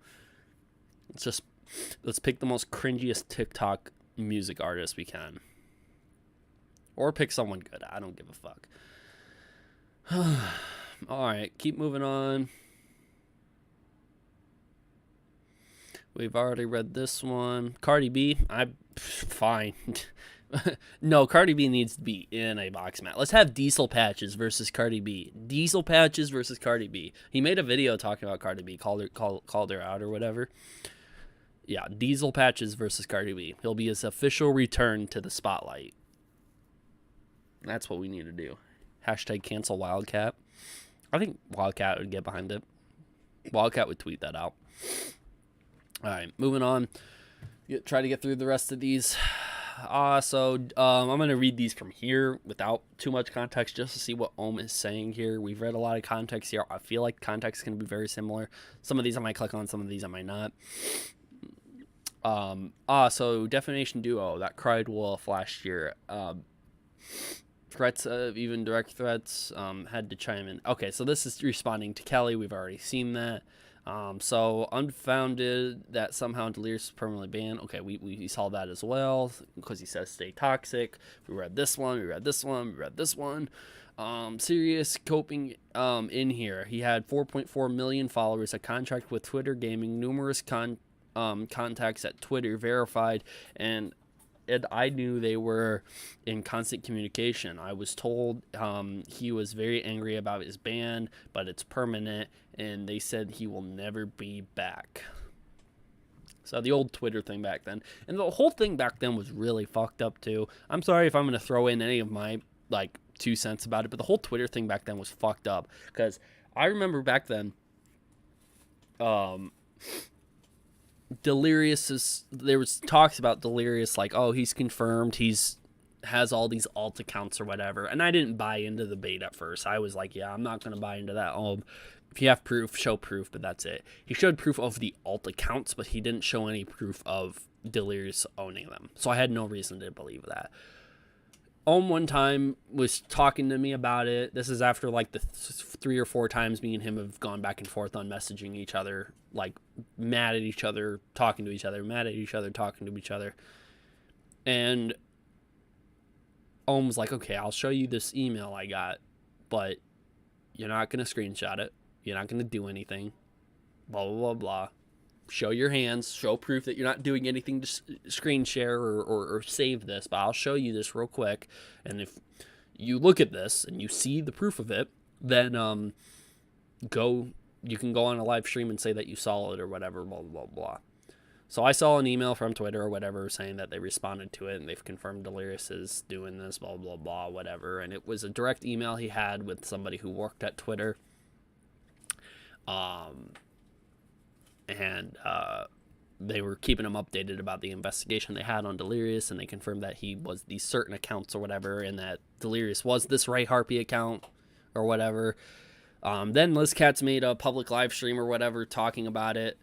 Let's pick the most cringiest TikTok music artist we can. Or pick someone good. I don't give a fuck. Alright, keep moving on. We've already read this one. Cardi B, fine. No, Cardi B needs to be in a box match. Let's have Diesel Patches versus Cardi B. Diesel Patches versus Cardi B. He made a video talking about Cardi B, called her out or whatever. Yeah, Diesel Patches versus Cardi B. He'll be his official return to the spotlight. That's what we need to do. Hashtag cancel Wildcat. I think Wildcat would get behind it. Wildcat would tweet that out. All right, moving on. Try to get through the rest of these. I'm going to read these from here without too much context just to see what Ohm is saying here. We've read a lot of context here. I feel like context can be very similar. Some of these I might click on, some of these I might not. So Defamation Duo, that cried wolf last year. Threats of even direct threats, had to chime in. Okay, so this is responding to Kelly. We've already seen that. So unfounded that somehow Delirious is permanently banned. Okay, we saw that as well because he says stay toxic. We read this one, we read this one, we read this one. Serious coping in here. He had 4.4 million followers, a contract with Twitter Gaming, numerous contacts at Twitter verified, and I knew they were in constant communication. I was told he was very angry about his ban, but it's permanent, and they said he will never be back. So the old Twitter thing back then. And the whole thing back then was really fucked up too. I'm sorry if I'm going to throw in any of my 2 cents about it, but the whole Twitter thing back then was fucked up. Because I remember back then, Delirious there was talks about Delirious oh, he's confirmed, has all these alt accounts or whatever, and I didn't buy into the bait at first. I was like, yeah, I'm not gonna buy into that. If you have proof, show proof, but that's it. He showed proof of the alt accounts, but he didn't show any proof of Delirious owning them, so I had no reason to believe that. One time was talking to me about it. This is after the 3 or 4 times me and him have gone back and forth on messaging each other, mad at each other, talking to each other, mad at each other, talking to each other. And was like, okay, I'll show you this email I got, but you're not going to screenshot it. You're not going to do anything. Blah, blah, blah, blah. Show your hands, show proof that you're not doing anything to screen share or save this, but I'll show you this real quick. And if you look at this and you see the proof of it, then you can go on a live stream and say that you saw it or whatever, blah, blah, blah. So I saw an email from Twitter or whatever saying that they responded to it and they've confirmed Delirious is doing this, blah, blah, blah, whatever. And it was a direct email he had with somebody who worked at Twitter. And they were keeping him updated about the investigation they had on Delirious, and they confirmed that he was these certain accounts or whatever, and that Delirious was this Ray Harpy account or whatever. Then LizCats made a public live stream or whatever talking about it.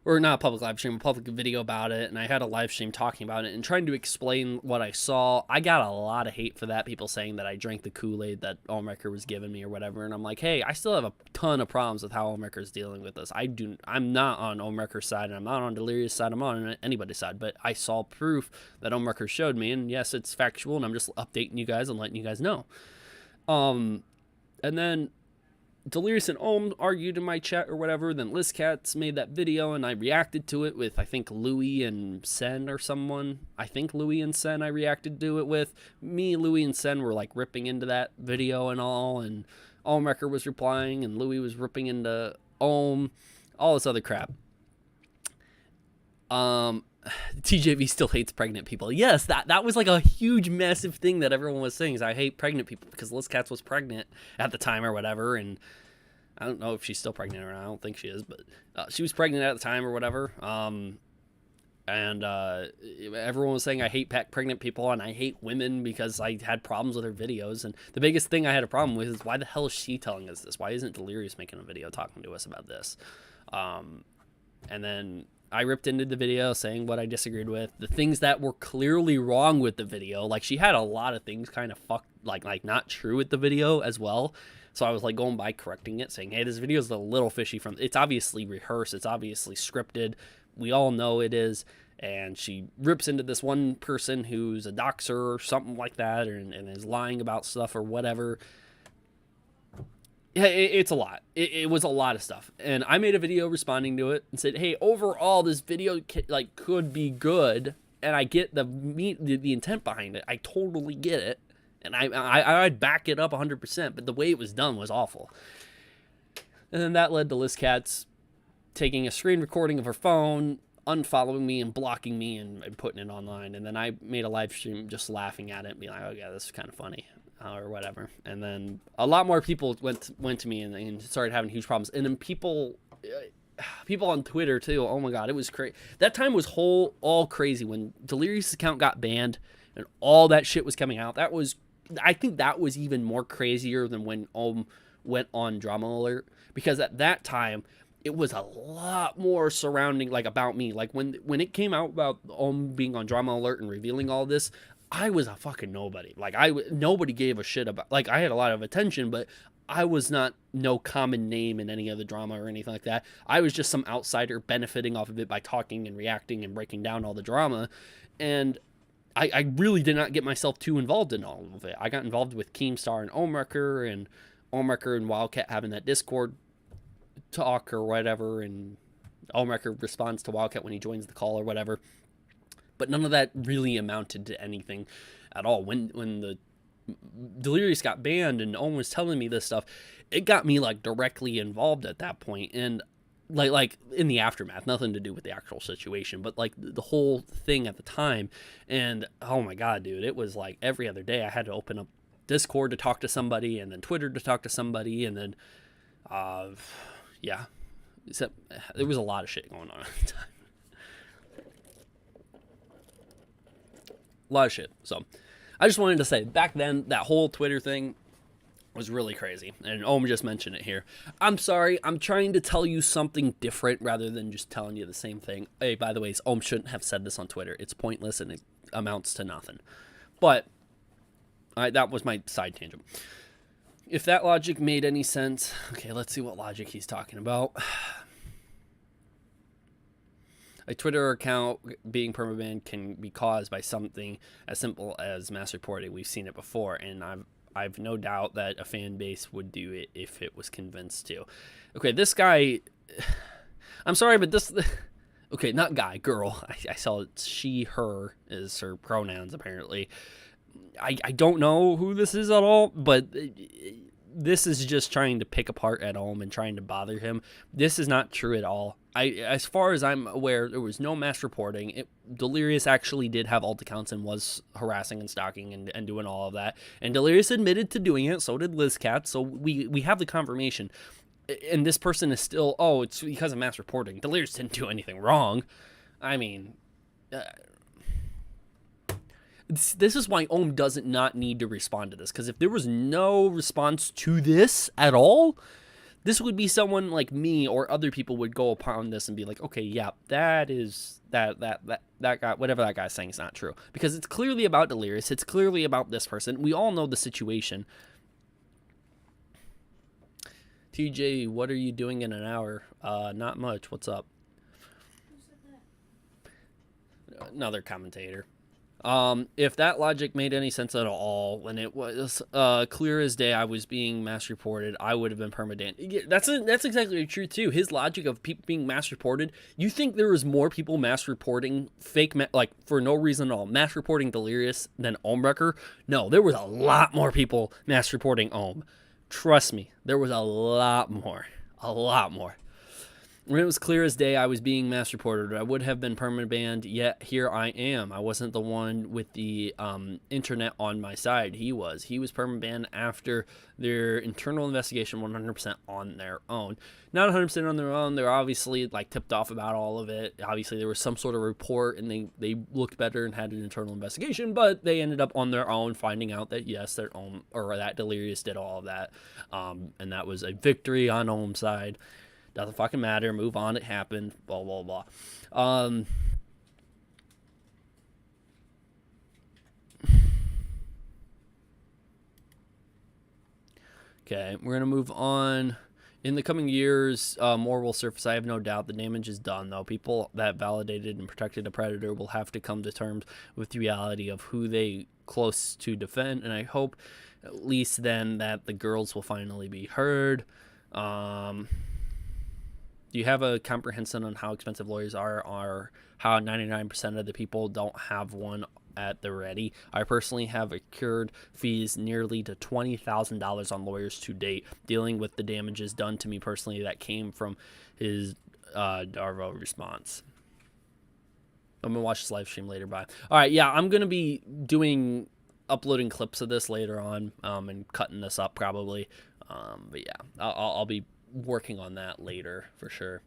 Or not a public live stream, a public video about it, and I had a live stream talking about it and trying to explain what I saw. I got a lot of hate for that, people saying that I drank the Kool-Aid that Ohmwrecker was giving me or whatever, and I'm like, hey, I still have a ton of problems with how Ohmwrecker is dealing with this. I'm not on Ohmwrecker's side, and I'm not on Delirious' side, I'm not on anybody's side, but I saw proof that Ohmwrecker showed me, and yes, it's factual, and I'm just updating you guys and letting you guys know. And then Delirious and Ohm argued in my chat or whatever, then LizCats made that video and I reacted to it with, I think, Lui and Sen or someone. I think Lui and Sen I reacted to it with. Me, Lui, and Sen were ripping into that video and all, and Ohmwrecker was replying and Lui was ripping into Ohm, all this other crap. TJV still hates pregnant people. Yes, that was a huge, massive thing that everyone was saying is I hate pregnant people because LizCats was pregnant at the time or whatever, and I don't know if she's still pregnant or not. I don't think she is, but she was pregnant at the time or whatever. And everyone was saying I hate pregnant people and I hate women because I had problems with her videos. And the biggest thing I had a problem with is why the hell is she telling us this? Why isn't Delirious making a video talking to us about this? And then I ripped into the video saying what I disagreed with, the things that were clearly wrong with the video. She had a lot of things kind of fucked, not true with the video as well. So I was going by correcting it, saying, hey, this video is a little fishy it's obviously rehearsed. It's obviously scripted. We all know it is. And she rips into this one person who's a doxer or something like that, and is lying about stuff or whatever. Yeah, it's a lot. It was a lot of stuff. And I made a video responding to it and said, hey, overall, this video could be good. And I get the intent behind it. I totally get it. And I'd back it up 100%. But the way it was done was awful. And then that led to LizCats taking a screen recording of her phone, unfollowing me and blocking me and putting it online. And then I made a live stream just laughing at it and being like, oh, yeah, this is kind of funny. or whatever. And then a lot more people went to me and started having huge problems. And then people on Twitter too. Oh my God, it was crazy. That time was all crazy when Delirious' account got banned and all that shit was coming out. I think that was even more crazier than when went on Drama Alert, because at that time it was a lot more surrounding, like, about me. Like when it came out about being on Drama Alert and revealing all this, I was a fucking nobody. Like nobody gave a shit about, like, I had a lot of attention, but I was not no common name in any of the drama or anything like that. I was just some outsider benefiting off of it by talking and reacting and breaking down all the drama. And I really did not get myself too involved in all of it. I got involved with Keemstar and Ohmwrecker and Wildcat having that Discord talk or whatever, and Ohmwrecker responds to Wildcat when he joins the call or whatever. But none of that really amounted to anything at all. When the Delirious got banned and Ohm was telling me this stuff, it got me, like, directly involved at that point. And like in the aftermath, nothing to do with the actual situation, but like the whole thing at the time. And oh my God, dude, it was like every other day I had to open up Discord to talk to somebody, and then Twitter to talk to somebody, and then yeah, except there was a lot of shit going on at the time. A lot of shit. So I just wanted to say, back then, that whole Twitter thing was really crazy, and Ohm just mentioned it here. I'm sorry, I'm trying to tell you something different rather than just telling you the same thing. Hey, by the way, Ohm shouldn't have said this on Twitter. It's pointless and it amounts to nothing. But that was my side tangent. If that logic made any sense, okay, let's see what logic he's talking about. A Twitter account being permabanned can be caused by something as simple as mass reporting. We've seen it before, and I've no doubt that a fan base would do it if it was convinced to. Okay, this guy, I'm sorry, but this, okay, not guy, girl. I saw it, she, her is her pronouns apparently. I don't know who this is at all, but this is just trying to pick apart at Ohm and trying to bother him. This is not true at all. As far as I'm aware, there was no mass reporting. Delirious actually did have alt accounts and was harassing and stalking and doing all of that. And Delirious admitted to doing it, so did Lizcat, so we have the confirmation. And this person is still, oh, it's because of mass reporting. Delirious didn't do anything wrong. I mean, this is why Ohm doesn't not need to respond to this, because if there was no response to this at all, this would be someone like me or other people would go upon this and be like, okay, yeah, that guy, whatever that guy's saying is not true. Because it's clearly about Delirious. It's clearly about this person. We all know the situation. TJ, what are you doing in an hour? Not much. What's up? Who said that? Another commentator. If that logic made any sense at all, when it was clear as day I was being mass reported, I would have been permadan. Yeah, that's exactly true too. His logic of people being mass reported. You think there was more people mass reporting like for no reason at all, mass reporting Delirious than Ohmwrecker? No, there was a lot more people mass reporting Ohm. Trust me, there was a lot more. A lot more. When it was clear as day I was being mass reported, I would have been permanent banned, yet here I am. I wasn't the one with the internet on my side. He was. He was permanent banned after their internal investigation 100% on their own. Not 100% on their own. They're obviously like tipped off about all of it. Obviously there was some sort of report and they looked better and had an internal investigation, but they ended up on their own finding out that yes, their own, or that Delirious did all of that. And that was a victory on Ohm's side. Doesn't fucking matter. Move on. It happened. Blah, blah, blah. Okay, we're going to move on. In the coming years, more will surface. I have no doubt the damage is done, though. People that validated and protected a predator will have to come to terms with the reality of who they close to defend, and I hope at least then that the girls will finally be heard. Do you have a comprehension on how expensive lawyers are, or how 99% of the people don't have one at the ready? I personally have incurred fees nearly to $20,000 on lawyers to date, dealing with the damages done to me personally that came from his Darvo response. I'm going to watch this live stream later. Bye. All right, yeah, I'm going to be doing uploading clips of this later on and cutting this up probably. But yeah, I'll be working on that later for sure.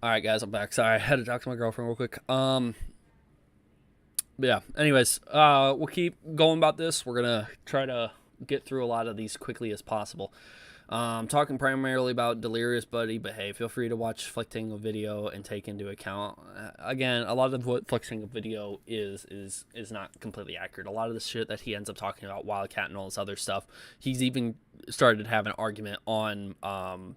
All right, guys, I'm back. Sorry, I had to talk to my girlfriend real quick. But yeah, anyways, we'll keep going about this. We're going to try to get through a lot of these quickly as possible. Talking primarily about Delirious Buddy, but hey, feel free to watch Flictangle video and take into account, again, a lot of what Flictangle video is not completely accurate. A lot of the shit that he ends up talking about, Wildcat and all this other stuff, he's even started to have an argument on, or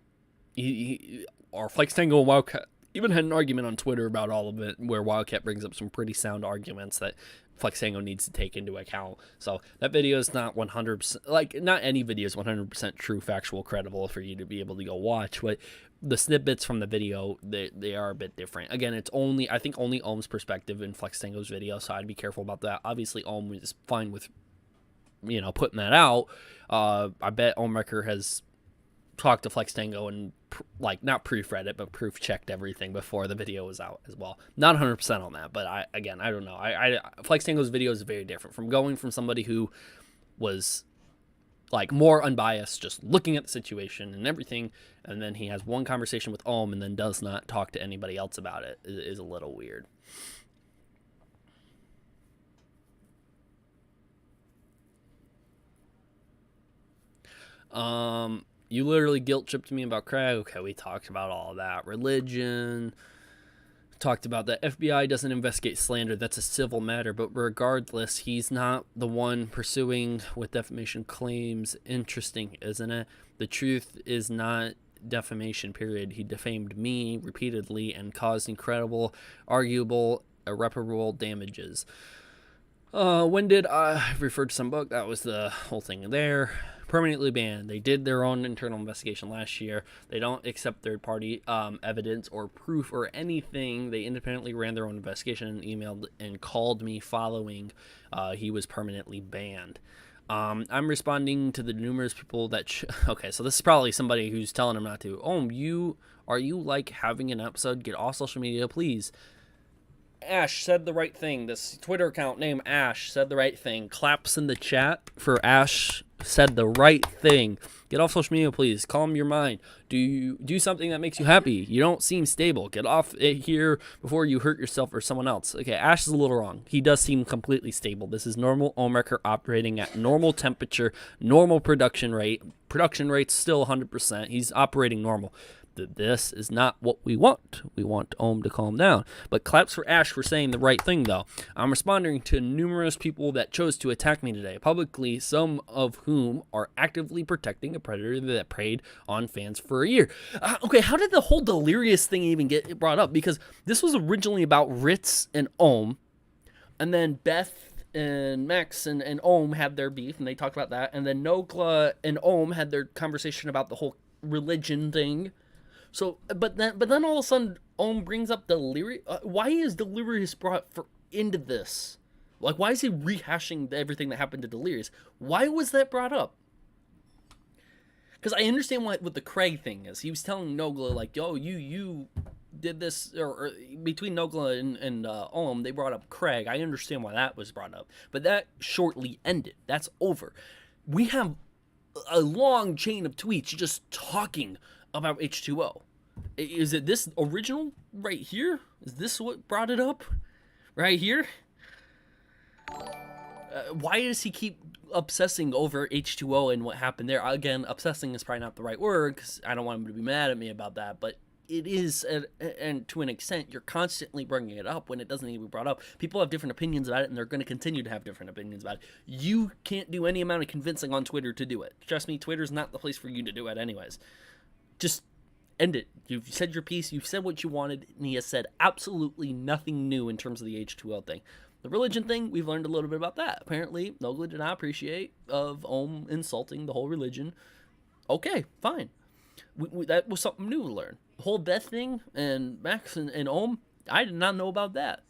Flictangle and Wildcat even had an argument on Twitter about all of it, where Wildcat brings up some pretty sound arguments that Flictangle needs to take into account. So that video is not 100%, like, not any video is 100% true, factual, credible for you to be able to go watch, but the snippets from the video, they are a bit different. Again, it's only, I think, only Ohm's perspective in Flictangle's video, so I'd be careful about that. Obviously, Ohm is fine with, you know, putting that out. I bet Ohmwrecker has talked to Flictangle and like not proofread it, but proof checked everything before the video was out as well. Not 100% on that, but I don't know. Flictangle's video is very different from going from somebody who was like more unbiased, just looking at the situation and everything, and then he has one conversation with Ohm and then does not talk to anybody else about it is a little weird. You literally guilt tripped me about Craig. Okay, we talked about all that. Religion. Talked about that FBI doesn't investigate slander. That's a civil matter. But regardless, he's not the one pursuing with defamation claims. Interesting, isn't it? The truth is not defamation, period. He defamed me repeatedly and caused incredible, arguable, irreparable damages. When did I refer to some book? That was the whole thing there. Permanently banned. They did their own internal investigation last year. They don't accept third-party evidence or proof or anything. They independently ran their own investigation and emailed and called me following he was permanently banned. I'm responding to the numerous people that... okay, so this is probably somebody who's telling him not to. Oh, are you like having an episode? Get off social media, please. Ash said the right thing. This Twitter account named Ash said the right thing. Claps in the chat for Ash said the right thing. Get off social media, please. Calm your mind. Do something that makes you happy. You don't seem stable. Get off it here before you hurt yourself or someone else. Okay, Ash is a little wrong. He does seem completely stable. This is normal Ohmwrecker operating at normal temperature, normal production rate. Production rate's still 100%. He's operating normal. This is not what we want. We want Ohm to calm down. But claps for Ash for saying the right thing, though. I'm responding to numerous people that chose to attack me today, publicly, some of whom are actively protecting a predator that preyed on fans for a year. Okay, how did the whole Delirious thing even get brought up? Because this was originally about Ritz and Ohm, and then Beth and Max and Ohm had their beef, and they talked about that, and then Nogla and Ohm had their conversation about the whole religion thing. So, but then all of a sudden, Ohm brings up Delirious. Why is Delirious brought into this? Like, why is he rehashing everything that happened to Delirious? Why was that brought up? Because I understand what the Craig thing is. He was telling Nogla, like, yo, you did this, or between Nogla and Ohm, they brought up Craig. I understand why that was brought up. But that shortly ended. That's over. We have a long chain of tweets just talking about H2O. Is it this original right here? Is this what brought it up? Right here? Why does he keep obsessing over H2O and what happened there? Again, obsessing is probably not the right word, because I don't want him to be mad at me about that, but it is, and to an extent, you're constantly bringing it up when it doesn't need to be brought up. People have different opinions about it, and they're going to continue to have different opinions about it. You can't do any amount of convincing on Twitter to do it. Trust me, Twitter's not the place for you to do it anyways. Just end it. You've said your piece. You've said what you wanted, and he has said absolutely nothing new in terms of the H2O thing. The religion thing, we've learned a little bit about that. Apparently, Nogla did not appreciate of Ohm insulting the whole religion. Okay, fine. That was something new to learn. The whole Beth thing and Max and Ohm, I did not know about that.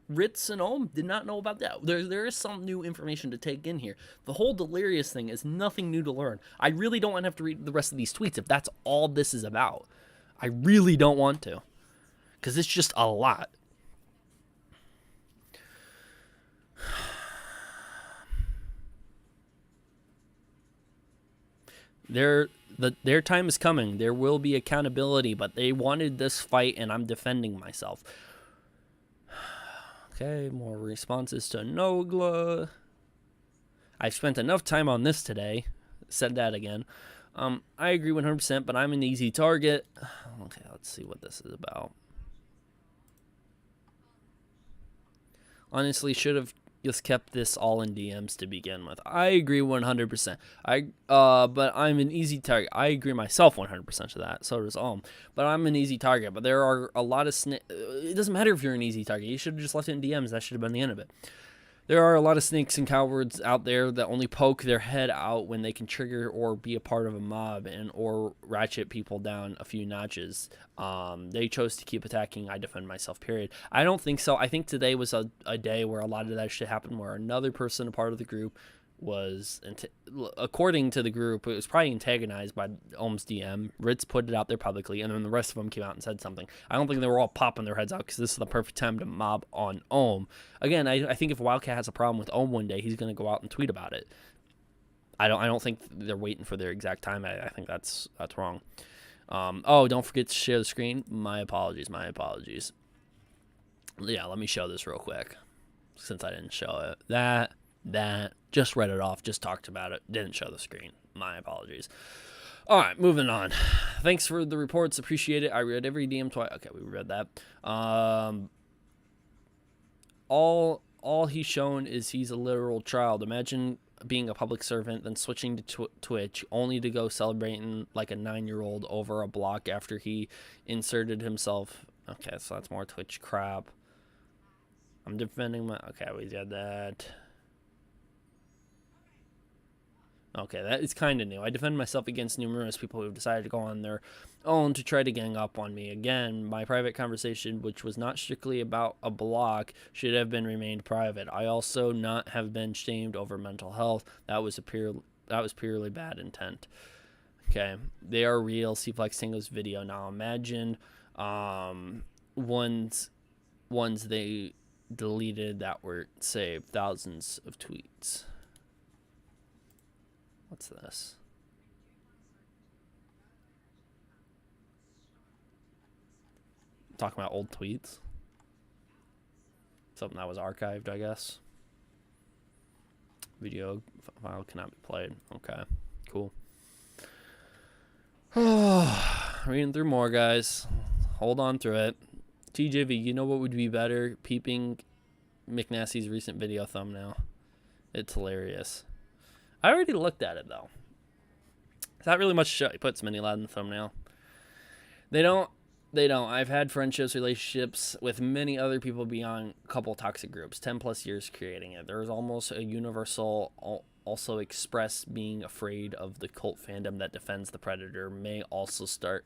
Ritz and Ohm did not know about that. There is some new information to take in here. The whole Delirious thing is nothing new to learn. I really don't want to have to read the rest of these tweets if that's all this is about. I really don't want to, because it's just a lot. Their time is coming. There will be accountability, but they wanted this fight, and I'm defending myself. Okay, more responses to Nogla. I've spent enough time on this today. Said that again. I agree 100%, but I'm an easy target. Okay, let's see what this is about. Honestly, should have just kept this all in DMs to begin with. I agree 100%. But I'm an easy target. I agree myself 100% to that. So does But I'm an easy target. But there are a lot of it doesn't matter if you're an easy target. You should have just left it in DMs. That should have been the end of it. There are a lot of snakes and cowards out there that only poke their head out when they can trigger or be a part of a mob or ratchet people down a few notches. They chose to keep attacking. I defend myself, period. I don't think so. I think today was a day where a lot of that shit happened, where another person, a part of the group, was, according to the group, it was probably antagonized by Ohm's DM. Ritz put it out there publicly, and then the rest of them came out and said something. I don't think they were all popping their heads out because this is the perfect time to mob on Ohm. Again, I think if Wildcat has a problem with Ohm one day, he's going to go out and tweet about it. I don't think they're waiting for their exact time. I think that's wrong. Oh, don't forget to share the screen. My apologies. Yeah, let me show this real quick, since I didn't show it. That just read it off, just talked about it, didn't show the screen. My apologies. All right, moving on. Thanks for the reports, appreciate it. I read every DM twice. Okay, we read that. All he's shown is he's a literal child. Imagine being a public servant, then switching to Twitch, only to go celebrating like a 9-year-old over a block after he inserted himself. Okay, so that's more Twitch crap. I'm defending my... Okay, we did that. Okay, that is kind of new. I defend myself against numerous people who have decided to go on their own to try to gang up on me. Again, my private conversation, which was not strictly about a block, should have been remained private. I also not have been shamed over mental health. That was purely bad intent. Okay, they are real. See Flex Tango's video. Now imagine ones they deleted that were saved. Thousands of tweets. What's this? Talking about old tweets. Something that was archived, I guess. Video file cannot be played. Okay, cool. Reading through more, guys. Hold on through it. TJV, you know what would be better? Peeping McNasty's recent video thumbnail. It's hilarious. I already looked at it, though. It's not really much to show. He puts mini loud in the thumbnail. They don't. I've had friendships, relationships with many other people beyond a couple toxic groups. 10+ years creating it. There's almost a universal, also express being afraid of the cult fandom that defends the predator. May also start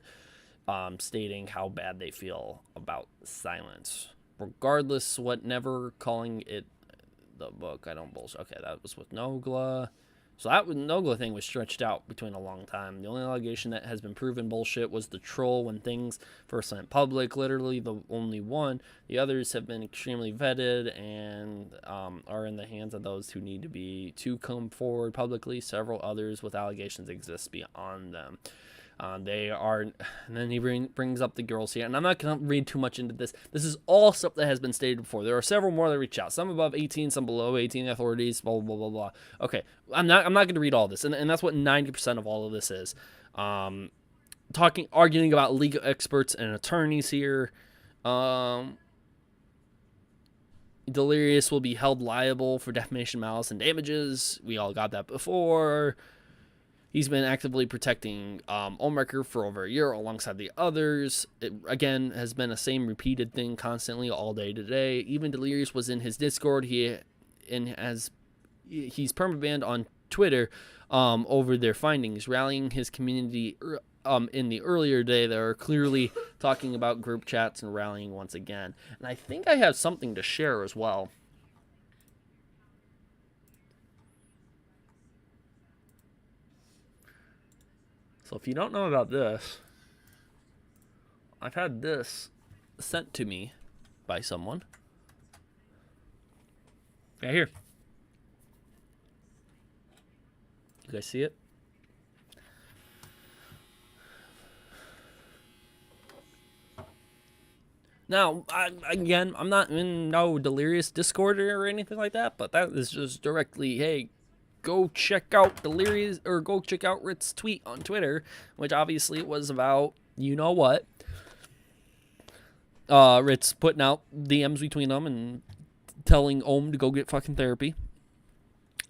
stating how bad they feel about silence. Regardless, never calling it the book. I don't bullshit. Okay, that was with Nogla. So that Nogla thing was stretched out between a long time. The only allegation that has been proven bullshit was the troll when things first went public. Literally the only one. The others have been extremely vetted and are in the hands of those who need to come forward publicly. Several others with allegations exist beyond them. They are, and then he brings up the girls here, and I'm not going to read too much into this. This is all stuff that has been stated before. There are several more that reach out, some above 18, some below 18, authorities, blah, blah, blah, blah. Okay, I'm not going to read all this, and that's what 90% of all of this is. Arguing about legal experts and attorneys here. Delirious will be held liable for defamation, malice, and damages. We all got that before. He's been actively protecting Ohmwrecker for over a year alongside the others. It, again, has been the same repeated thing constantly all day today. Even Delirious was in his Discord. He's permabanned on Twitter over their findings, rallying his community in the earlier day. They are clearly talking about group chats and rallying once again. And I think I have something to share as well. So if you don't know about this, I've had this sent to me by someone. Right here. You guys see it? Now, I'm not in no delirious Discord or anything like that, but that is just directly, hey, go check out delirious, or go check out Ritz's tweet on Twitter, which obviously was about, you know what, Ritz putting out DMs between them and telling Ohm to go get fucking therapy.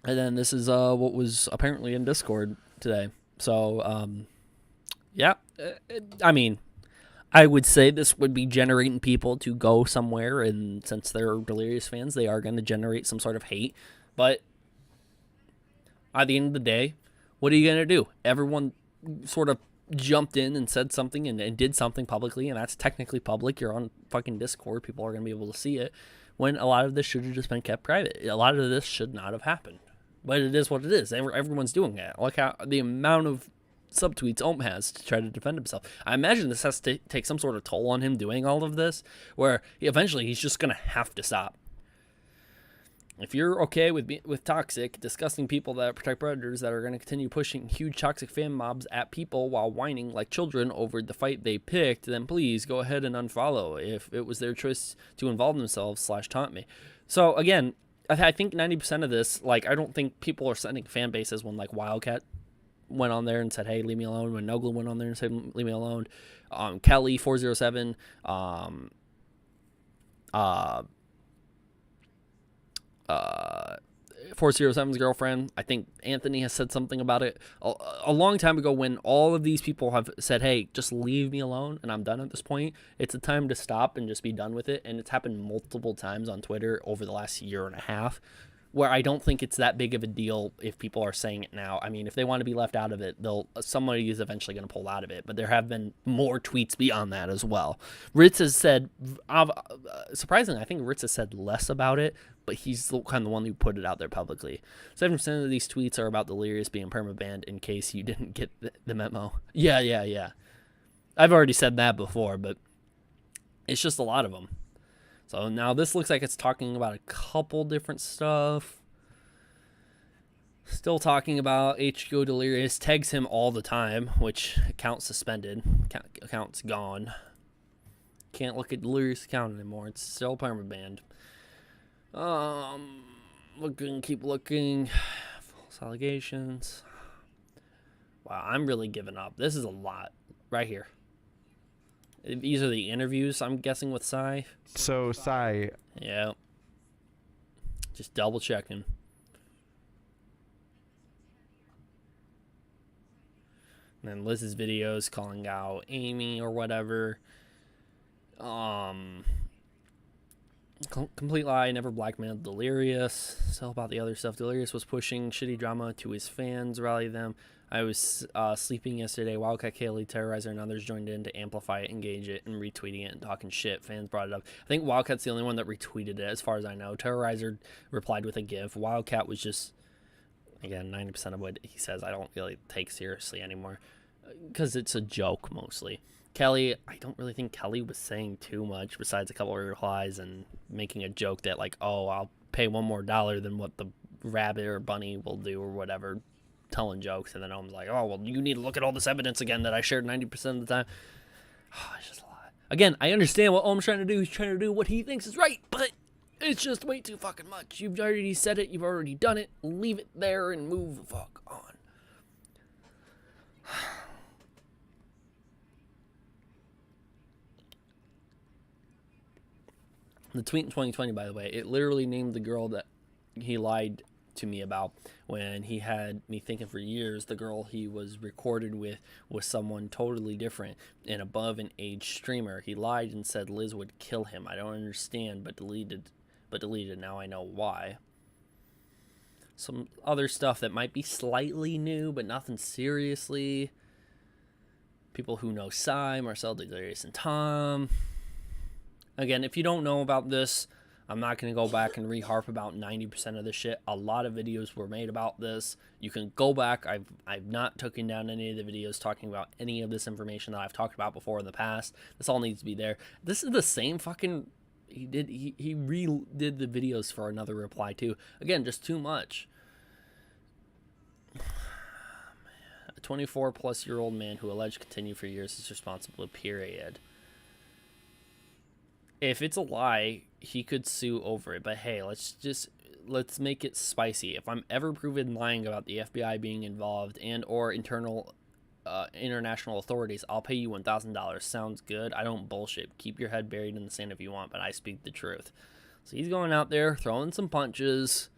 And then this is what was apparently in Discord today. So, yeah, I mean, I would say this would be generating people to go somewhere, and since they're Delirious fans, they are going to generate some sort of hate. But at the end of the day, what are you going to do? Everyone sort of jumped in and said something and did something publicly, and that's technically public. You're on fucking Discord. People are going to be able to see it, when a lot of this should have just been kept private. A lot of this should not have happened. But it is what it is. Everyone's doing that. Look how the amount of subtweets Ohm has to try to defend himself. I imagine this has to take some sort of toll on him doing all of this, where eventually he's just going to have to stop. If you're okay with toxic, disgusting people that protect predators that are going to continue pushing huge toxic fan mobs at people while whining like children over the fight they picked, then please go ahead and unfollow if it was their choice to involve themselves / taunt me. So again, I think 90% of this, like, I don't think people are sending fan bases when, like, Wildcat went on there and said, hey, leave me alone. When Nogla went on there and said, leave me alone. Kelly 407, 407's girlfriend. I think Anthony has said something about it a long time ago, when all of these people have said, hey, just leave me alone and I'm done at this point. It's a time to stop and just be done with it. And it's happened multiple times on Twitter over the last year and a half, where I don't think it's that big of a deal if people are saying it now. I mean, if they want to be left out of it, somebody is eventually going to pull out of it. But there have been more tweets beyond that as well. Ritz has said, surprisingly, I think Ritz has said less about it, but he's the kind of one who put it out there publicly. 7% of these tweets are about Delirious being permabanned, in case you didn't get the memo. Yeah. I've already said that before, but it's just a lot of them. So now this looks like it's talking about a couple different stuff. Still talking about HGO Delirious. Tags him all the time, which account suspended. Account's gone. Can't look at Delirious account anymore. It's still permabanned. Keep looking. False allegations. Wow, I'm really giving up. This is a lot right here. These are the interviews, I'm guessing, with Sai. So, Sai. Yeah. Just double checking. And then Liz's videos calling out Amy or whatever. Complete lie, never blackmailed Delirious. Still about the other stuff. Delirious was pushing shitty drama to his fans, rally them. I was sleeping yesterday. Wildcat, Kaylee, Terrorizer, and others joined in to amplify it, engage it, and retweeting it and talking shit. Fans brought it up. I think Wildcat's the only one that retweeted it, as far as I know. Terrorizer replied with a GIF. Wildcat was just, again, 90% of what he says I don't really take seriously anymore, because it's a joke mostly. Kelly, I don't really think Kelly was saying too much besides a couple of replies and making a joke that, like, oh, I'll pay $1 more than what the rabbit or bunny will do or whatever, telling jokes. And then Ohm's like, oh, well, you need to look at all this evidence again that I shared 90% of the time. Oh, it's just a lot. Again, I understand what Ohm's trying to do. He's trying to do what he thinks is right, but it's just way too fucking much. You've already said it. You've already done it. Leave it there and move the fuck on. The tweet in 2020, by the way, it literally named the girl that he lied to me about, when he had me thinking for years the girl he was recorded with was someone totally different, an above an age streamer. He lied and said Liz would kill him. I don't understand, but deleted. Now I know why. some other stuff that might be slightly new, but nothing seriously. People who know Cy, Marcel, Delirious, and Tom. Again, if you don't know about this, I'm not going to go back and re-harp about 90% of the shit. A lot of videos were made about this. You can go back. I've not taken down any of the videos talking about any of this information that I've talked about before in the past. This all needs to be there. This is the same fucking... He redid the videos for another reply too. Again, just too much. A 24-plus-year-old man who alleged continue for years is responsible, period. If it's a lie, he could sue over it. But hey, let's make it spicy. If I'm ever proven lying about the FBI being involved and or international authorities, I'll pay you $1,000. Sounds good. I don't bullshit. Keep your head buried in the sand if you want, but I speak the truth. So he's going out there throwing some punches.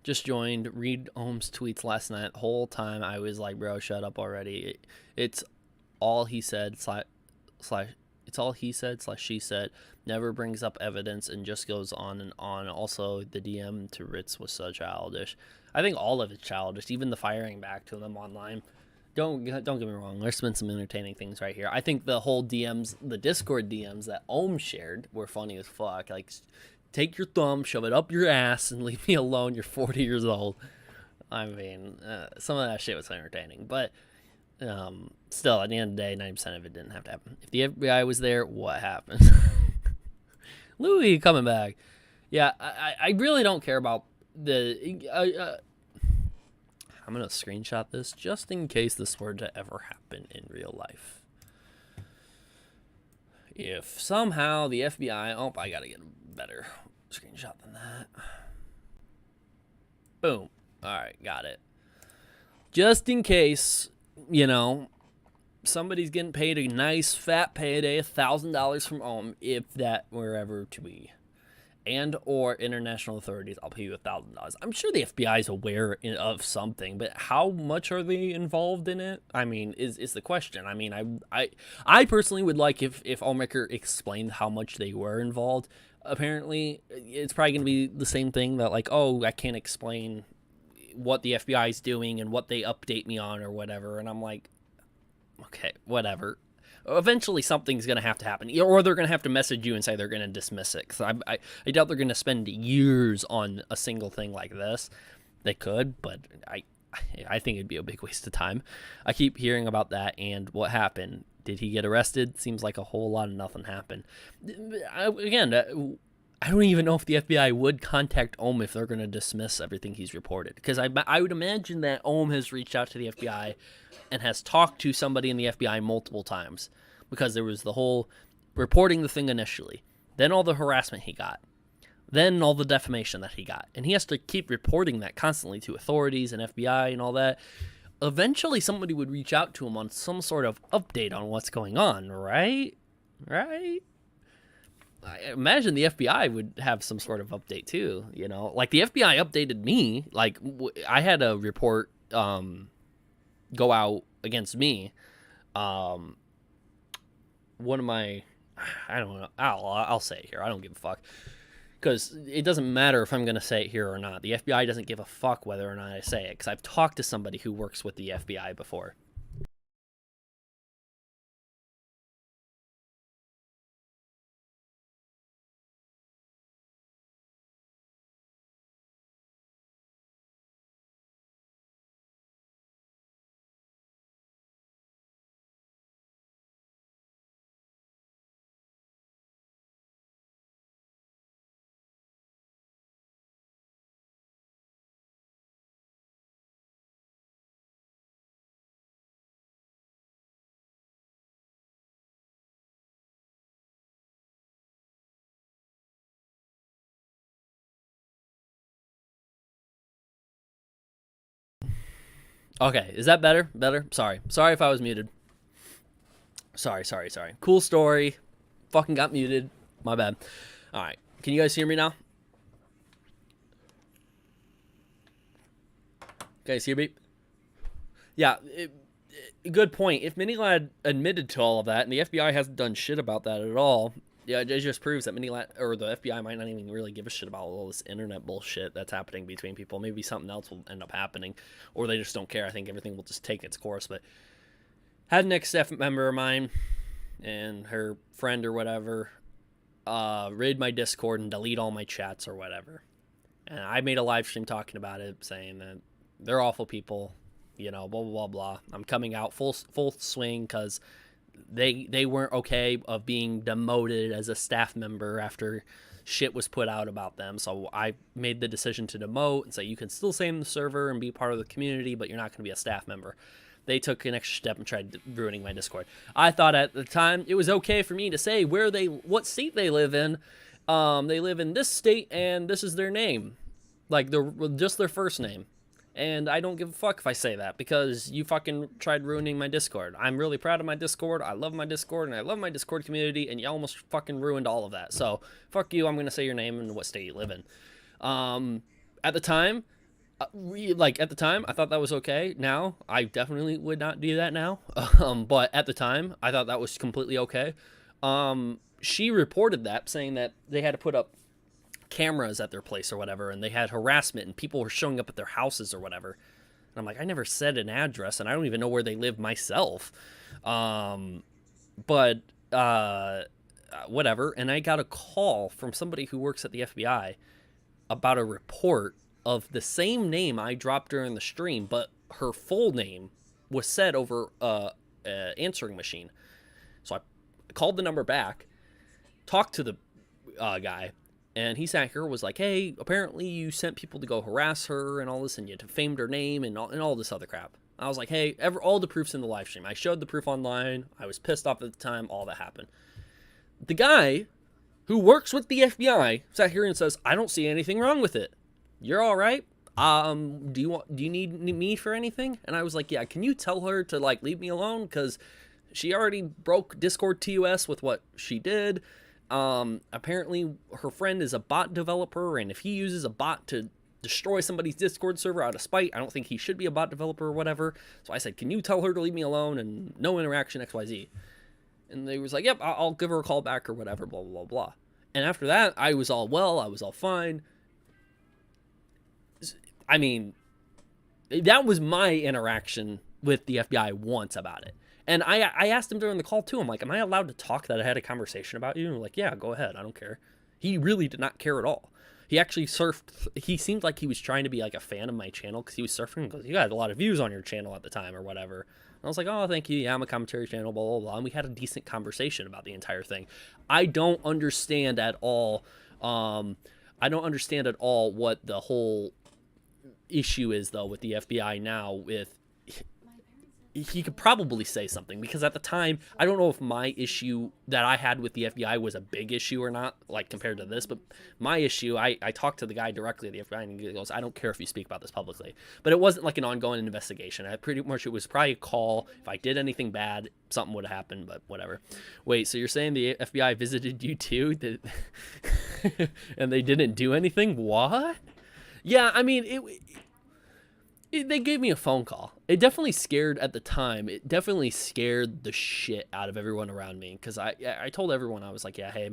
Just joined. Read Ohm's tweets last night. The whole time I was like, bro, shut up already. It's all he said it's all he said / she said. Never brings up evidence and just goes on and on. Also, the DM to Ritz was so childish. I think all of it's childish. Even the firing back to them online. Don't get me wrong. There's been some entertaining things right here. I think the whole DMs, the Discord DMs that Ohm shared were funny as fuck. Like, take your thumb, shove it up your ass, and leave me alone. You're 40 years old. I mean, some of that shit was entertaining. But still, at the end of the day, 90% of it didn't have to happen. If the FBI was there, what happened? Lui coming back. Yeah, I really don't care about the... I'm going to screenshot this just in case this were to ever happen in real life. If somehow the FBI... Oh, I got to get a better screenshot than that. Boom. All right, got it. Just in case, you know, somebody's getting paid a nice fat payday, $1,000 from Ohm, if that were ever to be. And or international authorities, I'll pay you $1,000. I'm sure the FBI is aware of something, but how much are they involved in it? I mean, is the question. I mean, I personally would like if Ohmwrecker explained how much they were involved. Apparently, it's probably going to be the same thing that like, oh, I can't explain what the FBI is doing and what they update me on or whatever. And I'm like, okay, whatever. Eventually something's going to have to happen, or they're going to have to message you and say they're going to dismiss it. Because I doubt they're going to spend years on a single thing like this. They could, but I think it'd be a big waste of time. I keep hearing about that, and what happened? Did he get arrested? Seems like a whole lot of nothing happened. Again, I don't even know if the FBI would contact Ohm if they're going to dismiss everything he's reported. Because I would imagine that Ohm has reached out to the FBI and has talked to somebody in the FBI multiple times. Because there was the whole reporting the thing initially. Then all the harassment he got. Then all the defamation that he got. And he has to keep reporting that constantly to authorities and FBI and all that. Eventually somebody would reach out to him on some sort of update on what's going on, right? Right? I imagine the FBI would have some sort of update too, you know? Like, the FBI updated me. Like, I had a report go out against me. One of my... I don't know. I'll say it here. I don't give a fuck. Because it doesn't matter if I'm going to say it here or not. The FBI doesn't give a fuck whether or not I say it. Because I've talked to somebody who works with the FBI before. Okay, is that better? Better? Sorry. Sorry if I was muted. Sorry. Cool story. Fucking got muted. My bad. Alright. Can you guys hear me now? Guys hear me? Yeah, good point. If Minilad admitted to all of that, and the FBI hasn't done shit about that at all, Yeah, it just proves that or the FBI might not even really give a shit about all this internet bullshit that's happening between people. Maybe something else will end up happening, or they just don't care. I think everything will just take its course. But had an ex-staff member of mine and her friend or whatever raid my Discord and delete all my chats or whatever. And I made a live stream talking about it, saying that they're awful people, you know, blah, blah, blah, blah. I'm coming out full swing because they weren't okay of being demoted as a staff member after shit was put out about them. So I made the decision to demote and say you can still stay in the server and be part of the community, but you're not going to be a staff member. They took an extra step and tried ruining my Discord. I thought at the time it was okay for me to say what state they live in. They live in this state and this is their name, like just their first name. And I don't give a fuck if I say that because you fucking tried ruining my Discord. I'm really proud of my Discord. I love my Discord and I love my Discord community, and you almost fucking ruined all of that. So fuck you. I'm going to say your name and what state you live in. At the time, I thought that was okay. Now, I definitely would not do that now. But at the time, I thought that was completely okay. She reported that, saying that they had to put up cameras at their place or whatever, and they had harassment and people were showing up at their houses or whatever. And I'm like, I never said an address and I don't even know where they live myself. But whatever. And I got a call from somebody who works at the FBI about a report of the same name I dropped during the stream, but her full name was said over a answering machine. So I called the number back, talked to the guy, and he sat here, was like, hey, apparently you sent people to go harass her and all this, and you defamed her name and all this other crap. I was like, hey, all the proof's in the live stream. I showed the proof online. I was pissed off at the time. All that happened. The guy who works with the FBI sat here and says, I don't see anything wrong with it. You're all right. Do you need me for anything? And I was like, yeah, can you tell her to like leave me alone? Because she already broke Discord TOS with what she did. Apparently her friend is a bot developer, and if he uses a bot to destroy somebody's Discord server out of spite, I don't think he should be a bot developer or whatever. So I said, can you tell her to leave me alone and no interaction XYZ? And they was like, yep, I'll give her a call back or whatever, blah, blah, blah, blah. And after that, I was all well, I was all fine. I mean, that was my interaction with the FBI once about it. And I asked him during the call, too. I'm like, am I allowed to talk that I had a conversation about you? And like, yeah, go ahead. I don't care. He really did not care at all. He actually surfed. He seemed like he was trying to be like a fan of my channel because he was surfing and goes, you had a lot of views on your channel at the time or whatever. And I was like, oh, thank you. Yeah, I'm a commentary channel, blah, blah, blah. And we had a decent conversation about the entire thing. I don't understand at all. What the whole issue is, though, with the FBI now with... He could probably say something, because at the time, I don't know if my issue that I had with the FBI was a big issue or not, like compared to this, but my issue, I talked to the guy directly at the FBI, and he goes, I don't care if you speak about this publicly. But it wasn't like an ongoing investigation. It was probably a call. If I did anything bad, something would have happened, but whatever. Wait, so you're saying the FBI visited you too? And they didn't do anything? What? Yeah, I mean, they gave me a phone call. It definitely scared at the time. It definitely scared the shit out of everyone around me, because I told everyone, I was like, yeah, hey,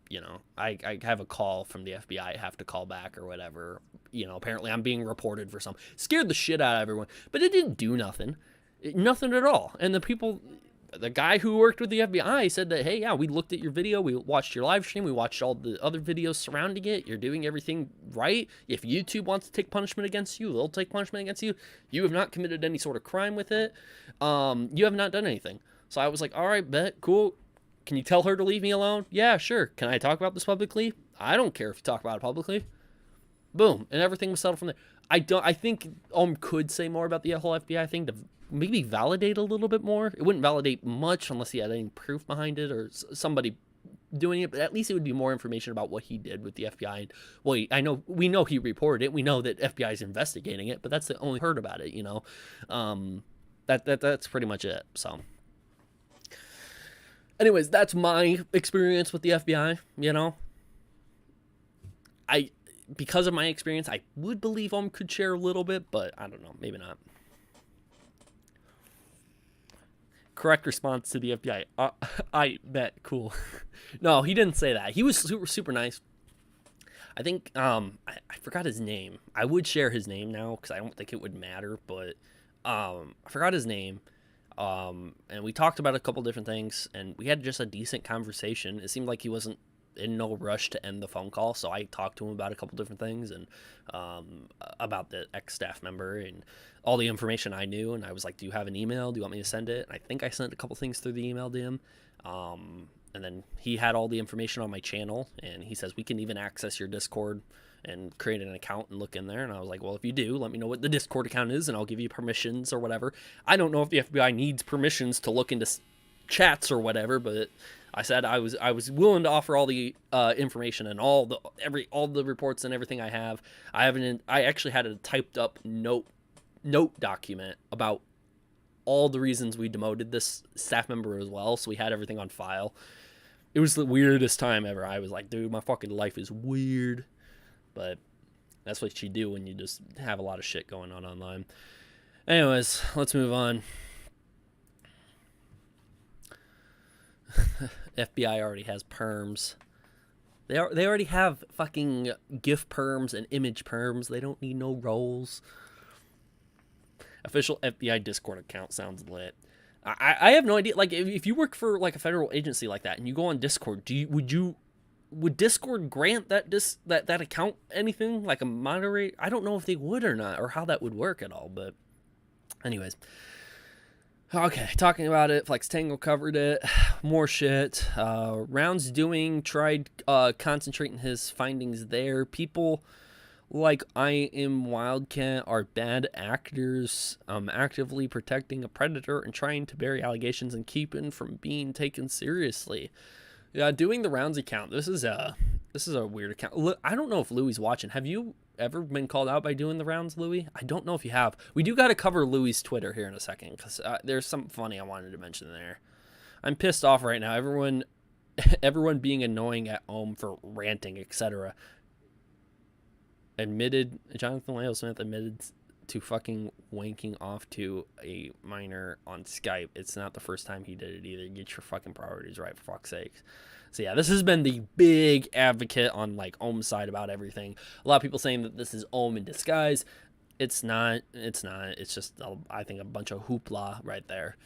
you know, I have a call from the FBI. I have to call back or whatever. You know, apparently I'm being reported for something. Scared the shit out of everyone, but it didn't do nothing. Nothing at all. And the guy who worked with the FBI said that, hey, yeah, we looked at your video, we watched your live stream, we watched all the other videos surrounding it, you're doing everything right. If YouTube wants to take punishment against you, they'll take punishment against you. You have not committed any sort of crime with it. You have not done anything. So I was like, all right, bet, cool. Can you tell her to leave me alone? Yeah, sure. Can I talk about this publicly? I don't care if you talk about it publicly. Boom. And everything was settled from there. I think could say more about the whole FBI thing to maybe validate a little bit more. It wouldn't validate much unless he had any proof behind it or somebody doing it, but at least it would be more information about what he did with the FBI. And, well, we know he reported it. We know that FBI is investigating it, but that's the only heard about it, you know. That's pretty much it. So anyways, that's my experience with the FBI, you know. Because of my experience, I would believe could share a little bit, but I don't know, maybe not. correct response to the FBI. I bet. Cool. No, he didn't say that. He was super nice. I think I forgot his name. I would share his name now because I don't think it would matter, but I forgot his name. And we talked about a couple different things, and we had just a decent conversation. It seemed like he wasn't in no rush to end the phone call, so I talked to him about a couple different things, and about the ex-staff member and all the information I knew. And I was like, do you have an email? Do you want me to send it? And I think I sent a couple things through the email to him. And then he had all the information on my channel, and he says we can even access your Discord and create an account and look in there. And I was like, well, if you do, let me know what the Discord account is, and I'll give you permissions or whatever. I don't know if the FBI needs permissions to look into chats or whatever, but I said I was willing to offer all the information and all the reports and everything I have. I actually had a typed up note document about all the reasons we demoted this staff member as well, so we had everything on file. It was the weirdest time ever. I was like, dude, my fucking life is weird. But that's what you do when you just have a lot of shit going on online. Anyways, let's move on. FBI already has perms. They already have fucking GIF perms and image perms. They don't need no roles. Official FBI Discord account sounds lit. I have no idea. Like, if you work for like a federal agency like that and you go on Discord, would Discord grant that account anything like a moderate? I don't know if they would or not, or how that would work at all. But anyways, okay, talking about it. Flex Tango covered it. More shit. Rounds doing tried concentrating his findings there. People like I am Wildcat are bad actors, actively protecting a predator and trying to bury allegations and keeping from being taken seriously. Yeah, doing the rounds account. This is a weird account. Look, I don't know if Louie's watching. Have you ever been called out by doing the rounds, Louie? I don't know if you have. We do got to cover Louie's Twitter here in a second because there's something funny I wanted to mention there. I'm pissed off right now. Everyone being annoying at home for ranting, etc. Jonathan Lyle Smith admitted to fucking wanking off to a minor on Skype. It's not the first time he did it either. Get your fucking priorities right, for fuck's sake. So yeah, this has been the big advocate on like Ohm's side about everything. A lot of people saying that this is Ohm in disguise. It's not. It's just, I think, a bunch of hoopla right there.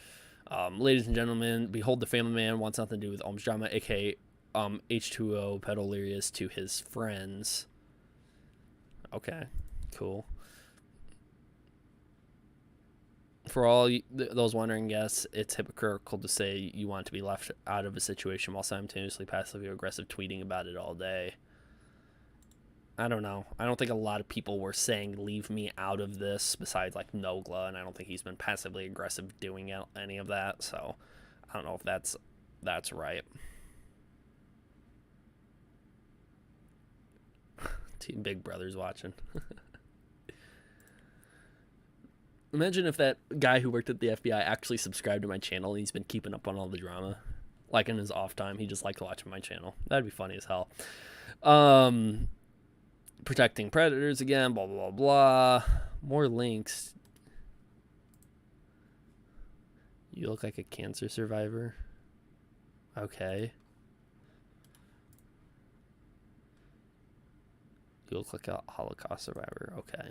Ladies and gentlemen, behold the family man wants nothing to do with Ohm's drama, aka H2O Pedalirius to his friends. Okay, cool. For all those wondering, yes, it's hypocritical to say you want to be left out of a situation while simultaneously passively aggressive tweeting about it all day. I don't know. I don't think a lot of people were saying leave me out of this besides like Nogla, and I don't think he's been passively aggressive doing any of that, so I don't know if that's right. Big Brother's watching. Imagine if that guy who worked at the FBI actually subscribed to my channel and he's been keeping up on all the drama. Like in his off time, he just liked watching my channel. That'd be funny as hell. Protecting predators again, blah, blah, blah, blah. More links. You look like a cancer survivor. Okay. You look like a Holocaust survivor. Okay.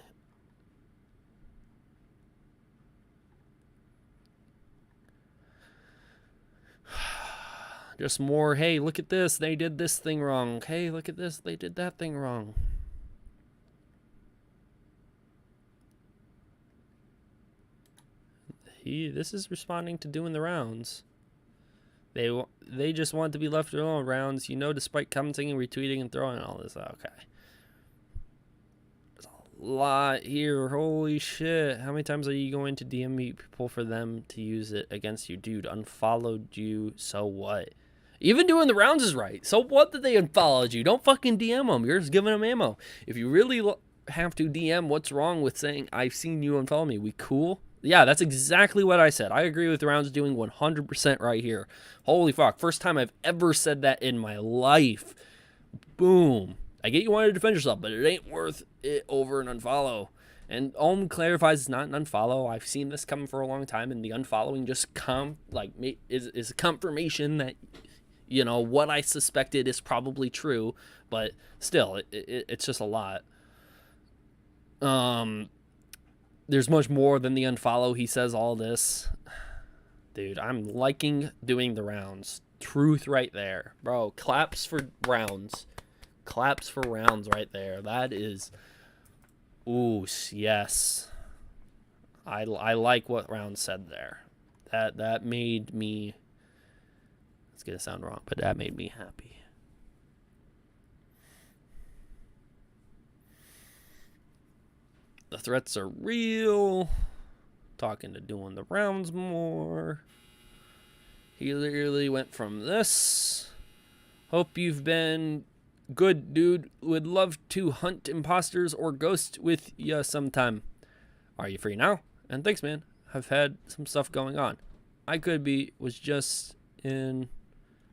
Just more, hey, look at this. They did this thing wrong. Hey, look at this. They did that thing wrong. This is responding to doing the rounds. They just want to be left alone rounds, you know, despite commenting and retweeting and throwing all this. Okay. There's a lot here. Holy shit. How many times are you going to DM me people for them to use it against you? Dude, unfollowed you, so what? Even doing the rounds is right. So what that they unfollowed you? Don't fucking DM them. You're just giving them ammo. If you really have to DM, what's wrong with saying, I've seen you unfollow me? We cool? Yeah, that's exactly what I said. I agree with the rounds doing 100% right here. Holy fuck. First time I've ever said that in my life. Boom. I get you wanted to defend yourself, but it ain't worth it over an unfollow. And Ohm clarifies it's not an unfollow. I've seen this coming for a long time, and the unfollowing just is a confirmation that, you know, what I suspected is probably true, but still, it's just a lot. There's much more than the unfollow. He says all this. Dude, I'm liking doing the rounds. Truth right there. Bro, claps for rounds. Claps for rounds right there. That is... Ooh, yes. I like what Round said there. That made me... It's going to sound wrong, but that made me happy. The threats are real. Talking to doing the rounds more. He literally went from this. Hope you've been good, dude. Would love to hunt imposters or ghosts with ya sometime. Are you free now? And thanks, man. I've had some stuff going on. was just in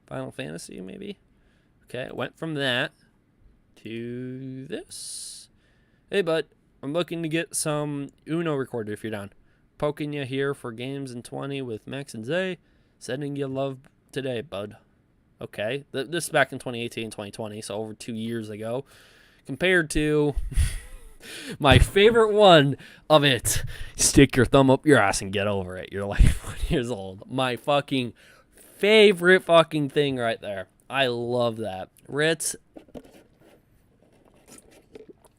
Final Fantasy, maybe? Okay, it went from that to this. Hey, bud. I'm looking to get some Uno recorded if you're down. Poking you here for games in 20 with Max and Zay. Sending you love today, bud. Okay. This is back in 2018, 2020, so over 2 years ago. Compared to my favorite one of it. Stick your thumb up your ass and get over it. You're like 1 years old. My fucking favorite fucking thing right there. I love that. Ritz...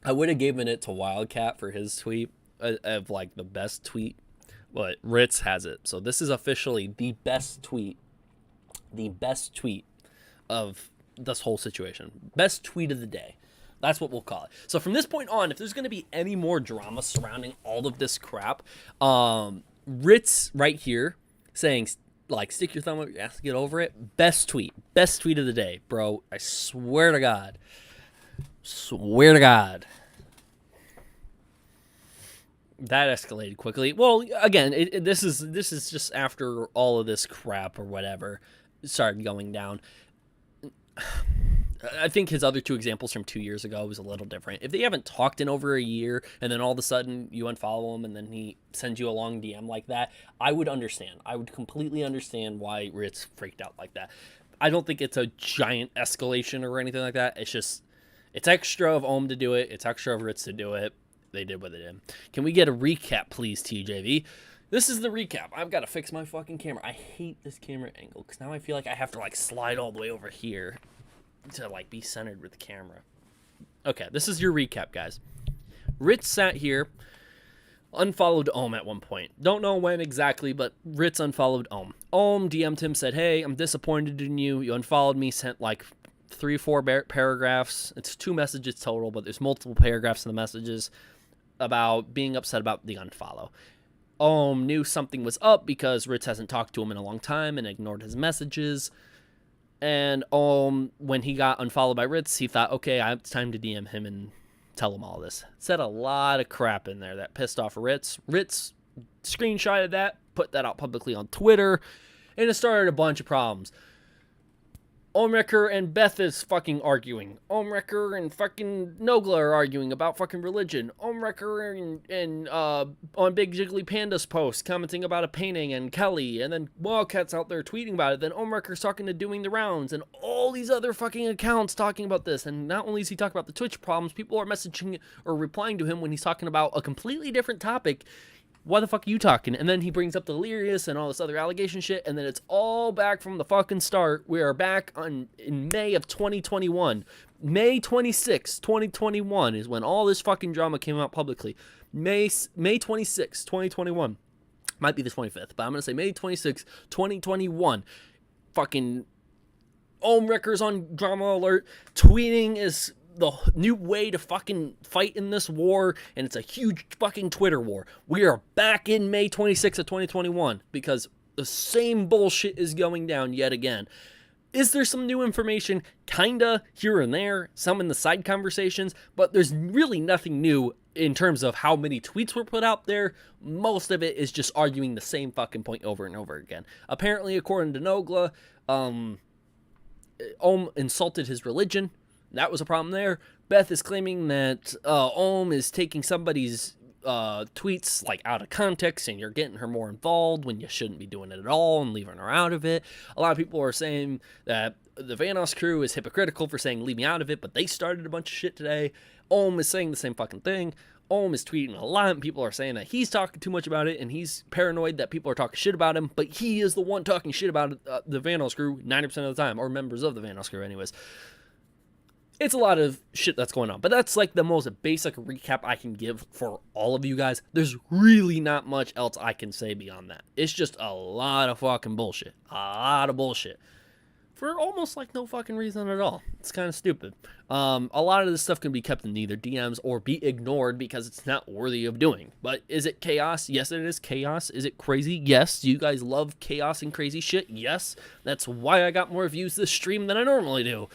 I would have given it to Wildcat for his tweet of like the best tweet, but Ritz has it. So this is officially the best tweet of this whole situation. Best tweet of the day. That's what we'll call it. So from this point on, if there's going to be any more drama surrounding all of this crap, Ritz right here saying like stick your thumb up your ass to get over it. Best tweet of the day, bro. I swear to God. Swear to God. That escalated quickly. Well, again, this is just after all of this crap or whatever started going down. I think his other two examples from 2 years ago was a little different. If they haven't talked in over a year and then all of a sudden you unfollow him and then he sends you a long DM like that, I would understand. I would completely understand why Ritz freaked out like that. I don't think it's a giant escalation or anything like that. It's just... It's extra of Ohm to do it. It's extra of Ritz to do it. They did what they did. Can we get a recap, please, TJV? This is the recap. I've got to fix my fucking camera. I hate this camera angle because now I feel like I have to like slide all the way over here to like be centered with the camera. Okay, this is your recap, guys. Ritz sat here, unfollowed Ohm at one point. Don't know when exactly, but Ritz unfollowed Ohm. Ohm DM'd him, said, hey, I'm disappointed in you. You unfollowed me, sent like 3-4 paragraphs. It's 2 messages total, but there's multiple paragraphs in the messages about being upset about the unfollow. Ohm knew something was up because Ritz hasn't talked to him in a long time and ignored his messages. And Ohm, when he got unfollowed by Ritz, he thought, okay, it's time to DM him and tell him all this. Said a lot of crap in there that pissed off Ritz. Ritz screenshotted that, put that out publicly on Twitter, and it started a bunch of problems. Ohmwrecker and Beth is fucking arguing. Ohmwrecker and fucking Nogla are arguing about fucking religion. Ohmwrecker and on Big Jiggly Panda's post commenting about a painting and Kelly, and then Wildcat's out there tweeting about it. Then Ohmwrecker's talking to doing the rounds, and all these other fucking accounts talking about this. And not only is he talking about the Twitch problems, people are messaging or replying to him when he's talking about a completely different topic. Why the fuck are you talking? And then he brings up Delirious and all this other allegation shit, and then it's all back from the fucking start. We are back in May of 2021. May 26, 2021 is when all this fucking drama came out publicly. May 26, 2021. Might be the 25th, but I'm going to say May 26, 2021. Fucking Ohmwrecker's on drama alert. Tweeting is the new way to fucking fight in this war, and it's a huge fucking Twitter war. We are back in May 26th of 2021 because the same bullshit is going down yet again. Is there some new information? Kinda, here and there, some in the side conversations, but there's really nothing new in terms of how many tweets were put out there. Most of it is just arguing the same fucking point over and over again. Apparently, according to Nogla, Ohm insulted his religion. That was a problem there. Beth is claiming that Ohm is taking somebody's tweets like out of context, and you're getting her more involved when you shouldn't be doing it at all and leaving her out of it. A lot of people are saying that the Vanoss crew is hypocritical for saying leave me out of it, but they started a bunch of shit today. Ohm is saying the same fucking thing. Ohm is tweeting a lot, and people are saying that he's talking too much about it, and he's paranoid that people are talking shit about him, but he is the one talking shit about the Vanoss crew 90% of the time, or members of the Vanoss crew anyways. It's a lot of shit that's going on, but that's like the most basic recap I can give for all of you guys. There's really not much else I can say beyond that. It's just a lot of fucking bullshit. A lot of bullshit. For almost like no fucking reason at all. It's kind of stupid. A lot of this stuff can be kept in either DMs or be ignored because it's not worthy of doing. But is it chaos? Yes, it is chaos. Is it crazy? Yes. Do you guys love chaos and crazy shit? Yes. That's why I got more views this stream than I normally do.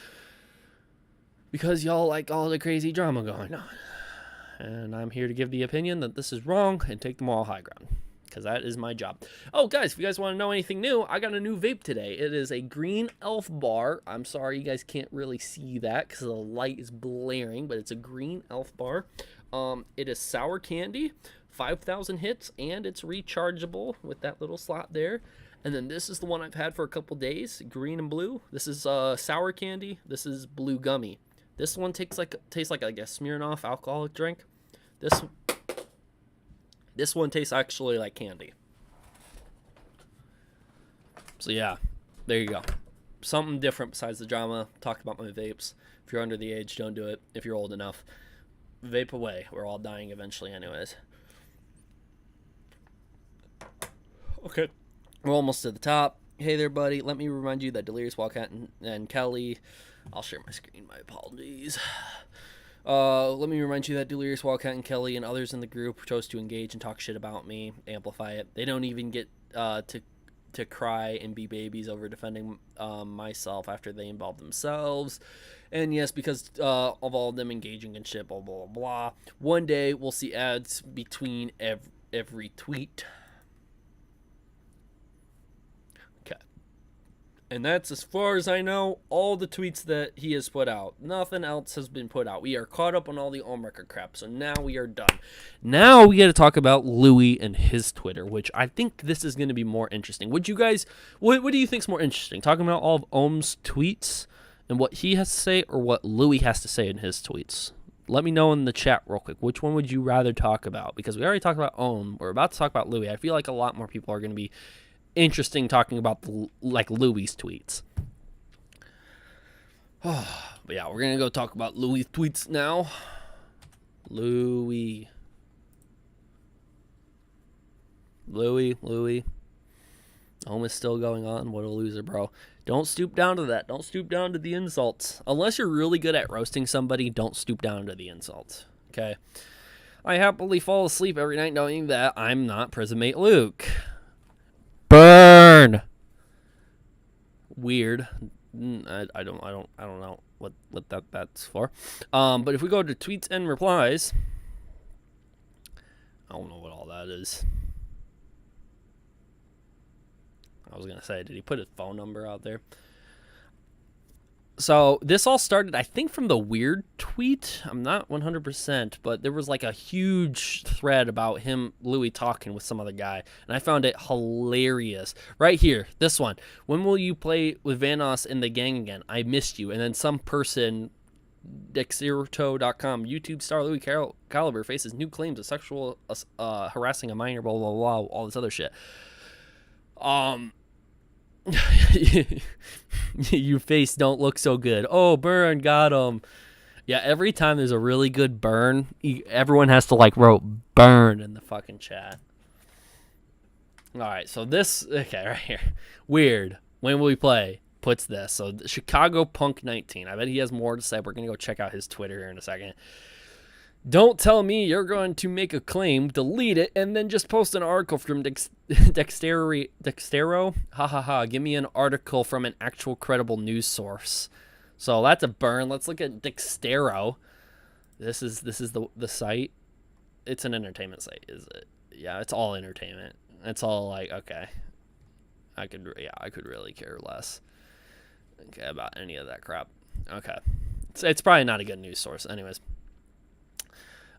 Because y'all like all the crazy drama going on. And I'm here to give the opinion that this is wrong and take them all high ground. Because that is my job. Oh, guys, if you guys want to know anything new, I got a new vape today. It is a green elf bar. I'm sorry you guys can't really see that because the light is blaring, but it's a green elf bar. It is sour candy, 5,000 hits, and it's rechargeable with that little slot there. And then this is the one I've had for a couple days, green and blue. This is sour candy. This is blue gummy. This one tastes like a Smirnoff alcoholic drink. This one tastes actually like candy. So yeah, there you go. Something different besides the drama. Talked about my vapes. If you're under the age, don't do it. If you're old enough, vape away. We're all dying eventually anyways. Okay, we're almost to the top. Hey there, buddy. Let me remind you that Delirious, Wildcat, and Kelly... I'll share my screen. My apologies. Let me remind you that Delirious, Wildcat, and Kelly and others in the group chose to engage and talk shit about me, amplify it. They don't even get to cry and be babies over defending myself after they involve themselves. And yes, because of all of them engaging in shit, blah, blah, blah. One day, we'll see ads between every tweet. And that's, as far as I know, all the tweets that he has put out. Nothing else has been put out. We are caught up on all the Ohmwrecker crap, so now we are done. Now we got to talk about Lui and his Twitter, which I think this is going to be more interesting. Would you guys, what do you think is more interesting? Talking about all of Ohm's tweets and what he has to say, or what Lui has to say in his tweets? Let me know in the chat real quick. Which one would you rather talk about? Because we already talked about Ohm. We're about to talk about Lui. I feel like a lot more people are going to be interesting talking about Louis' tweets. But yeah, we're gonna go talk about Louis' tweets now. Louis. Home is still going on. What a loser, bro. Don't stoop down to that. Don't stoop down to the insults. Unless you're really good at roasting somebody, don't stoop down to the insults. Okay? I happily fall asleep every night knowing that I'm not Prison Mate Luke. Burn. Weird. I don't know what that's for. But if we go to tweets and replies, I don't know what all that is. I was gonna say, did he put his phone number out there? So this all started, I think, from the weird tweet. I'm not 100%, but there was like a huge thread about Lui talking with some other guy, and I found it hilarious. Right here, this one. When will you play with Vanoss in the gang again? I missed you. And then some person, Dexeroto.com, YouTube star Lui Calibre faces new claims of sexual harassing a minor, blah, blah, blah, all this other shit. Your face don't look so good. Oh, burn, got him. Yeah, every time there's a really good burn, everyone has to like wrote burn in the fucking chat. All right, so this, okay, right here. Weird. When will we play? Puts this. So Chicago Punk 19. I bet he has more to say. We're going to go check out his Twitter here in a second. Don't tell me you're going to make a claim, delete it, and then just post an article from Dextero. Ha ha ha. Give me an article from an actual credible news source. So that's a burn. Let's look at Dextero. This is the site. It's an entertainment site, is it? Yeah, it's all entertainment. It's all like, okay. I could really care less. Okay, about any of that crap. Okay. It's probably not a good news source anyways.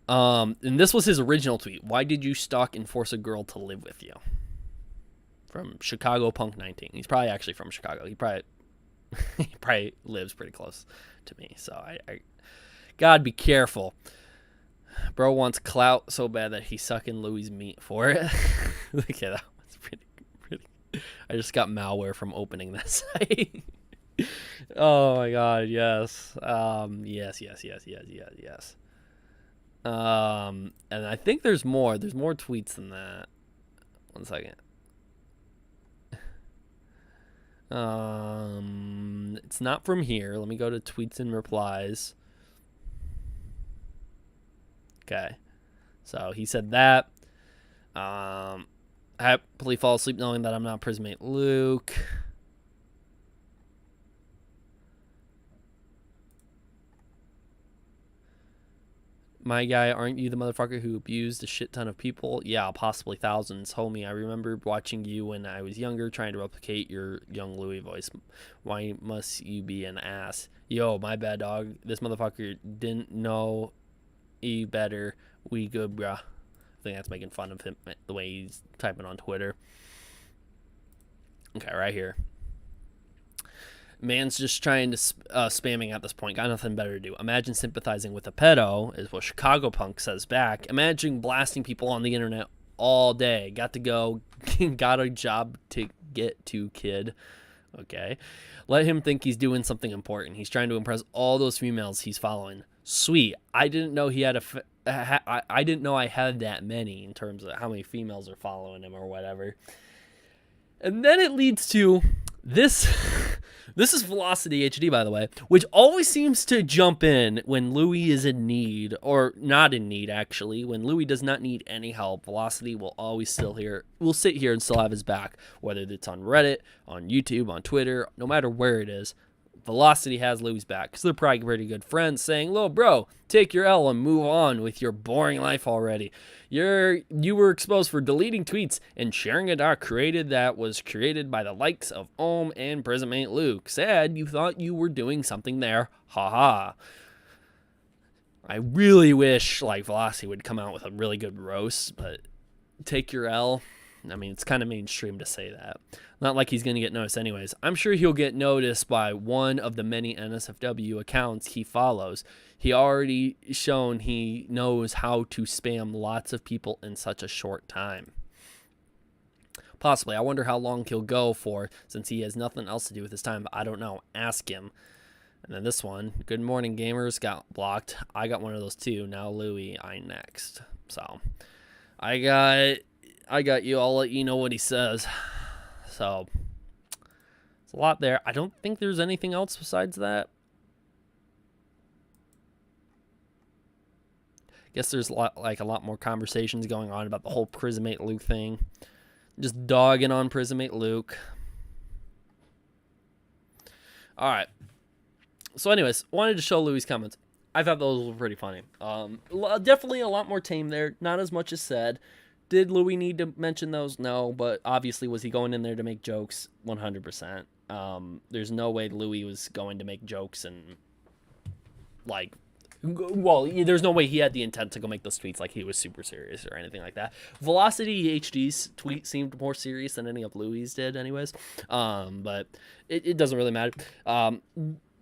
And this was his original tweet. Why did you stalk and force a girl to live with you? From Chicago Punk 19. He's probably actually from Chicago. He probably he probably lives pretty close to me. So I gotta be careful. Bro wants clout so bad that he's sucking Louis' meat for it. Okay, that was pretty. I just got malware from opening that site. Oh my god, yes. Yes. And I think there's more. There's more tweets than that. 1 second. It's not from here. Let me go to tweets and replies. Okay. So he said that. Happily fall asleep knowing that I'm not Prismate Luke. My guy, aren't you the motherfucker who abused a shit ton of people? Yeah, possibly thousands. Homie, I remember watching you when I was younger, trying to replicate your young Louis voice. Why must you be an ass? Yo, my bad, dog. This motherfucker didn't know he better. We good, bruh. I think that's making fun of him, the way he's typing on Twitter. Okay, right here. Man's just trying to spamming at this point. Got nothing better to do. Imagine sympathizing with a pedo, is what Chicago Punk says back. Imagine blasting people on the internet all day. Got to go. Got a job to get to, kid. Okay. Let him think he's doing something important. He's trying to impress all those females he's following. Sweet. I didn't know he had I didn't know I had that many in terms of how many females are following him or whatever. And then it leads to this. This is Velocity HD, by the way, which always seems to jump in when Louis is in need, or not in need, actually. When Louis does not need any help, Velocity will always will sit here and still have his back, whether it's on Reddit, on YouTube, on Twitter, no matter where it is. Velocity has Louis' back, because they're probably pretty good friends, saying, "Little bro, take your L and move on with your boring life already. You were exposed for deleting tweets and sharing a doc that was created by the likes of Ohm and Prismate Luke. Sad you thought you were doing something there. Haha." I really wish Velocity would come out with a really good roast, but take your L. I mean, it's kind of mainstream to say that. Not like he's going to get noticed anyways. I'm sure he'll get noticed by one of the many NSFW accounts he follows. He already shown he knows how to spam lots of people in such a short time. Possibly. I wonder how long he'll go for, since he has nothing else to do with his time. But I don't know. Ask him. And then this one. Good morning, gamers. Got blocked. I got one of those too. Now Louis, I next. So, I got you. I'll let you know what he says. So, it's a lot there. I don't think there's anything else besides that. I guess there's a lot more conversations going on about the whole Prismate Luke thing. Just dogging on Prismate Luke. All right. So anyways, wanted to show Louis' comments. I thought those were pretty funny. Definitely a lot more tame there. Not as much as said. Did Louis need to mention those? No, but obviously was he going in there to make jokes? 100%. There's no way Louis was going to make jokes and there's no way he had the intent to go make those tweets like he was super serious or anything like that. Velocity HD's tweet seemed more serious than any of Louis' did anyways. But it doesn't really matter.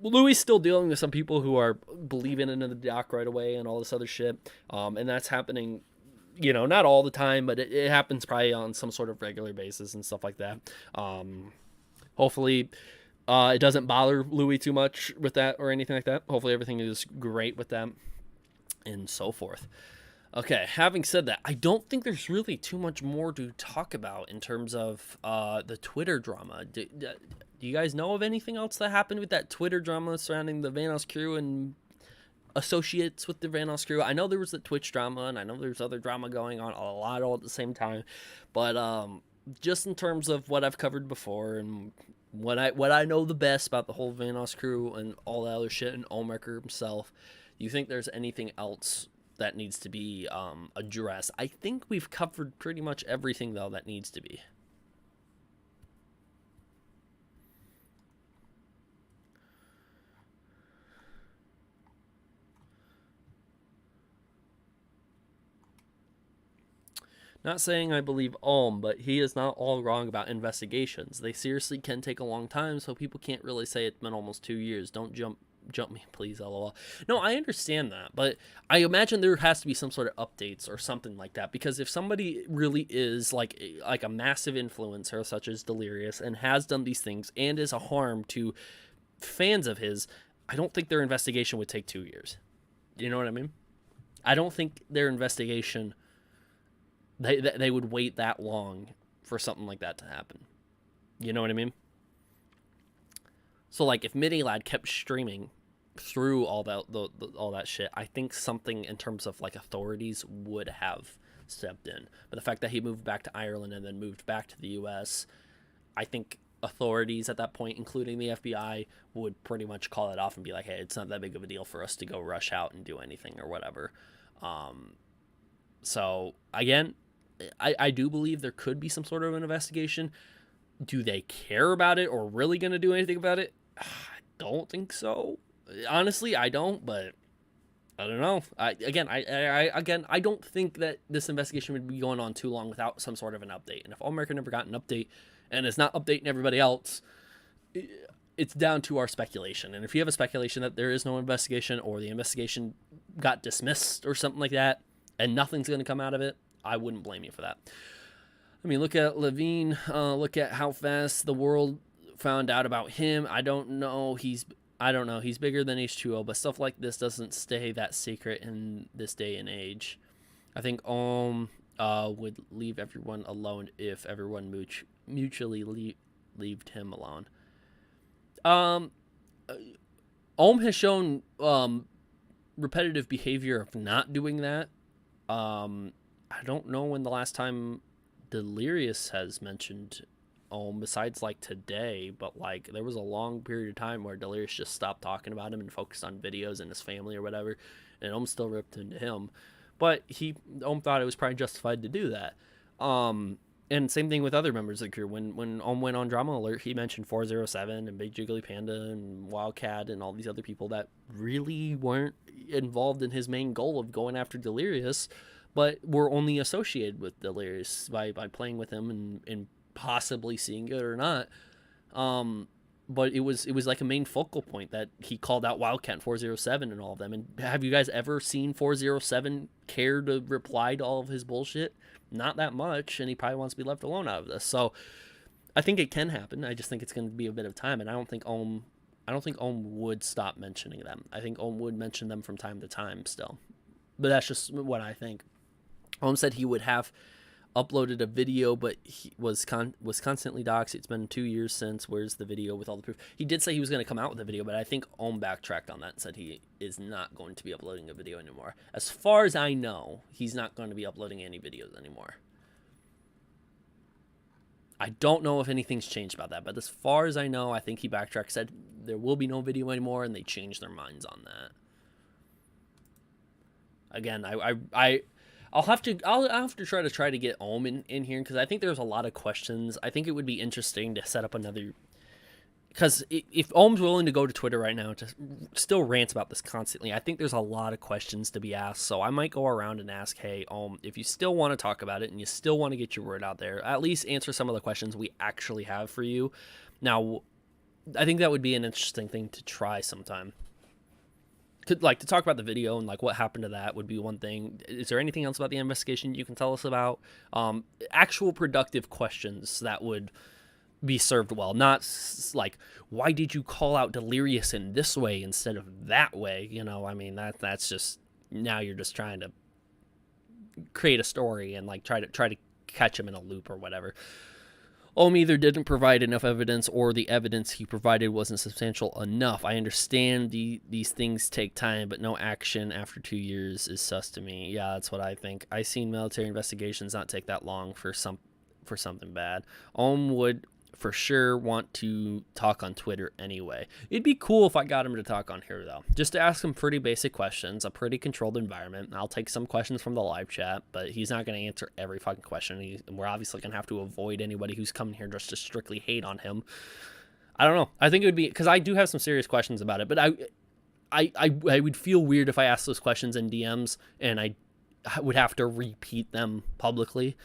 Louis still dealing with some people who are believing in the doc right away and all this other shit. And that's happening, not all the time, but it happens probably on some sort of regular basis and stuff like that. Hopefully it doesn't bother Louis too much with that or anything like that. Hopefully everything is great with them and so forth. Okay, having said that, I don't think there's really too much more to talk about in terms of the Twitter drama. Do you guys know of anything else that happened with that Twitter drama surrounding the Vanoss crew and associates with the Vanoss crew? I know there was the Twitch drama, and I know there's other drama going on a lot all at the same time. But just in terms of what I've covered before and what I know the best about the whole Vanoss crew and all that other shit, and Ohmwrecker himself, do you think there's anything else that needs to be addressed? I think we've covered pretty much everything, though, that needs to be. Not saying I believe Ohm, but he is not all wrong about investigations. They seriously can take a long time, so people can't really say it's been almost 2 years. Don't jump me, please, lol. No, I understand that, but I imagine there has to be some sort of updates or something like that, because if somebody really is like a massive influencer such as Delirious and has done these things and is a harm to fans of his, I don't think their investigation would take 2 years. You know what I mean? I don't think their investigation, they would wait that long for something like that to happen. You know what I mean? So, like, if Mini Lad kept streaming through all that shit, I think something in terms of, like, authorities would have stepped in. But the fact that he moved back to Ireland and then moved back to the U.S., I think authorities at that point, including the FBI, would pretty much call it off and be like, hey, it's not that big of a deal for us to go rush out and do anything or whatever. So, again, I do believe there could be some sort of an investigation. Do they care about it or really going to do anything about it? I don't think so. Honestly, I don't, but I don't know. I don't think that this investigation would be going on too long without some sort of an update. And if Ohmwrecker never got an update and is not updating everybody else, it's down to our speculation. And if you have a speculation that there is no investigation or the investigation got dismissed or something like that and nothing's going to come out of it, I wouldn't blame you for that. I mean, look at Levine. Look at how fast the world found out about him. I don't know. He's bigger than H2O, but stuff like this doesn't stay that secret in this day and age. I think Ohm would leave everyone alone if everyone mutually left him alone. Ohm has shown repetitive behavior of not doing that. I don't know when the last time Delirious has mentioned Ohm besides like today, but like there was a long period of time where Delirious just stopped talking about him and focused on videos and his family or whatever, and Ohm still ripped into him, but Ohm thought it was probably justified to do that. And same thing with other members of the crew. When Ohm went on Drama Alert, he mentioned 407 and Big Jiggly Panda and Wildcat and all these other people that really weren't involved in his main goal of going after Delirious, but were only associated with Delirious by playing with him and possibly seeing it or not. But it was like a main focal point that he called out Wildcat, 407 and all of them. And have you guys ever seen 407 care to reply to all of his bullshit? Not that much, and he probably wants to be left alone out of this. So I think it can happen. I just think it's going to be a bit of time, and I don't think Ohm would stop mentioning them. I think Ohm would mention them from time to time still. But that's just what I think. Ohm said he would have uploaded a video, but he was constantly doxxed. It's been 2 years since. Where's the video with all the proof? He did say he was going to come out with a video, but I think Ohm backtracked on that and said he is not going to be uploading a video anymore. As far as I know, he's not going to be uploading any videos anymore. I don't know if anything's changed about that, but as far as I know, I think he backtracked, said there will be no video anymore, and they changed their minds on that. Again, I'll have to try to get Ohm in here, because I think there's a lot of questions. I think it would be interesting to set up another, because if Ohm's willing to go to Twitter right now to still rant about this constantly, I think there's a lot of questions to be asked. So I might go around and ask, hey, Ohm, if you still want to talk about it and you still want to get your word out there, at least answer some of the questions we actually have for you. Now, I think that would be an interesting thing to try sometime. To talk about the video and like what happened to that would be one thing. Is there anything else about the investigation you can tell us about? Actual productive questions that would be served well, not like, why did you call out Delirious in this way instead of that way? You know, I mean, that's just, now you're just trying to create a story and like try to catch him in a loop or whatever. Ohm either didn't provide enough evidence or the evidence he provided wasn't substantial enough. I understand these things take time, but no action after 2 years is sus to me. Yeah, that's what I think. I've seen military investigations not take that long for something bad. Ohm would for sure want to talk on Twitter anyway. It'd be cool if I got him to talk on here, though. Just to ask him pretty basic questions, a pretty controlled environment. I'll take some questions from the live chat, but he's not going to answer every fucking question. We're obviously going to have to avoid anybody who's coming here just to strictly hate on him. I don't know. I think it would be, because I do have some serious questions about it, but I would feel weird if I asked those questions in DMs and I would have to repeat them publicly.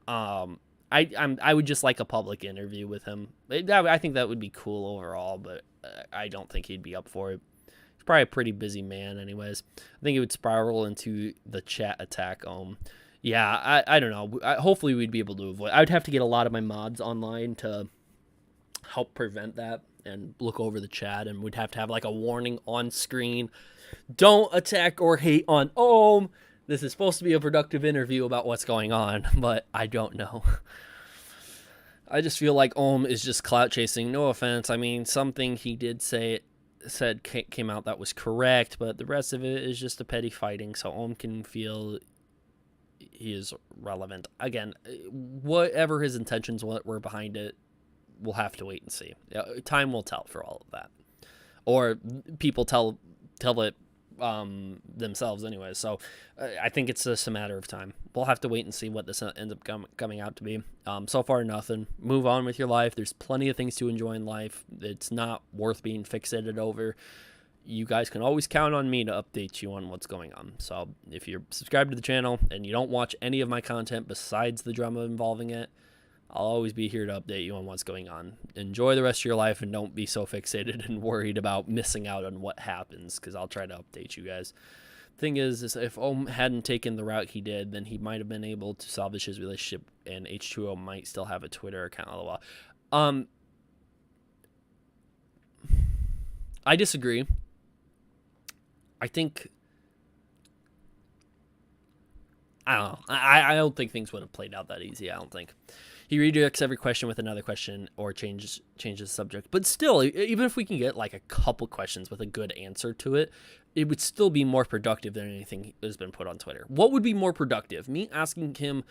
I would just like a public interview with him. I think that would be cool overall, but I don't think he'd be up for it. He's probably a pretty busy man anyways. I think it would spiral into the chat attack. Yeah, I don't know. Hopefully we'd be able to avoid. I would have to get a lot of my mods online to help prevent that and look over the chat, and we'd have to have like a warning on screen. Don't attack or hate on Ohm. This is supposed to be a productive interview about what's going on, but I don't know. I just feel like Ohm is just clout chasing. No offense. I mean, something he did said came out that was correct, but the rest of it is just a petty fighting, so Ohm can feel he is relevant. Again, whatever his intentions were behind it, we'll have to wait and see. Time will tell for all of that. Or people tell it themselves anyway. So I think it's just a matter of time. We'll have to wait and see what this ends up coming out to be. So far, nothing. Move on with your life. There's plenty of things to enjoy in life. It's not worth being fixated over. You guys can always count on me to update you on what's going on. So if you're subscribed to the channel and you don't watch any of my content besides the drama involving it, I'll always be here to update you on what's going on. Enjoy the rest of your life and don't be so fixated and worried about missing out on what happens, because I'll try to update you guys. Thing is if Ohm hadn't taken the route he did, then he might have been able to salvage his relationship, and H2O might still have a Twitter account. I disagree. I think... I don't know. I don't think things would have played out that easy. I don't think. He redirects every question with another question or changes the subject. But still, even if we can get like a couple questions with a good answer to it, it would still be more productive than anything that's been put on Twitter. What would be more productive? Me asking him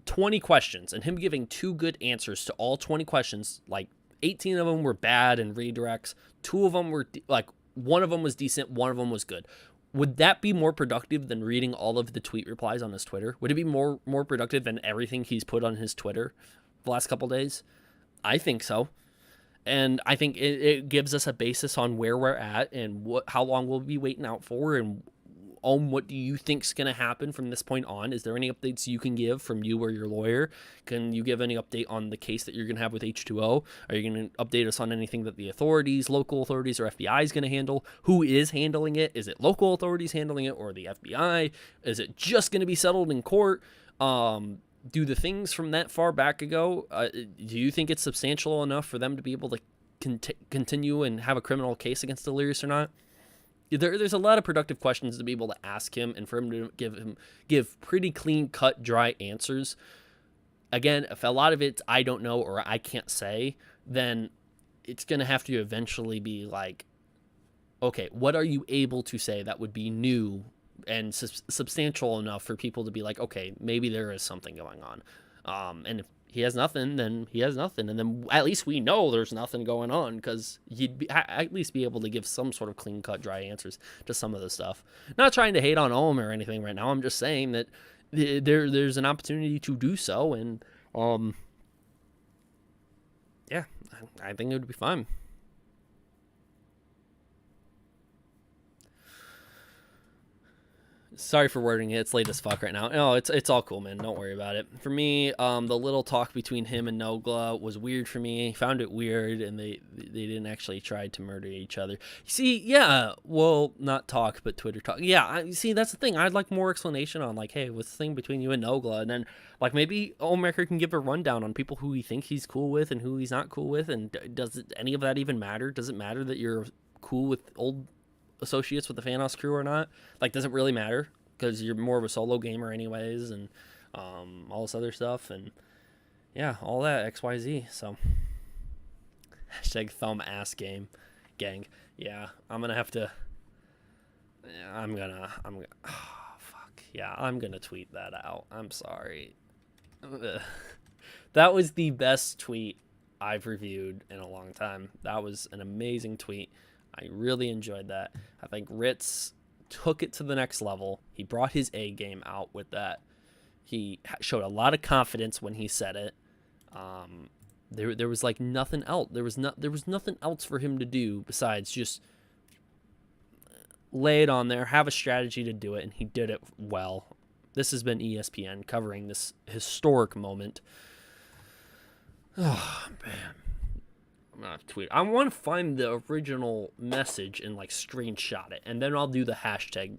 20 questions and him giving 2 good answers to all 20 questions, like 18 of them were bad and redirects. 2 of them were like, one of them was decent, 1 of them was good. Would that be more productive than reading all of the tweet replies on his Twitter? Would it be more productive than everything he's put on his Twitter the last couple days? I think so. And I think it gives us a basis on where we're at and how long we'll be waiting out for, and what do you think's going to happen from this point on? Is there any updates you can give from you or your lawyer? Can you give any update on the case that you're going to have with H2O? Are you going to update us on anything that the authorities, local authorities, or FBI is going to handle? Who is handling it? Is it local authorities handling it or the FBI? Is it just going to be settled in court? Do the things from that far back ago, do you think it's substantial enough for them to be able to continue and have a criminal case against Delirious or not? There's a lot of productive questions to be able to ask him, and for him to give pretty clean cut, dry answers. Again, if a lot of it's I don't know or I can't say, then it's going to have to eventually be like, okay, what are you able to say that would be new and substantial enough for people to be like, okay, maybe there is something going on. And if he has nothing, then he has nothing. And then at least we know there's nothing going on, because you'd at least be able to give some sort of clean-cut, dry answers to some of the stuff. Not trying to hate on Ohm or anything right now. I'm just saying that there's an opportunity to do so. And, yeah, I think it would be fine. Sorry for wording it. It's late as fuck right now. No, it's all cool, man. Don't worry about it. For me, the little talk between him and Nogla was weird for me. I found it weird, and they didn't actually try to murder each other. See, yeah, well, not talk, but Twitter talk. Yeah, see, that's the thing. I'd like more explanation on, like, hey, what's the thing between you and Nogla? And then, like, maybe Ohmwrecker can give a rundown on people who he thinks he's cool with and who he's not cool with, and does any of that even matter? Does it matter that you're cool with old associates with the Vanoss crew or not? Like, does it really matter? Because you're more of a solo gamer anyways, and all this other stuff, and yeah, all that XYZ. So hashtag thumb ass gang. Yeah, I'm gonna have to. I'm gonna. Oh, fuck. Yeah, I'm gonna tweet that out. I'm sorry. That was the best tweet I've reviewed in a long time. That was an amazing tweet. I really enjoyed that. I think Ritz took it to the next level. He brought his A game out with that. He showed a lot of confidence when he said it. There was like nothing else. There was nothing else for him to do besides just lay it on there, have a strategy to do it, and he did it well. This has been ESPN covering this historic moment. Oh, man. I'm gonna tweet. I want to find the original message and, like, screenshot it, and then I'll do the hashtag,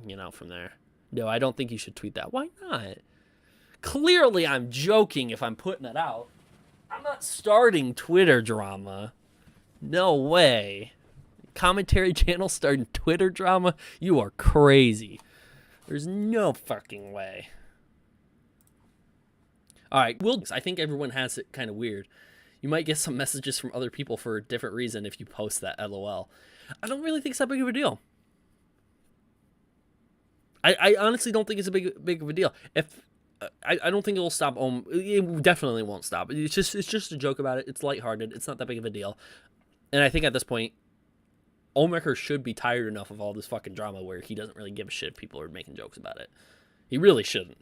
you know, from there. No, I don't think you should tweet that. Why not? Clearly, I'm joking if I'm putting it out. I'm not starting Twitter drama. No way. Commentary channel starting Twitter drama? You are crazy. There's no fucking way. Alright, I think everyone has it kind of weird. You might get some messages from other people for a different reason if you post that LOL. I don't really think it's that big of a deal. I honestly don't think it's a big of a deal. If I don't think it will stop. It definitely won't stop. It's just a joke about it. It's lighthearted. It's not that big of a deal. And I think at this point, Ohmwrecker should be tired enough of all this fucking drama where he doesn't really give a shit if people are making jokes about it. He really shouldn't.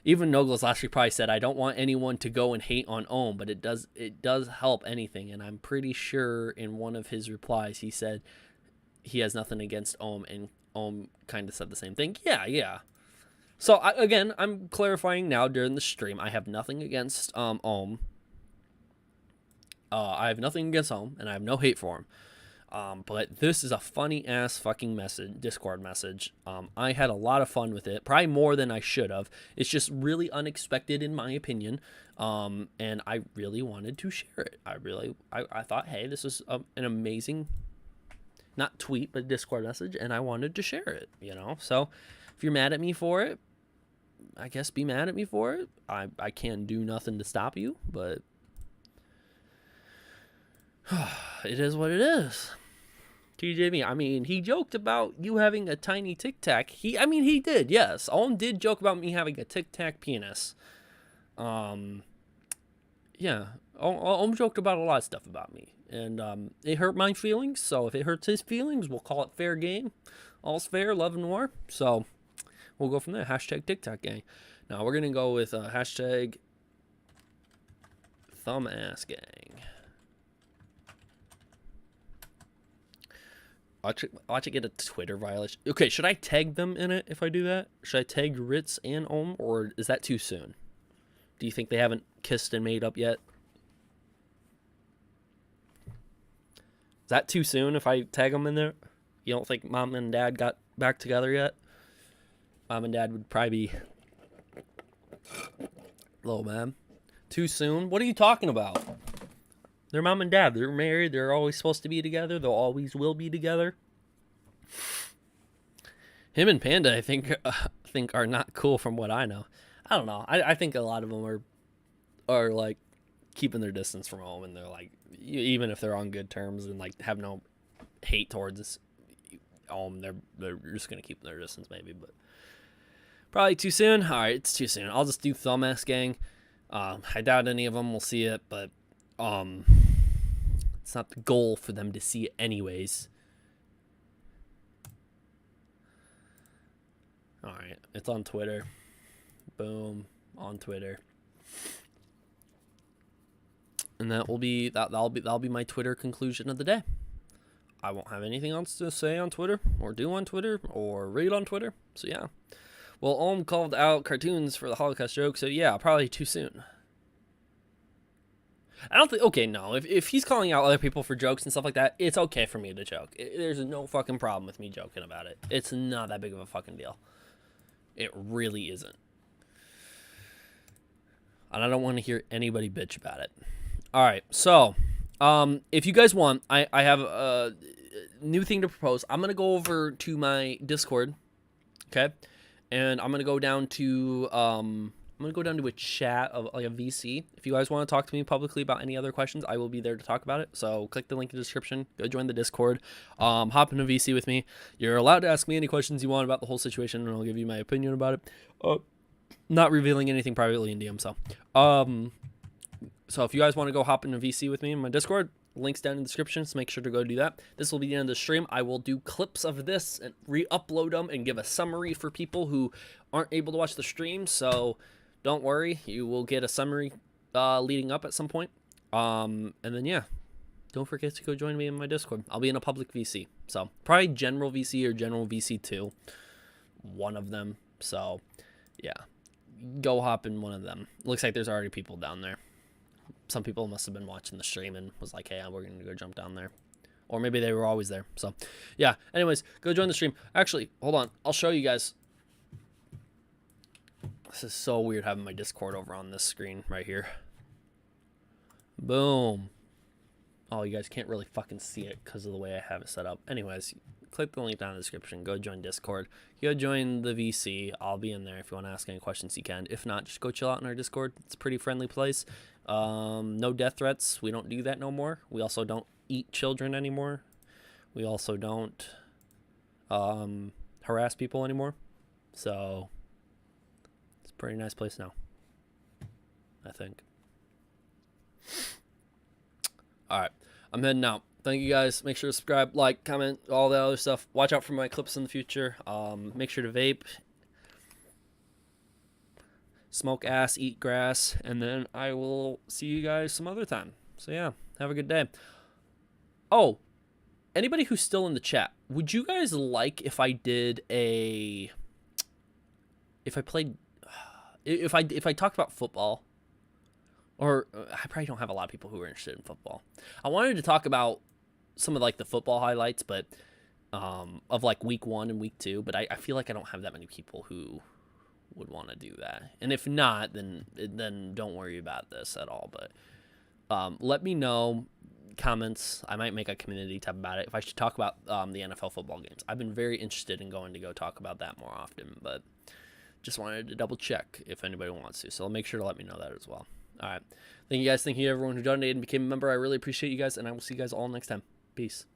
Even Nogla's last week probably said, I don't want anyone to go and hate on Ohm, but it does help anything. And I'm pretty sure in one of his replies he said he has nothing against Ohm, and Ohm kind of said the same thing. Yeah. So, again, I'm clarifying now during the stream. I have nothing against Ohm. I have nothing against Ohm, and I have no hate for him. But this is a funny-ass fucking Discord message. I had a lot of fun with it, probably more than I should have. It's just really unexpected, in my opinion, and I really wanted to share it. I thought, hey, this is an amazing, not tweet, but Discord message, and I wanted to share it, you know? So, if you're mad at me for it, I guess be mad at me for it. I can't do nothing to stop you, but it is what it is. TJB, I mean, he joked about you having a tiny Tic Tac. He did, yes. Owen did joke about me having a Tic Tac penis. Yeah. Owen joked about a lot of stuff about me. And it hurt my feelings, so if it hurts his feelings, we'll call it fair game. All's fair, love and war. So, we'll go from there. Hashtag Tic Tac gang. Now, we're going to go with hashtag thumb ass gang. Watch it get a Twitter violation. Okay, should I tag them in it if I do that? Should I tag Ritz and Ohm, or is that too soon? Do you think they haven't kissed and made up yet? Is that too soon if I tag them in there? You don't think mom and dad got back together yet? Mom and dad would probably be... Hello, man. Too soon? What are you talking about? They're mom and dad. They're married. They're always supposed to be together. They always will be together. Him and Panda, I think are not cool from what I know. I don't know. I think a lot of them are like keeping their distance from home, and they're like, even if they're on good terms and like have no hate towards this, they're just gonna keep their distance maybe. But probably too soon. All right, it's too soon. I'll just do thumb ass gang. I doubt any of them will see it, but it's not the goal for them to see it anyways. All right, it's on Twitter. Boom, on Twitter. And that'll be my Twitter conclusion of the day. I won't have anything else to say on Twitter or do on Twitter or read on Twitter. So yeah. Well, Ohm called out cartoons for the Holocaust joke, so yeah, probably too soon. I don't think... Okay, no. If he's calling out other people for jokes and stuff like that, it's okay for me to joke. There's no fucking problem with me joking about it. It's not that big of a fucking deal. It really isn't. And I don't want to hear anybody bitch about it. All right, so if you guys want, I have a new thing to propose. I'm going to go over to my Discord, okay? And I'm going to go down to... I'm going to go down to a chat of like a VC. If you guys want to talk to me publicly about any other questions, I will be there to talk about it. So click the link in the description. Go join the Discord. Hop in a VC with me. You're allowed to ask me any questions you want about the whole situation, and I'll give you my opinion about it. Not revealing anything privately in DM, so. So if you guys want to go hop in a VC with me in my Discord, links down in the description, so make sure to go do that. This will be the end of the stream. I will do clips of this and re-upload them and give a summary for people who aren't able to watch the stream, so... Don't worry, you will get a summary leading up at some point. And then, yeah, don't forget to go join me in my Discord. I'll be in a public VC. So probably general VC or general VC2. One of them. So yeah, go hop in one of them. Looks like there's already people down there. Some people must have been watching the stream and was like, hey, we're going to go jump down there. Or maybe they were always there. So yeah, anyways, go join the stream. Actually, hold on. I'll show you guys. This is so weird having my Discord over on this screen right here. Boom. Oh, you guys can't really fucking see it because of the way I have it set up. Anyways, click the link down in the description. Go join Discord. Go join the VC. I'll be in there. If you want to ask any questions, you can. If not, just go chill out in our Discord. It's a pretty friendly place. No death threats. We don't do that no more. We also don't eat children anymore. We also don't harass people anymore. So it's a pretty nice place now, I think. All right, I'm heading out. Thank you guys. Make sure to subscribe, like, comment, all the other stuff. Watch out for my clips in the future. Make sure to vape, smoke ass, eat grass, and then I will see you guys some other time. So yeah, have a good day. Oh, anybody who's still in the chat, would you guys like if I did a, if I talked about football? Or I probably don't have a lot of people who are interested in football. I wanted to talk about some of like the football highlights, but of like week 1 and week 2. But I feel like I don't have that many people who would want to do that. And if not, then don't worry about this at all. But let me know, comments. I might make a community tab about it if I should talk about the NFL football games. I've been very interested in going to go talk about that more often, but just wanted to double check if anybody wants to. So make sure to let me know that as well. All right. Thank you guys. Thank you everyone who donated and became a member. I really appreciate you guys, and I will see you guys all next time. Peace.